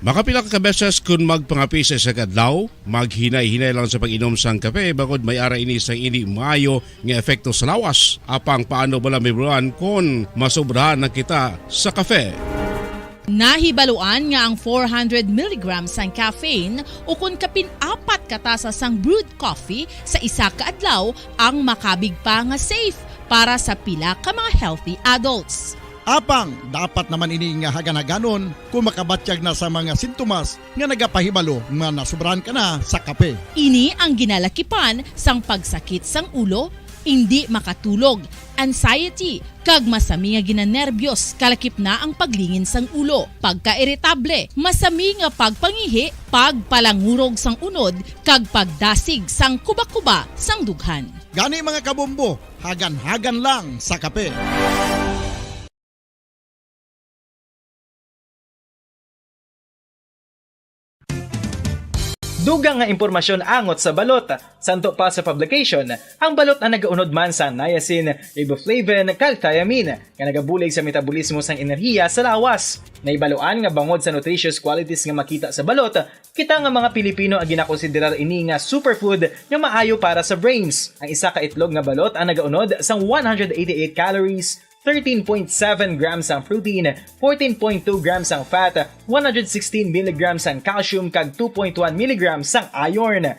U: Makapila ka beses kung magpangapi sa kadlaw, maghinay-hinay lang sa pag-inom sang kape bagod may ara ini sang ini maayo nga epekto sa lawas. Apang paano bala mibruan kung masobrahan na kita sa kape?
N: Nahibaluan nga ang 400 mg sang caffeine o kung kapin-4 katasa sang brewed coffee sa isa ka adlaw ang makabig pa nga safe para sa pila ka mga healthy adults.
P: Apang dapat naman ini nga haganaganon kung makabatyag na sa mga sintomas nga nagapahibalo nga nasubrahan ka na sa kape.
N: Ini ang ginalakipan sang pagsakit sang ulo, hindi makatulog, anxiety, kag masami nga ginanerbyos, kalakip na ang paglingin sang ulo, pagka-iritable, masami nga pagpangihi, pagpalangurog sang unod, kag pagdasig sang kuba-kuba sang dughan.
P: Gani mga kabombo, hagan-hagan lang sa kape.
L: Dugang nga impormasyon angot sa balot. Santo pa sa publication, ang balot ang nagaunod man sa niacin, riboflavin, kag thiamine, nga nagabulig sa metabolismo sang enerhiya sa lawas. Naibaloan nga bangod sa nutritious qualities nga makita sa balot, kita nga mga Pilipino ang ginakonsiderar ini nga superfood nga maayo para sa brains. Ang isa ka itlog nga balot ang nagaunod sang 188 calories, 13.7 grams ang protein, 14.2 grams ang fat, 116 mg ang calcium kag 2.1 mg ang iron.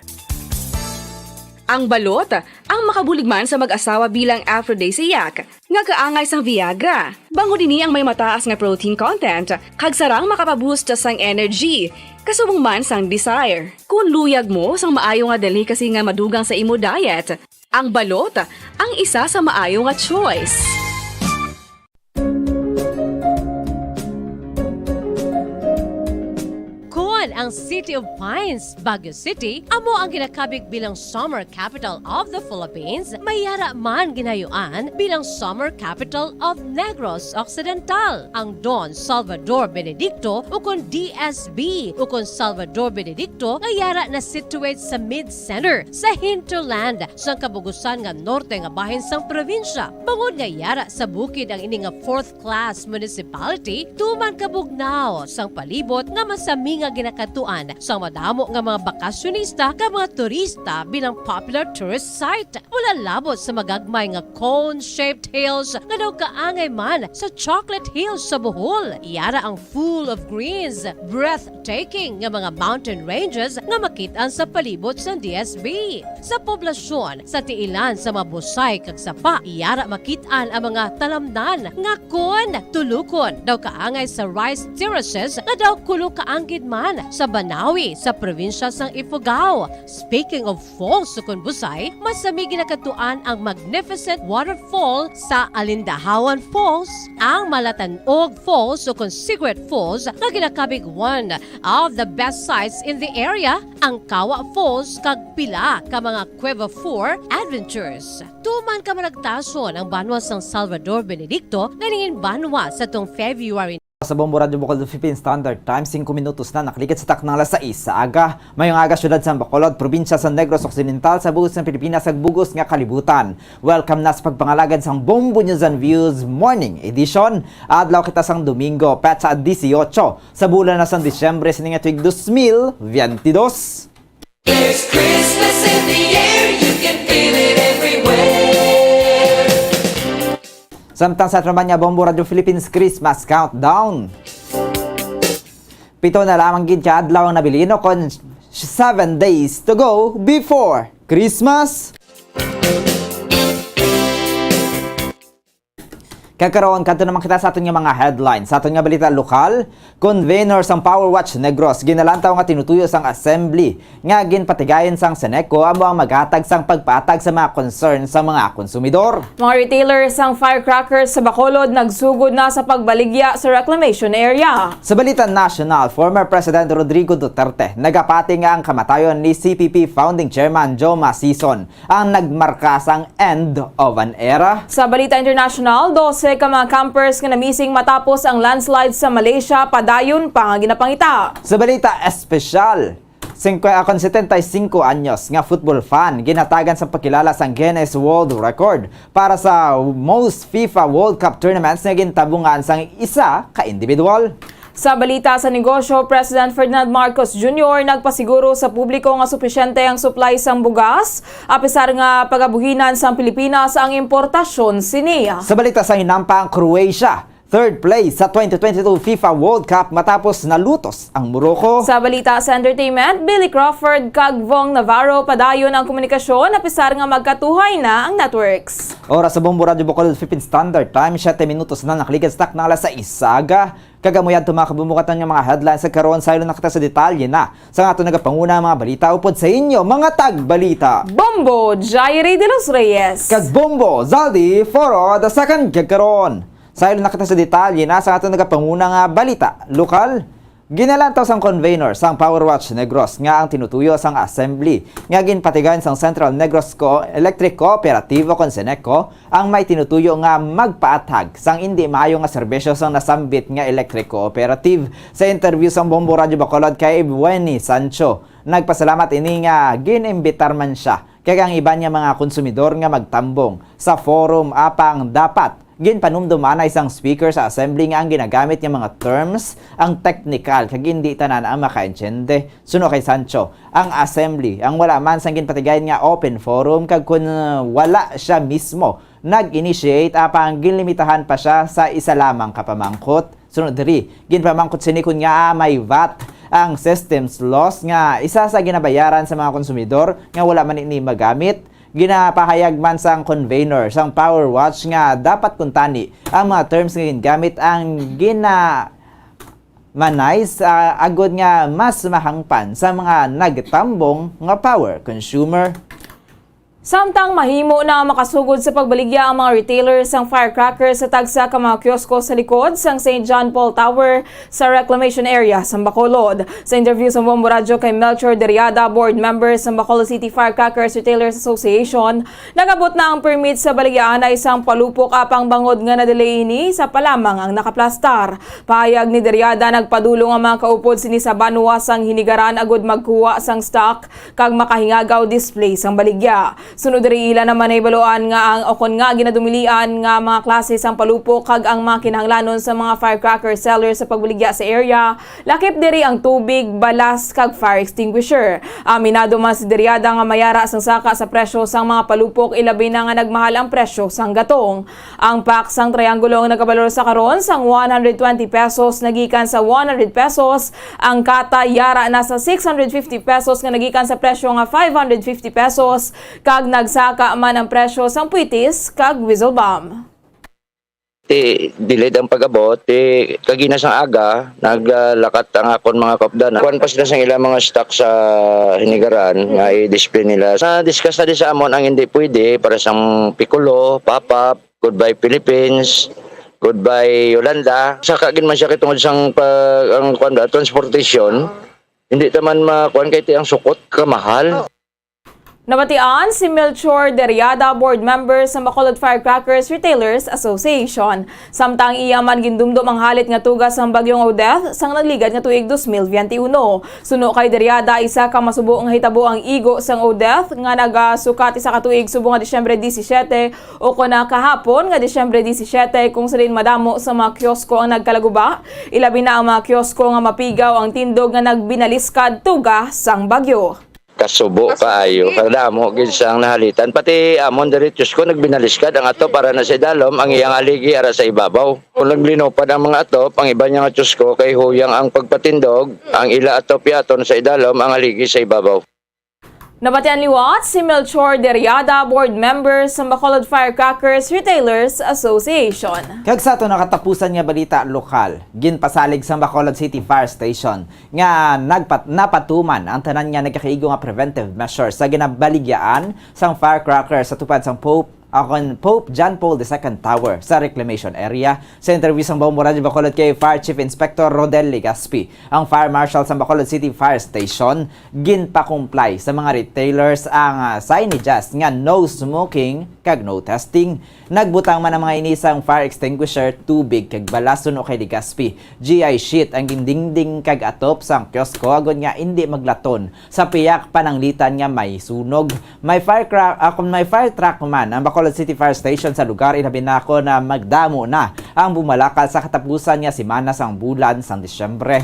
G: Ang balot, ang makabuligman sa mag-asawa bilang aphrodisiac, nga kaangay sang Viagra. Bango dini ang may mataas nga protein content, kag sarang makapaboost sang energy, kasubong man sang desire. Kung luyag mo sang maayo nga delicacy nga madugang sa imo diet, ang balot, ang isa sa maayo nga choice.
Q: Ang City of Pines, Baguio City, amo ang ginakabig bilang summer capital of the Philippines, mayara man ginayuan bilang summer capital of Negros Occidental. Ang Don Salvador Benedicto ukon DSB ukon Salvador Benedicto ngayara na situate sa mid-center sa hinterland sang kabugusan nga norte nga bahin sang probinsya. Bangod ngayara sa bukid ang ini nga 4th class municipality, tuman kabugnaw sang palibot nga masami nga ginakatuan sa madamo nga mga bakasyonista ka mga turista bilang popular tourist site. Wala labot sa magagmay nga cone-shaped hills nga daw kaangay man sa Chocolate Hills sa Bohol. Iyara ang full of greens, breathtaking nga mga mountain ranges nga makitaan sa palibot sa DSB. Sa poblasyon, sa tiilan sa mga busay kag sapa, iyara makitaan ang mga talamnan nga kon tulukon daw kaangay sa rice terraces nga daw kulo kaanggid man sa Banawi sa probinsya sang Ifugao. Speaking of falls sa Busay, masami ginakatuan ang magnificent waterfall sa Alindahawan Falls, ang Malatanog Falls o Secret Falls na ginakabig one of the best sites in the area, ang Kawa Falls kag pila ka mga Cueva 4 adventures. Tuman ka managtason ang banwa sang Salvador Benedicto ganingin banwa sa tong February.
S: Sa Bombo Radio Bacolod Philippine Standard Time, 5 minutos na nakalikit sa taknang alas 6 sa aga. Mayong aga syudad sa Bacolod, probinsya sa Negros Occidental, sa bugos ng Pilipinas, sa bugos nga kalibutan. Welcome na sa pagpangalagad sang Bombo News and Views Morning Edition. Adlaw kita sang Domingo, petsa 18 sa bulan na sang Disyembre sininga tuig 2022.
H: There's Christmas in the air, you can feel it everywhere.
S: Samtang sa Trabanya Bombo Radio Philippines Christmas Countdown. 7 na lamang gid ka adlaw ang nabilino kon 7 days to go before Christmas. Kakaroon kanto naman kita sa aton nga mga headlines. Sa aton nga balita lokal, convener sang Power Watch Negros ginalantaw nga tinutuyo sang assembly nga ginpatigayon sang Seneco amo ang maghatag sang pagpatag sa mga concern sa mga konsumidor.
X: Mga retailers sang firecrackers sa Bacolod nagsugod na sa pagbaligya sa reclamation area.
S: Sa balita national, former President Rodrigo Duterte nagapati nga ang kamatayon ni CPP founding chairman Joe Masison ang nagmarka sang end of an era.
X: Sa balita international, 12 ka mga campers nga namising matapos ang landslide sa Malaysia, padayon pa nga ginapangita.
S: Sa balita espesyal, 75 anyos nga football fan ginatagan sa pagkilala sa Guinness World Record para sa most FIFA World Cup tournaments na gintabungan sang isa ka individual.
X: Sa balita sa negosyo, President Ferdinand Marcos Jr. nagpasiguro sa publiko nga supisyente ang supply sang bugas, apisar nga pagabuhinan sang Pilipinas ang importasyon siniya.
S: Sa balita sa hinampang Croatia, third place sa 2022 FIFA World Cup matapos nalutos ang Morocco.
X: Sa balita sa entertainment, Billy Crawford kag Vong Navarro padayon ang komunikasyon na pisar nga magkatuhay na ang networks.
S: Oras sa Bombo Radio Bacolod Philippine Standard Time, 7 minutos na nakaligan sa takna alas 6 sa aga. Kagamuyan tumakabumukatan ng mga headlines sa karon sa ilo nakita sa detalye na sa ato nagapanguna mga balita upod sa inyo mga tagbalita.
X: Bombo Jairi de los Reyes
S: kag Bombo Zaldi Foro the second kagkaron. Sa ilo nakita sa detalye na sa ato nagapanguna nga balita lokal. Ginalantaw sang convener sang Powerwatch Negros nga ang tinutuyo sang assembly nga ginpatigan sang Central Negros Electric Cooperative o Conseneco ang may tinutuyo nga magpaatag sang hindi maayo nga serbisyo sang nasambit nga electric cooperative. Sa interview sang Bombo Radio Bacolod kay Bueni Sancho, nagpasalamat ini nga ginimbitar man siya kay ang iba niya mga konsumidor nga magtambong sa forum apang dapat ginpanumduman na isang speaker sa assembly nga ang ginagamit niya mga terms ang technical kag hindi tanan ang makaintindi. Suno kay Sancho, ang assembly ang wala man sang ginpatigayon nga open forum kag kun wala siya mismo nag-initiate apang ginlimitahan pa siya sa isa lamang kapamangkot. Sunod diri, ginpamangkot sini kun nga may VAT ang systems loss nga isa sa ginabayaran sa mga konsumidor nga wala man ini magamit. Ginapahayag man sang convener sang Powerwatch nga dapat kuntani ang mga terms nga gingamit ang manais agod nga mas mahangpan sa mga nagtambong nga power consumer.
X: Samtang mahimo na makasugod sa pagbaligya ang mga retailers sang firecrackers sa tagsa ka mga kiosko sa likod sang St. John Paul Tower sa reclamation area sa Bacolod. Sa interview sa Bombo Radio kay Melchor Deriada, board member sa Bacolod City Firecrackers Retailers Association, nagabot na ang permit sa baligyaan na isang palupok apang bangod nga na-delay ini sa palamang ang nakaplastar. Pahayag ni Deriada, nagpadulong ang mga kaupod sini sa banwa sang hinigaran agod magkuha sang stock kag makahingagaw display sang baligya. Sunod diri ila naman ay baluan nga ang okon nga ginadumilian nga mga klase sang palupok kag ang mga kinahanglanon sa mga firecracker sellers sa pagbaligya sa area. Lakip diri ang tubig, balas kag fire extinguisher. Aminado man si Deriada nga mayara sang saka sa presyo sang mga palupok, ilabi na nga nagmahal ang presyo sang gatong. Ang pack sang triangulo ang nagabalor sa karon sang 120 pesos nagikan sa 100 pesos. Ang kata yara na sa 650 pesos nga nagikan sa presyo nga 550 pesos. Kag nagsaka man ang presyo sang puitis kag whistle bomb.
F: Delayed ang pag-abot, kagina sang aga, naglakat ang akon mga kapdan. Kuwan pa sila sang ilang mga stock sa hinigaran, nga i-display nila. Na-discuss na di sa amon ang hindi pwede para sang Piccolo, Pop-Up, Goodbye Philippines, Goodbye Yolanda. Saka gin man siya kitungod sang transportation, hindi taman makuan kay ti ang sukot kamahal.
X: Nabatian si Melchor Deriada, board member sa Bacolod Firecrackers Retailers Association. Samtang iya man gindumdum ang halit nga tugas sang bagyong Odette sang nagligad nga tuig 2021. Suno kay Deriada, isa ka masubo nga hitabo ang igo sang Odette nga nagasukat isa ka tuig subo nga Disyembre 17 o kuna kahapon nga Disyembre 17 kung salin madamo sa mga kiosko ang nagkalaguba. Ilabi na ang mga kiosko nga mapigaw ang tindog nga nagbinaliskad tuga sang bagyo.
F: Kasubo kaayo kadamo gid sang nahalitan pati amon diretsos ko nagbinaliskad ang ato para na sa dalom ang iyang aligi ara sa ibabaw. Kung naglinupad ang mga ato pang iba niya nga ko kay huyang ang pagpatindog ang ila ato piaton sa idalom ang aligi sa ibabaw.
X: Nabatian liwat si Melchor Deriada, board member sa Bacolod Firecrackers Retailers Association.
S: Kag sa ito nakatapusan nga balita lokal, ginpasalig sa Bacolod City Fire Station nga napatuman ang tanan nga nagkakaigo nga preventive measures sa ginabaligyaan sang firecrackers sa tupad sang Pope John Paul II Tower sa reclamation area. Sa interview sa Bombo Radio Bacolod kay Fire Chief Inspector Rodel Legaspi, ang Fire Marshal sa Bacolod City Fire Station ginpa-comply sa mga retailers ang signages nga no smoking kag no testing. Nagbutang man ang mga inisang fire extinguisher, tubig kag balas. Suno kay Legaspi, GI sheet ang gindingding kag atop sang kiosko agod nga hindi maglaton sa piyak pananglitan nga may sunog. May fire truck man ang Bacolod City Fire Station sa lugar. Ilabi na ako na magdamo na ang bumalakal sa katapusan nga semana sang bulan sang Disyembre.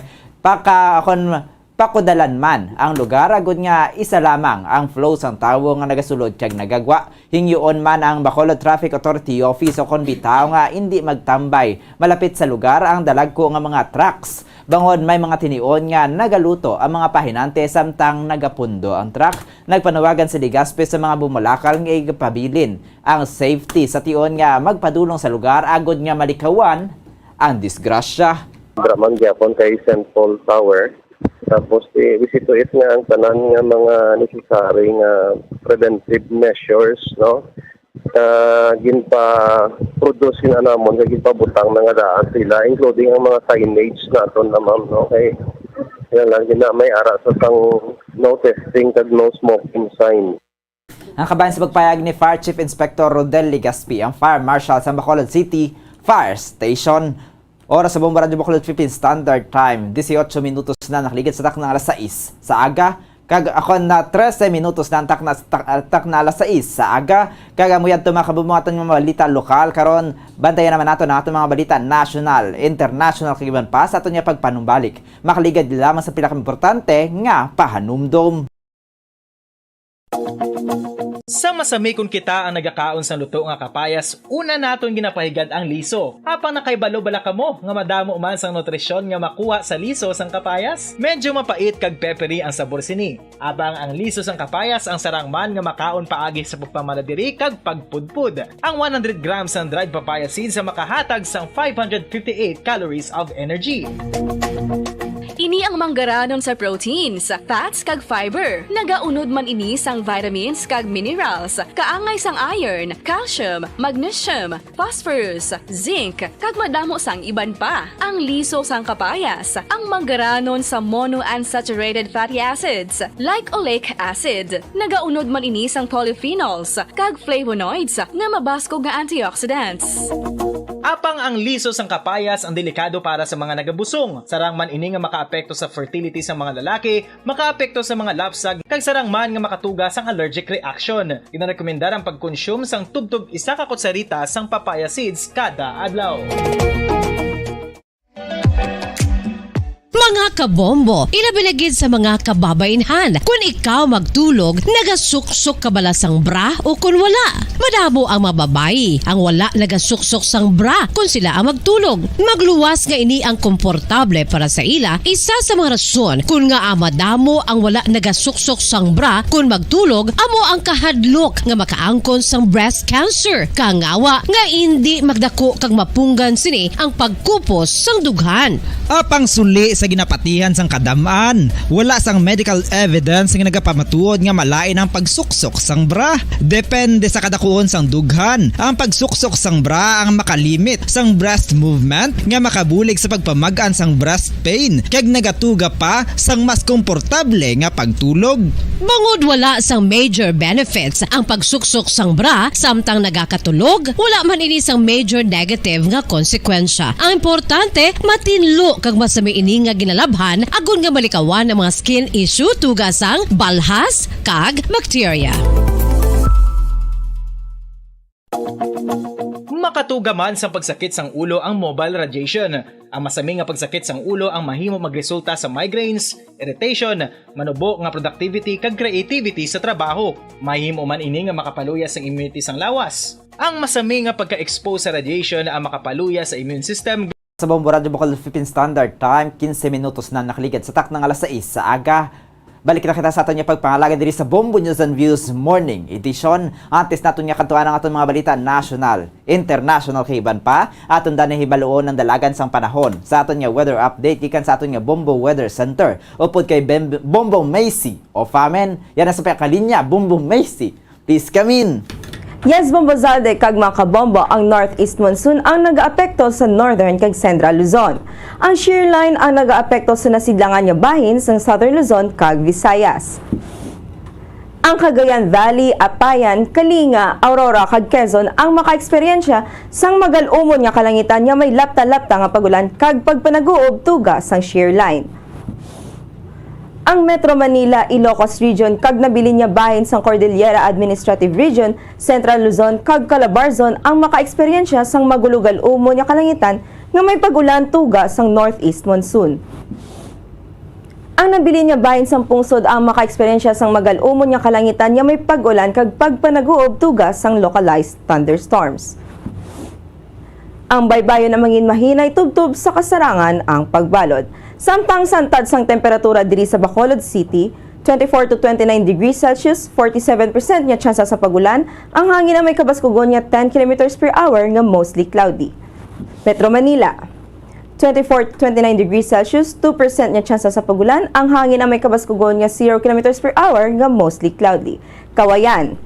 S: pakudalan man ang lugar agud nga isa lamang ang flow sang tawo nga nagasulod kag nagagwa. Hingyoon man ang Bacolod Traffic Authority Office o kon bitaw nga hindi magtambay malapit sa lugar ang dalagko nga mga trucks. Bangod may mga tinion nga nagaluto ang mga pahinante samtang nagapundo ang truck. Nagpanawagan si Legazpi sa mga bumulakal nga igapabilin ang safety sa tion nga magpadulong sa lugar agud nga malikawan ang disgrasya.
B: Draman gyapon kay St. Paul Tower. Tapos isituit nga ang tanan nga mga necessary nga preventive measures, no? Ginpa-produce nga namon, ginpabutang na nga daan sila, including ang mga signage naton na ma'am, no? Kay yan lang, may ara sa tang no testing kag no smoking sign.
S: Ang kabayan sa pagpayag ni Fire Chief Inspector Rodel Legazpi, ang Fire Marshal sa Bacolod City Fire Station. Oras sa Bomba Radio Bacolod Philippine Standard Time, 18 minutos na nakaligid sa takna alas 6 sa aga. Kag ako na 13 minutos na takna alas 6 sa aga. Kag amuyad to mga kabumuatan mga balita lokal karon bantayan naman nato na ato mga balita national, international kagiban pa sa ato niya pagpanumbalik. Makaligid lamang sa pinakaimportante nga pahanumdom.
L: Sa masami kung kita ang nagakaon sa luto nga kapayas, una naton ginapahigad ang liso. Apang nakaibalo bala kamo nga madamo man sang nutrisyon nga makuha sa liso sang kapayas. Medyo mapait kag peppery ang sabor sini. Abang ang liso sang kapayas ang sarang man nga makaon paagi sa pagpamaladiri kag pagpudpud. Ang 100 grams ng dried papaya seeds sa makahatag sang 558 calories of energy.
G: Ini ang manggaranon sa proteins, fats kag fiber. Nagaunod man ini sang vitamins kag minerals, kaangay sang iron, calcium, magnesium, phosphorus, zinc, kag madamo sang iban pa. Ang liso sang kapayas, ang manggaranon sa monounsaturated fatty acids like oleic acid. Nagaunod man ini sang polyphenols kag flavonoids nga mabaskog nga antioxidants.
L: Apang ang liso sang kapayas ang delikado para sa mga nagabusong. Sarang man ini nga makaapekto sa fertility sa mga lalaki, makaapekto sa mga lapsag, kag sarang man nga makatuga sang allergic reaction. Ginarekomendar ang pagkonsume sang tubtub 1 ka kutsarita sang papaya seeds kada adlaw.
N: Mga kabombo, ilabilagid sa mga kababainhan. Kung ikaw magtulog, nagasuksok ka bala sang bra o kung wala. Madamo ang mababayi, ang wala nagasuksok sang bra kung sila ang magtulog. Magluwas nga ini ang komportable para sa ila, isa sa mga rason kung nga madamo ang wala nagasuksok sang bra kung magtulog, amo ang kahadlok nga makaangkon sang breast cancer. Kangawa nga hindi magdako kag mapunggan sini ang pagkupos sang dughan.
I: Apang suli sa ginapatihan sang kadamaan, wala sang medical evidence nga nagapamatuod nga malain ang pagsuksok sang bra. Depende sa kadakuon sang dughan. Ang pagsuksok sang bra ang makalimit sang breast movement nga makabulig sa pagpamagaan sang breast pain kag nagatuga pa sang mas komportable nga pagtulog.
N: Bangod wala sang major benefits ang pagsuksok sang bra samtang nagakatulog, wala man ini sang major negative nga konsekwensya. Ang importante, matinlo kag masami ini nga ginalabhan agon nga malikawan ang mga skin issue tugasang balhas kag bacteria.
L: Makatuga man sa pagsakit sang ulo ang mobile radiation. Ang masami nga pagsakit sang ulo ang mahimo magresulta sa migraines, irritation, manubo nga productivity kag creativity sa trabaho. Mahimo man ini nga makapaluya sang immunity sang lawas. Ang masami nga pagka-expose sa radiation ang makapaluya sa immune system.
S: Sa Bombo Radio Bacolod Philippine Standard Time, 15 minutos na nakaligid sa taknang alas 6 sa aga. Balik na kita sa aton niya pagpangalaga diri sa Bombo News and Views Morning Edition. Antes naton niya kantuan ang aton mga balita national, international kaiban pa. Aton dani hibaluon ng dalagan sang panahon. Sa aton niya weather update gikan sa aton niya Bombo Weather Center. Upod kay Bombo Macy o Famen. Yan na sa pekalinya, Bombo Macy. Please come in.
R: Yes, Bombozalde kag mga kabombo, ang northeast monsoon ang nagaapekto sa northern kag central Luzon. Ang shear line ang nagaapekto sa nasidlangan nga bahin sa southern Luzon kag Visayas. Ang Cagayan Valley, Apayan, Kalinga, Aurora kag Quezon ang makaeksperyensya sang magalumon nga kalangitan nga may lapta-lapta nga pagulan kag pagpanaguob tuga sang shear line. Ang Metro Manila, Ilocos Region kag nabilin niya bahin sang Cordillera Administrative Region, Central Luzon kag Calabarzon ang makaeksperyensya sang magulugal umon nga kalangitan nga may pagulan tuga sang northeast monsoon. Ang nabili niya bahin sang pungsod ang maka-eksperyensya sang magalumon nga kalangitan nga may pag-ulan kag pagpanaguob tugas sang localized thunderstorms. Ang baybayon na mangin mahinay tubtub sa kasarangan ang pagbalod. Samtang santad sang temperatura diri sa Bacolod City, 24 to 29 degrees Celsius, 47% nga tsansa sa pagulan, ang hangin na may kabaskugon nga 10 km per hour nga mostly cloudy. Metro Manila, 24 to 29 degrees Celsius, 2% nga tsansa sa pagulan, ang hangin na may kabaskugon nga 0 km per hour nga mostly cloudy. Kawayan,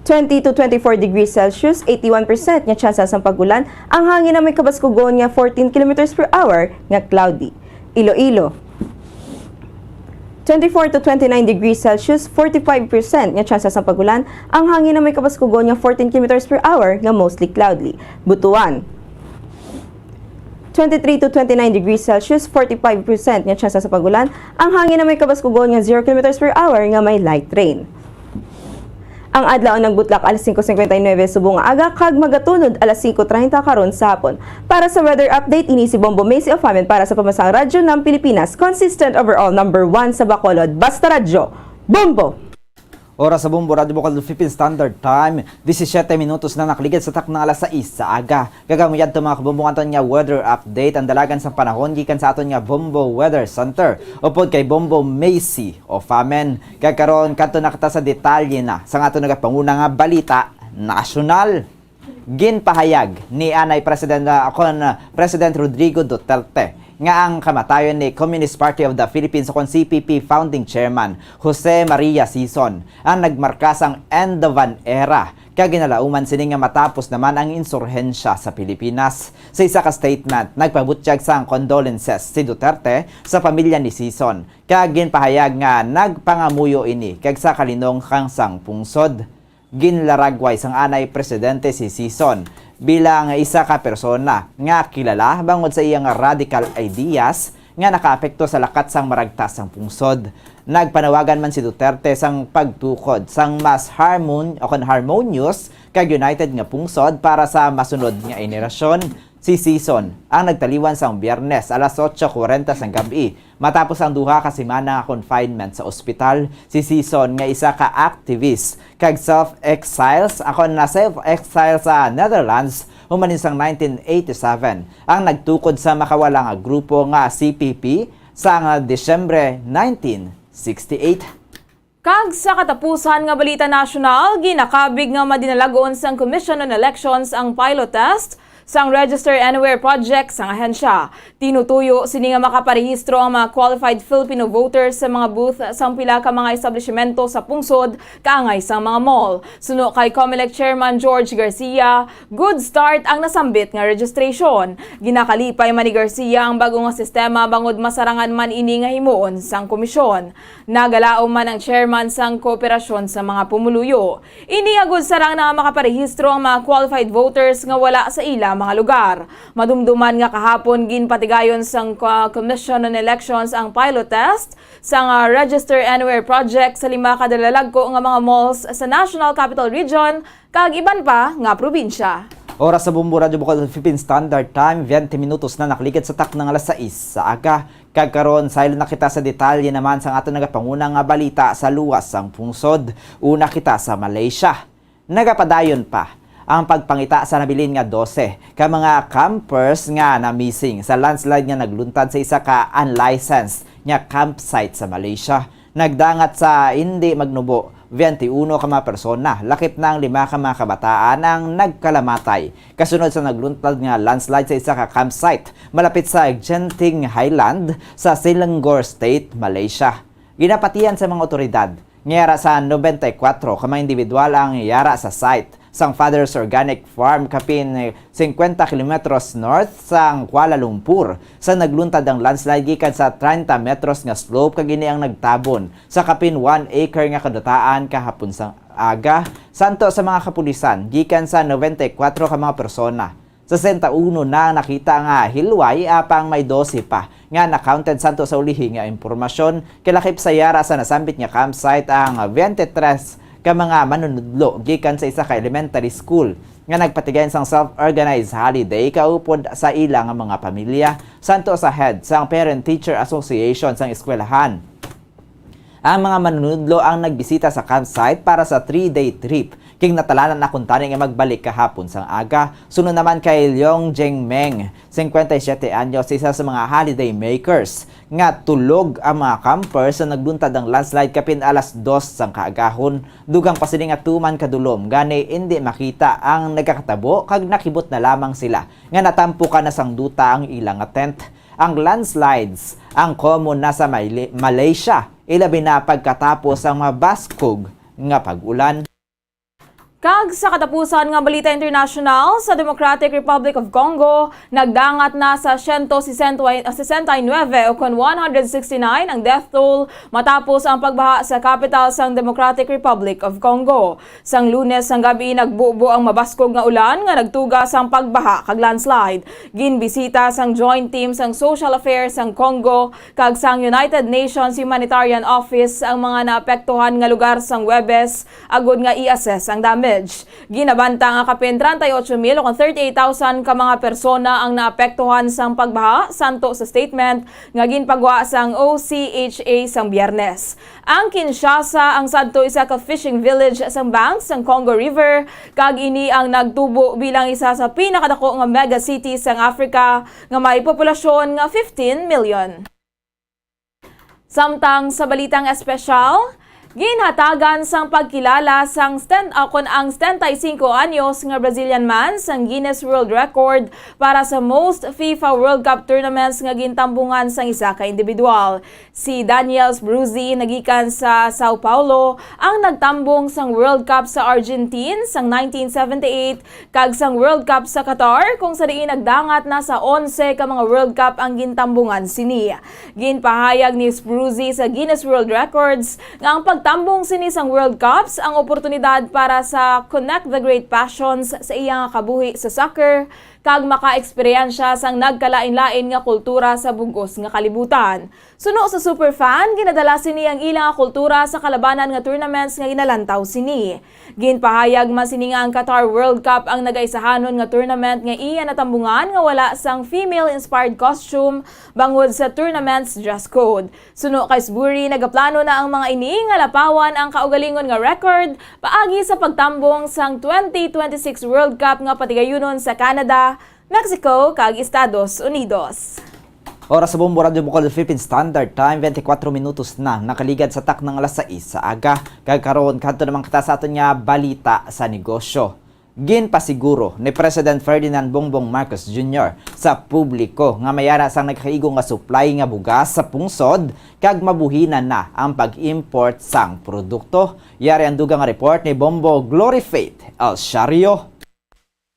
R: 20 to 24 degrees Celsius, 81% nga tsansa sa pagulan, ang hangin na may kabaskugon nga 14 km per hour nga cloudy. Iloilo, 24 to 29 degrees Celsius, 45% nga tsansa sa pagulan, ang hangin na may kabaskugon nga 14 km per hour nga mostly cloudy. Butuan, 23 to 29 degrees Celsius, 45% nga tsansa sa pagulan, ang hangin na may kabaskugon nga 0 km per hour nga may light rain. Ang adlaw nagbutlak alas 5:59 subong aga kag magatunod alas 5:30 karon sa hapon. Para sa weather update, ini si Bombo Macy of Amen para sa Pamasaang Radyo ng Pilipinas, consistent overall number 1 sa Bacolod. Basta Radyo, Bombo!
S: Oras sa Bombo Radio Bacolod Philippine Standard Time, 17 minutos na nakaligid sa taknang alas 6 sa aga. Gagamuyad to mga kabumbong aton nga weather update ang dalagan sa panahon gikan sa aton nga Bombo Weather Center. Upod kay Bombo Macy of Amen. Kagkaroon kadto nakita sa detalye na sa aton nga panguna nga balita nasyonal. Ginpahayag ni Anay President Rodrigo Duterte nga ang kamatayon ni Communist Party of the Philippines o CPP founding chairman Jose Maria Sison ang nagmarka sang end of an era kag ginalauman sini nga matapos naman ang insurhensya sa Pilipinas. Sa isa ka statement, nagpabutyag sang condolences si Duterte sa pamilya ni Sison kag ginpahayag nga nagpangamuyo ini kag sa kalinong kang sang pungsod. Ginlaragway sang anay presidente si Sison bilang isa ka persona nga kilala bangod sa iyang radical ideas nga nakaapekto sa lakat sang maragtas sang pungsod. Nagpanawagan man si Duterte sang pagtukod sang mas harmonious kag united nga pungsod para sa masunod nga henerasyon. Si Sison ang nagtaliwan sang Biyernes alas 8:40 sang gabi matapos ang duha ka semana nga confinement sa ospital. Si Sison nga isa ka activist kag self-exile sa Netherlands humanin sang 1987 ang nagtukod sa makawala nga grupo nga CPP sa Desyembre 1968.
X: Kag sa katapusan nga balita nasyonal, ginakabig nga madinalagon sang Commission on Elections ang pilot test sang Register Anywhere project sang ahensya. Tinutuyo sini nga makaparehistro ang mga qualified Filipino voters sa mga booth sang pila ka mga establishmento sa pungsod kaangay sang mga mall. Suno kay COMELEC Chairman George Garcia, good start ang nasambit nga registration. Ginakalipay man ni Garcia ang bago nga sistema bangod masarangan man ini nga himuon sang komisyon. Nagalao man ang chairman sang kooperasyon sa mga pumuluyo. Iniagod sarang na makaparehistro ang mga qualified voters nga wala sa ila mga lugar. Madumduman nga kahapon ginpatigayon sang Commission on Elections ang pilot test sang Register Anywhere project sa 5 kadalalagko nga mga malls sa National Capital Region kag iban pa nga probinsya.
S: Oras sa Bombo Radio Bacolod Philippine Standard Time, 20 minutos na nakaligid sa taknang alas 6 sa aga. Kagkaroon silent na kita sa detalye naman sa aton nagapangunang nga balita sa luwas sang pungsod. Una kita sa Malaysia. Nagapadayon pa ang pagpangita sa nabilin nga 12 ka mga campers nga na missing sa landslide nga nagluntad sa isa ka unlicensed nga campsite sa Malaysia. Nagdangat sa hindi magnubo 21 ka mga persona, lakip na ang 5 ka mga kabataan ang nagkalamatay. Kasunod sa nagluntad nga landslide sa isa ka campsite malapit sa Genting Highland sa Selangor State, Malaysia. Ginapatian sa mga otoridad ngayara sa 94 ka mga individual ang yara sa site sang Father's Organic Farm kapin 50 kilometros north sang Kuala Lumpur. Sa nagluntad ang landslide gikan sa 30 metros nga slope kag ini ang nagtabon sa kapin 1 acre nga kadutaan kahapon sang aga. Santo sa mga kapulisan gikan sa 94 ka mga persona. Sa 61 na nakita nga hilway apang may 12 pa nga na-counted santo sa ulihi nga impormasyon. Kilakip sa yara sa nasambit nga campsite ang 23 ka mga manunudlo gikan sa isa ka elementary school nga nagpatigayon sang self-organized holiday kaupod sa ilang mga pamilya santo sa head sang Parent-Teacher Association sang eskwelahan. Ang mga manunudlo ang nagbisita sa campsite para sa 3-day trip. King natalanan na kung tani nga magbalik kahapon sang aga. Sunod naman kay Leong Jengmeng, 57 anyos, isa sa mga holiday makers. Nga tulog ang mga campers sa nagluntad ang landslide kapin alas 2 sang kaagahon. Dugang pasiling nga tuman kadulom, gani hindi makita ang nagkakatabo kag nakibot na lamang sila. Nga natampo ka na sang duta ang ilang tent. Ang landslides ang common na sa Malaysia, ilabi na pagkatapos ang mabaskog nga pag-ulan.
X: Kag sa katapusan nga balita international, sa Democratic Republic of Congo, nagdangat na sa 169 o 169 ang death toll matapos ang pagbaha sa capital sang Democratic Republic of Congo. Sang Lunes sang gabi nagbubo ang mabaskog nga ulan nga nagtuga sang pagbaha kag landslide. Ginbisita sang Joint Team sang Social Affairs sang Congo kag sang United Nations Humanitarian Office ang mga naapektuhan nga lugar sang Webes agud nga i-assess ang damage. Ginabanta nga kapin 38,000 o 38,000 ka mga persona ang naapektuhan sang pagbaha santo sa statement nga ginpagwa sang OCHA sang Biyernes. Ang Kinshasa ang sadto isa ka fishing village sang banks sang Congo River kag ini ang nagtubo bilang isa sa pinakadako nga mega city sang Africa nga may populasyon nga 15 million. Samtang sa balitang espesyal, ginhatagan sang pagkilala sang ang 75 anyos nga Brazilian man sang Guinness World Record para sa most FIFA World Cup tournaments nga gintambungan sang isa ka individual. Si Daniel Bruzzi nagikan sa Sao Paulo ang nagtambong sang World Cup sa Argentine sang 1978 kag sang World Cup sa Qatar kung sa diin nagdangat na sa 11 ka mga World Cup ang gintambungan sini. Ginpahayag ni Bruzzi sa Guinness World Records nga ang tambong sini sang World Cups ang oportunidad para sa connect the great passions sa iyang kabuhi sa soccer kag maka-eksperyensya sang nagkalain-lain nga kultura sa bugos nga kalibutan. Suno sa superfan, ginadala sini ang ilang kultura sa kalabanan nga tournaments nga ginalantaw sini. Ginpahayag man sini nga ang Qatar World Cup ang nagaisahanon nga tournament nga iya natambungan nga wala sang female-inspired costume bangod sa tournament's dress code. Suno kay Sbury, nagaplano na ang mga ini nga lapawan ang kaugalingon nga record paagi sa pagtambong sang 2026 World Cup nga patigayunon sa Canada, Mexico kag Estados Unidos.
S: Oras sa Bombo Radio Bukol Philippines Standard Time, 24 minutos na nakaligad sa tak ng alas 6 sa aga. Kagkaroon kanto namang kita sa aton nga balita sa negosyo. Ginpasiguro ni President Ferdinand Bongbong Marcos Jr. sa publiko nga mayara sang nagkaigo nga supply nga bugas sa pungsod kag mabuhinan na ang pag-import sang produkto. Yari ang dugang report ni Bombo Glory Faith El Shario.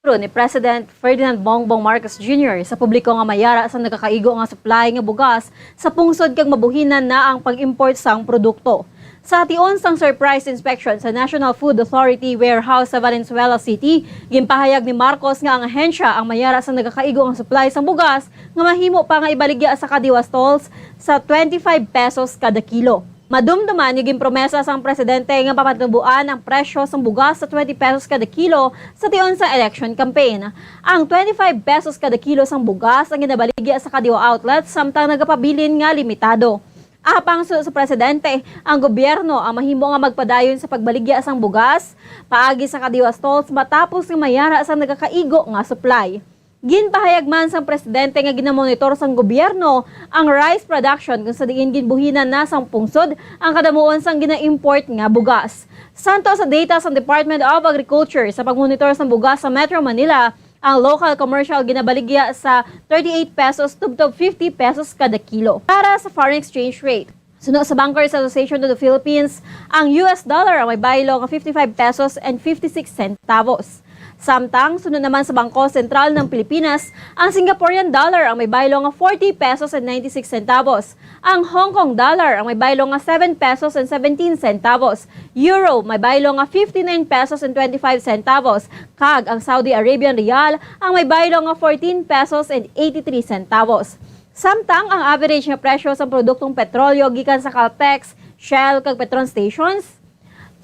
C: Ni President Ferdinand Bongbong Marcos Jr. sa publiko nga mayara sa nagkakaigo nga supply nga bugas sa pungsod kag mabuhinan na ang pag-import sang produkto. Sa tion sang surprise inspection sa National Food Authority warehouse sa Valenzuela City, ginpahayag ni Marcos nga ang ahensya ang mayara sa nagkakaigo nga supply sang bugas nga mahimo pa nga ibaligya sa kadiwa stalls sa 25 pesos kada kilo. Madumduman yung promesa sang presidente nga papatubuan ang presyo sang bugas sa 20 pesos kada kilo sa tion sa election campaign. Ang 25 pesos kada kilo sang bugas ang ginabaligya sa kadiwa outlets samtang nagapabilin nga limitado. Apang sa presidente, ang gobyerno ang mahimo nga magpadayon sa pagbaligya sang bugas paagi sa kadiwa stalls matapos nga mayara sang nagakaigo nga supply. Ginpahayag man sang presidente nga ginamonitor sang gobyerno ang rice production kung sa diin ginbuhinan na sang pungsod ang kadamuon sang gina-import nga bugas. Santo sa data sang Department of Agriculture sa pagmonitor sang bugas sa Metro Manila, ang local commercial ginabaligya sa 38 pesos to 50 pesos kada kilo. Para sa foreign exchange rate, sunod sa Bankers Association of the Philippines, ang US dollar ang may baylo nga 55 pesos and 56 centavos. Samtang, sunod naman sa Bangko Sentral ng Pilipinas, ang Singaporean dollar ang may baylo nga 40 pesos and 96 centavos. Ang Hong Kong dollar ang may baylo nga 7 pesos and 17 centavos. Euro may baylo nga 59 pesos and 25 centavos. Kag ang Saudi Arabian Riyal ang may baylo nga 14 pesos and 83 centavos. Samtang, ang average nga presyo sa produktong petrolyo gikan sa Caltex, Shell kag Petron stations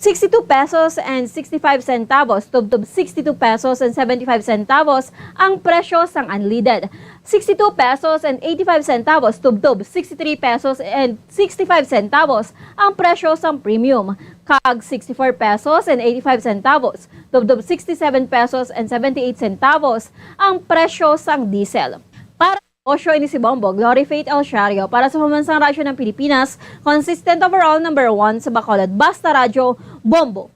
C: 62 pesos and 65 centavos tubtob 62 pesos and 75 centavos ang presyo sang unleaded. 62 pesos and 85 centavos tubtob 63 pesos and 65 centavos ang presyo sang premium. Kag 64 pesos and 85 centavos tubtob 67 pesos and 78 centavos ang presyo sang diesel. Para Osyo ini si Bombo, Glory Faith El Shario para sa Pambansang Radyo ng Pilipinas, consistent overall number 1 sa Bacolod, Basta Radyo, Bombo.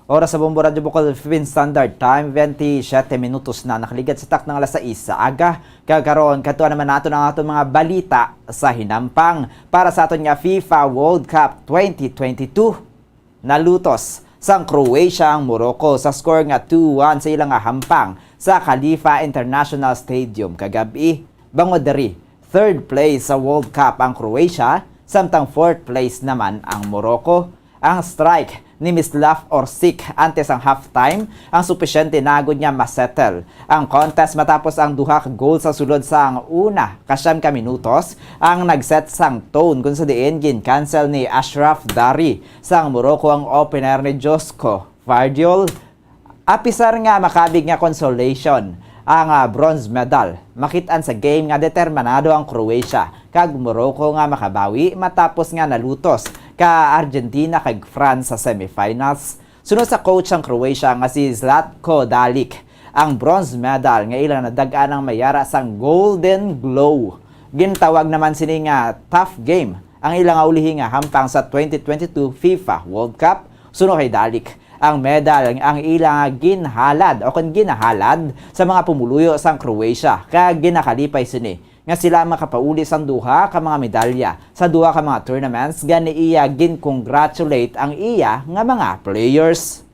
S: Oras sa Bombo Radyo Bacolod Philippine Standard Time, 27 minutos na nakaligad sa tak ng alas 6 sa aga. Kagaroon, katuwa naman nato ng ato mga balita sa hinampang para sa aton nga FIFA World Cup 2022. Nalutos sang Croatia ang Morocco sa score nga 2-1 sa ilang hampang sa Khalifa International Stadium kagabi. Bangod-diri, third place sa World Cup ang Croatia, samtang fourth place naman ang Morocco. Ang strike ni Mislav Orsic antes ang halftime ang supisyente nagod niya masettle ang contest matapos ang duha ka goal sa sulod sa ang una kasyam ka minutos ang nagset sang tone kung sa diin gin-cancel ni Ashraf Dari sang Morocco ang opener ni Josko Vardiol. Apisar nga makabig nga consolation ang bronze medal. Makitaan sa game nga determinado ang Croatia kag Morocco nga makabawi matapos nga nalutos ka Argentina kag France sa semifinals. Sunod sa coach ang Croatia nga si Zlatko Dalic. Ang bronze medal nga ilang nadagaan ang mayara sang Golden Glow. Gintawag naman sini nga tough game ang ilang ulihi nga hampang sa 2022 FIFA World Cup. Sunod kay Dalic, ang medal ang ilang ginhalad o ginahalad sa mga pumuluyo sang Croatia kag ginakalipay sini nga sila makapauli sang duha ka mga medalya sa duha ka mga tournaments gani iya gin-congratulate ang iya nga mga players.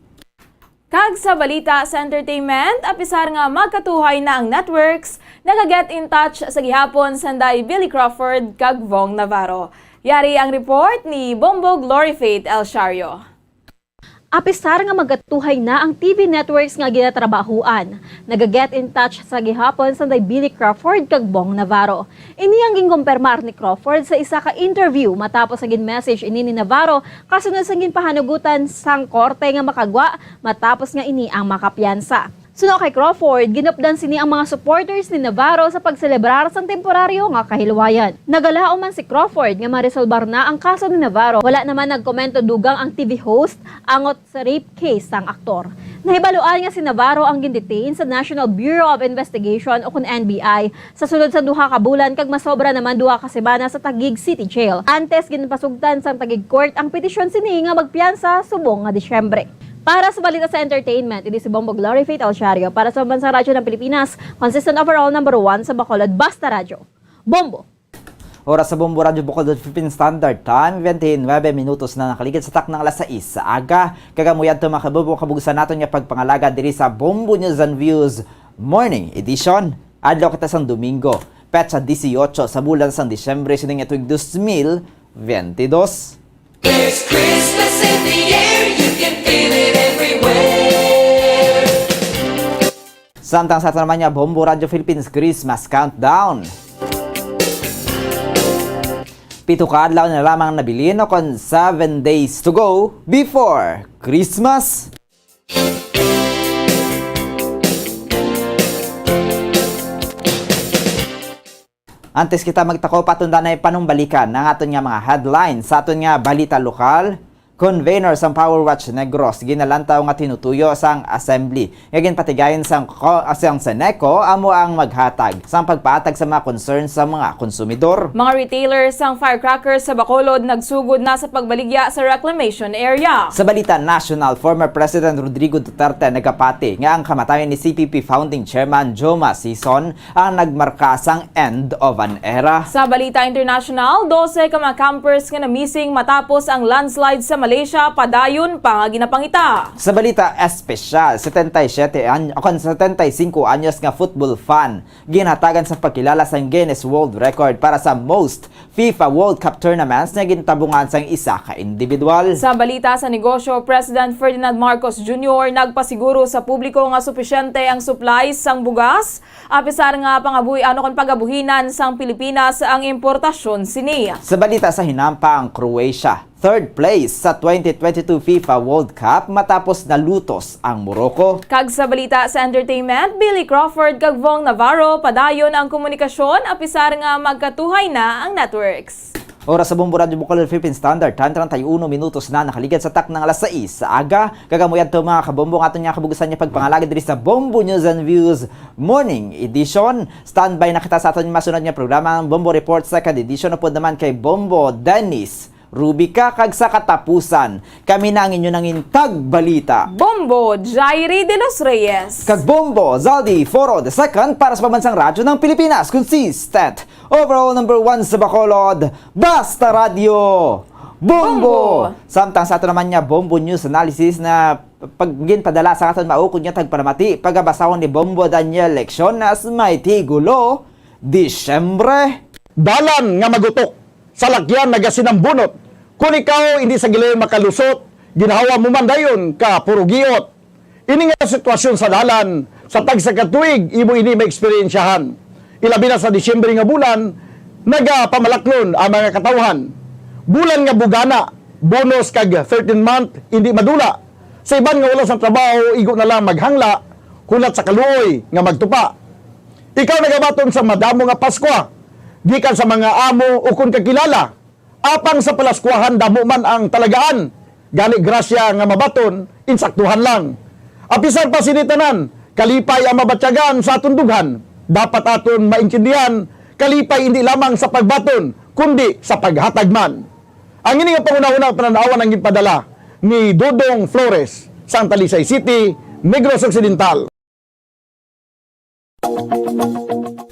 X: Kag sa balita sa entertainment, apisar nga magkatuhay na ang networks, nag-get in touch sa gihapon sanday Billy Crawford kag Vong Navarro. Yari ang report ni Bombo Glory Faith El Shario.
C: Apisar nga magatuhay na ang TV networks nga ginatrabahuan. Nagaget in touch sa gihapon sa Billy Crawford kag Bong Navarro. Ini ang ginkumpirmar ni Crawford sa isa ka interview matapos sa gin-message ini ni Navarro kasunod sa ginpahanugutan sang korte nga makagwa matapos nga ini ang makapiyansa. Sunod kay Crawford, ginupdan sini ang mga supporters ni Navarro sa pagselebrar sa temporaryo nga kahilwayan. Nagalao man si Crawford nga maresolbar na ang kaso ni Navarro. Wala naman nagkomento dugang ang TV host angot sa rape case sang aktor. Nahibaluan nga si Navarro ang gindetain sa National Bureau of Investigation o kun NBI sa sulod sa duha ka bulan kag masobra naman duha ka semana sa Taguig City Jail. Antes ginpasugdan sang Taguig Court ang petisyon sini nga magpiyansa subong nga Disyembre. Para sa balita sa entertainment, ini si Bombo Glory Faith El Shario para sa Pambansang Radyo ng Pilipinas, consistent overall number 1 sa Bacolod, Basta Radyo. Bombo!
S: Oras sa Bombo Radyo Bacolod Philippine Standard Time, 29 minutos na nakaligid sa tak ng alas 6 sa aga. Kagamuyan to makabubo kabugusan natin nga pagpangalaga diri sa Bombo News and Views Morning Edition. Adlaw kita sang Domingo, petsa 18 sa bulan sang Disyembre sining tuig 2022.
H: There's Christmas in the air, you can feel it everywhere.
S: Samtang sa naman niya, Bombo Radio Philippines Christmas Countdown. 7 ka adlaw na lamang nabilin o kon 7 days to go before Christmas. Antes kita magtako patunda na panumbalikan ng aton nga mga headlines sa aton nga balita lokal. Convener sang Power Watch Negros ginalantaw nga tinutuyo sang assembly. Ngagin patigayon sang Seneco amo ang maghatag sang pagpatag sa mga concerns sa mga konsumidor.
X: Mga retailers sang firecrackers sa Bacolod nagsugod na sa pagbaligya sa reclamation area.
S: Sa balita national, former President Rodrigo Duterte nagapati nga ang kamatayon ni CPP founding chairman Joma Sison ang nagmarka sang end of an era.
X: Sa balita international, 12 ka mga campers nga na missing matapos ang landslide sa Malaysia padayon pa nga ginapangita.
S: Sa balita espesyal, 75 anyos nga football fan ginhatagan sa pagkilala sa Guinness World Record para sa most FIFA World Cup tournaments na gintabungan sang isa ka individual.
X: Sa balita sa negosyo, President Ferdinand Marcos Jr. nagpasiguro sa publiko nga supisyente ang supplies sang bugas apisar nga pangabuhi kon pagabuhinan sang Pilipinas ang importasyon sini.
S: Sa balita sa hinampa ang Croatia, third place sa 2022 FIFA World Cup matapos nalutos ang Morocco.
X: Kag sa balita sa entertainment, Billy Crawford kag Vong Navarro padayon ang komunikasyon apisar nga magkatuhay na ang networks.
S: Oras sa Bombo Radio Bacolod Philippine Standard Time, 31 minutos na nakaligid sa tak ng alas 6 sa aga. Kagamuyad to mga kabombo nga aton nga kabugusan niya pagpangalagad diri sa Bombo News and Views Morning Edition. Standby na kita sa aton masunod nga programa ang Bombo Report Second Edition upod naman kay Bombo Dennis Rubica. Kag sa katapusan, kami na ang inyo nang intag balita.
X: Bombo Jairi de los Reyes.
S: Kag Bombo Zaldi Foro II para sa Pambansang Radyo ng Pilipinas. Consistent overall number 1 sa Bacolod, Basta Radio Bombo! Samtang sa ato naman niya Bombo News Analysis na paggin padala sa aton maukod niya tagparamati pagabasahon ni Bombo Daniel Leksyon as may tigulo Disyembre.
P: Dalan nga magutok sa lakyan nagasinambunot. Kung ikaw hindi sa gilayon makalusot, ginahawa mo man dayon ka puro giot. Ini nga sitwasyon sa dalan sa tagsa katuig imo ini maeksperiensyahan. Ilabi na sa Disyembre nga bulan, nagapamalaklon ang mga katawhan. Bulan nga bugana, bonus kag 13 month, hindi madula. Sa iban nga wala sa trabaho, igo na lang maghangla, kulat sa kaluoy nga magtupa. Ikaw nagabaton sa madamo nga Paskwa, gikan sa mga amo o kung kakilala, apang sa palaskwahan damo man ang talagaan, gani grasya nga mabaton, insaktuhan lang. Apisar pa sinitanan, kalipay ang mabatyagan sa atong dughan, dapat aton maintindihan, kalipay hindi lamang sa pagbaton, kundi sa paghatag man. Ang ini nga pangunahunang pananawan ang gipadala ni Dodong Flores, Santa Talisay City, Negros Occidental.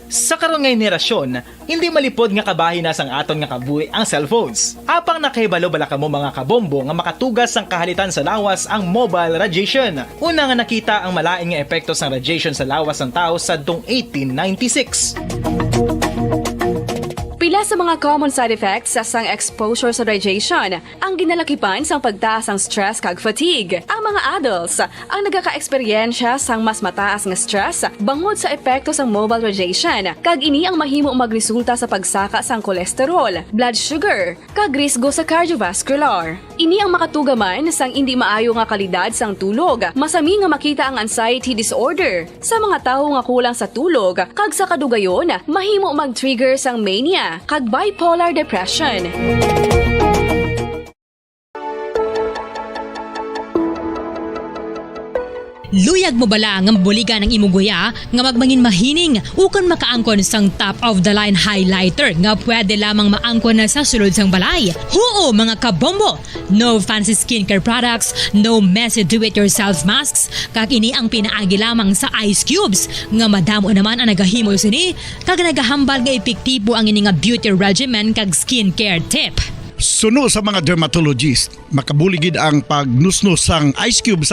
L: Sa karon nga henerasyon, hindi malipod nga kabahin na sang aton nga kabuhi ang cellphones. Apang nakahibalo bala kamo mga kabombo nga makatugas sang kahalitan sa lawas ang mobile radiation. Una nga nakita ang malain nga epekto sang radiation sa lawas ng tao sa 1896.
G: Pila sa mga common side effects sa sang exposure sa radiation ang ginalakipan sang pagtaas ang stress kag fatigue. Ang mga adults ang nagaka-eksperyensya sang mas mataas nga stress bangod sa epekto sang mobile radiation kag ini ang mahimo magresulta sa pagsaka sang kolesterol, blood sugar kag risgo sa cardiovascular. Ini ang makatugaman sang hindi maayo nga kalidad sang tulog, masami nga makita ang anxiety disorder sa mga tawo nga kulang sa tulog kag sa kadugayon mahimo mag-trigger sang mania kag bipolar depression.
D: Luyag mo bala nga buligan ng imuguya nga magmangin mahining ukon makaangkon sang top of the line highlighter nga pwede lamang maangkon na sa sulod sang balay. Huo mga kabombo! No fancy skincare products, no messy do-it-yourself masks, kag ini ang pinaagi lamang sa ice cubes nga madamo naman ang nagahimo sini kag nagahambal nga epektibo ang ini nga beauty regimen kag skincare tip.
P: Suno sa mga dermatologist, makabuligid ang pagnusnos sang ice cube sa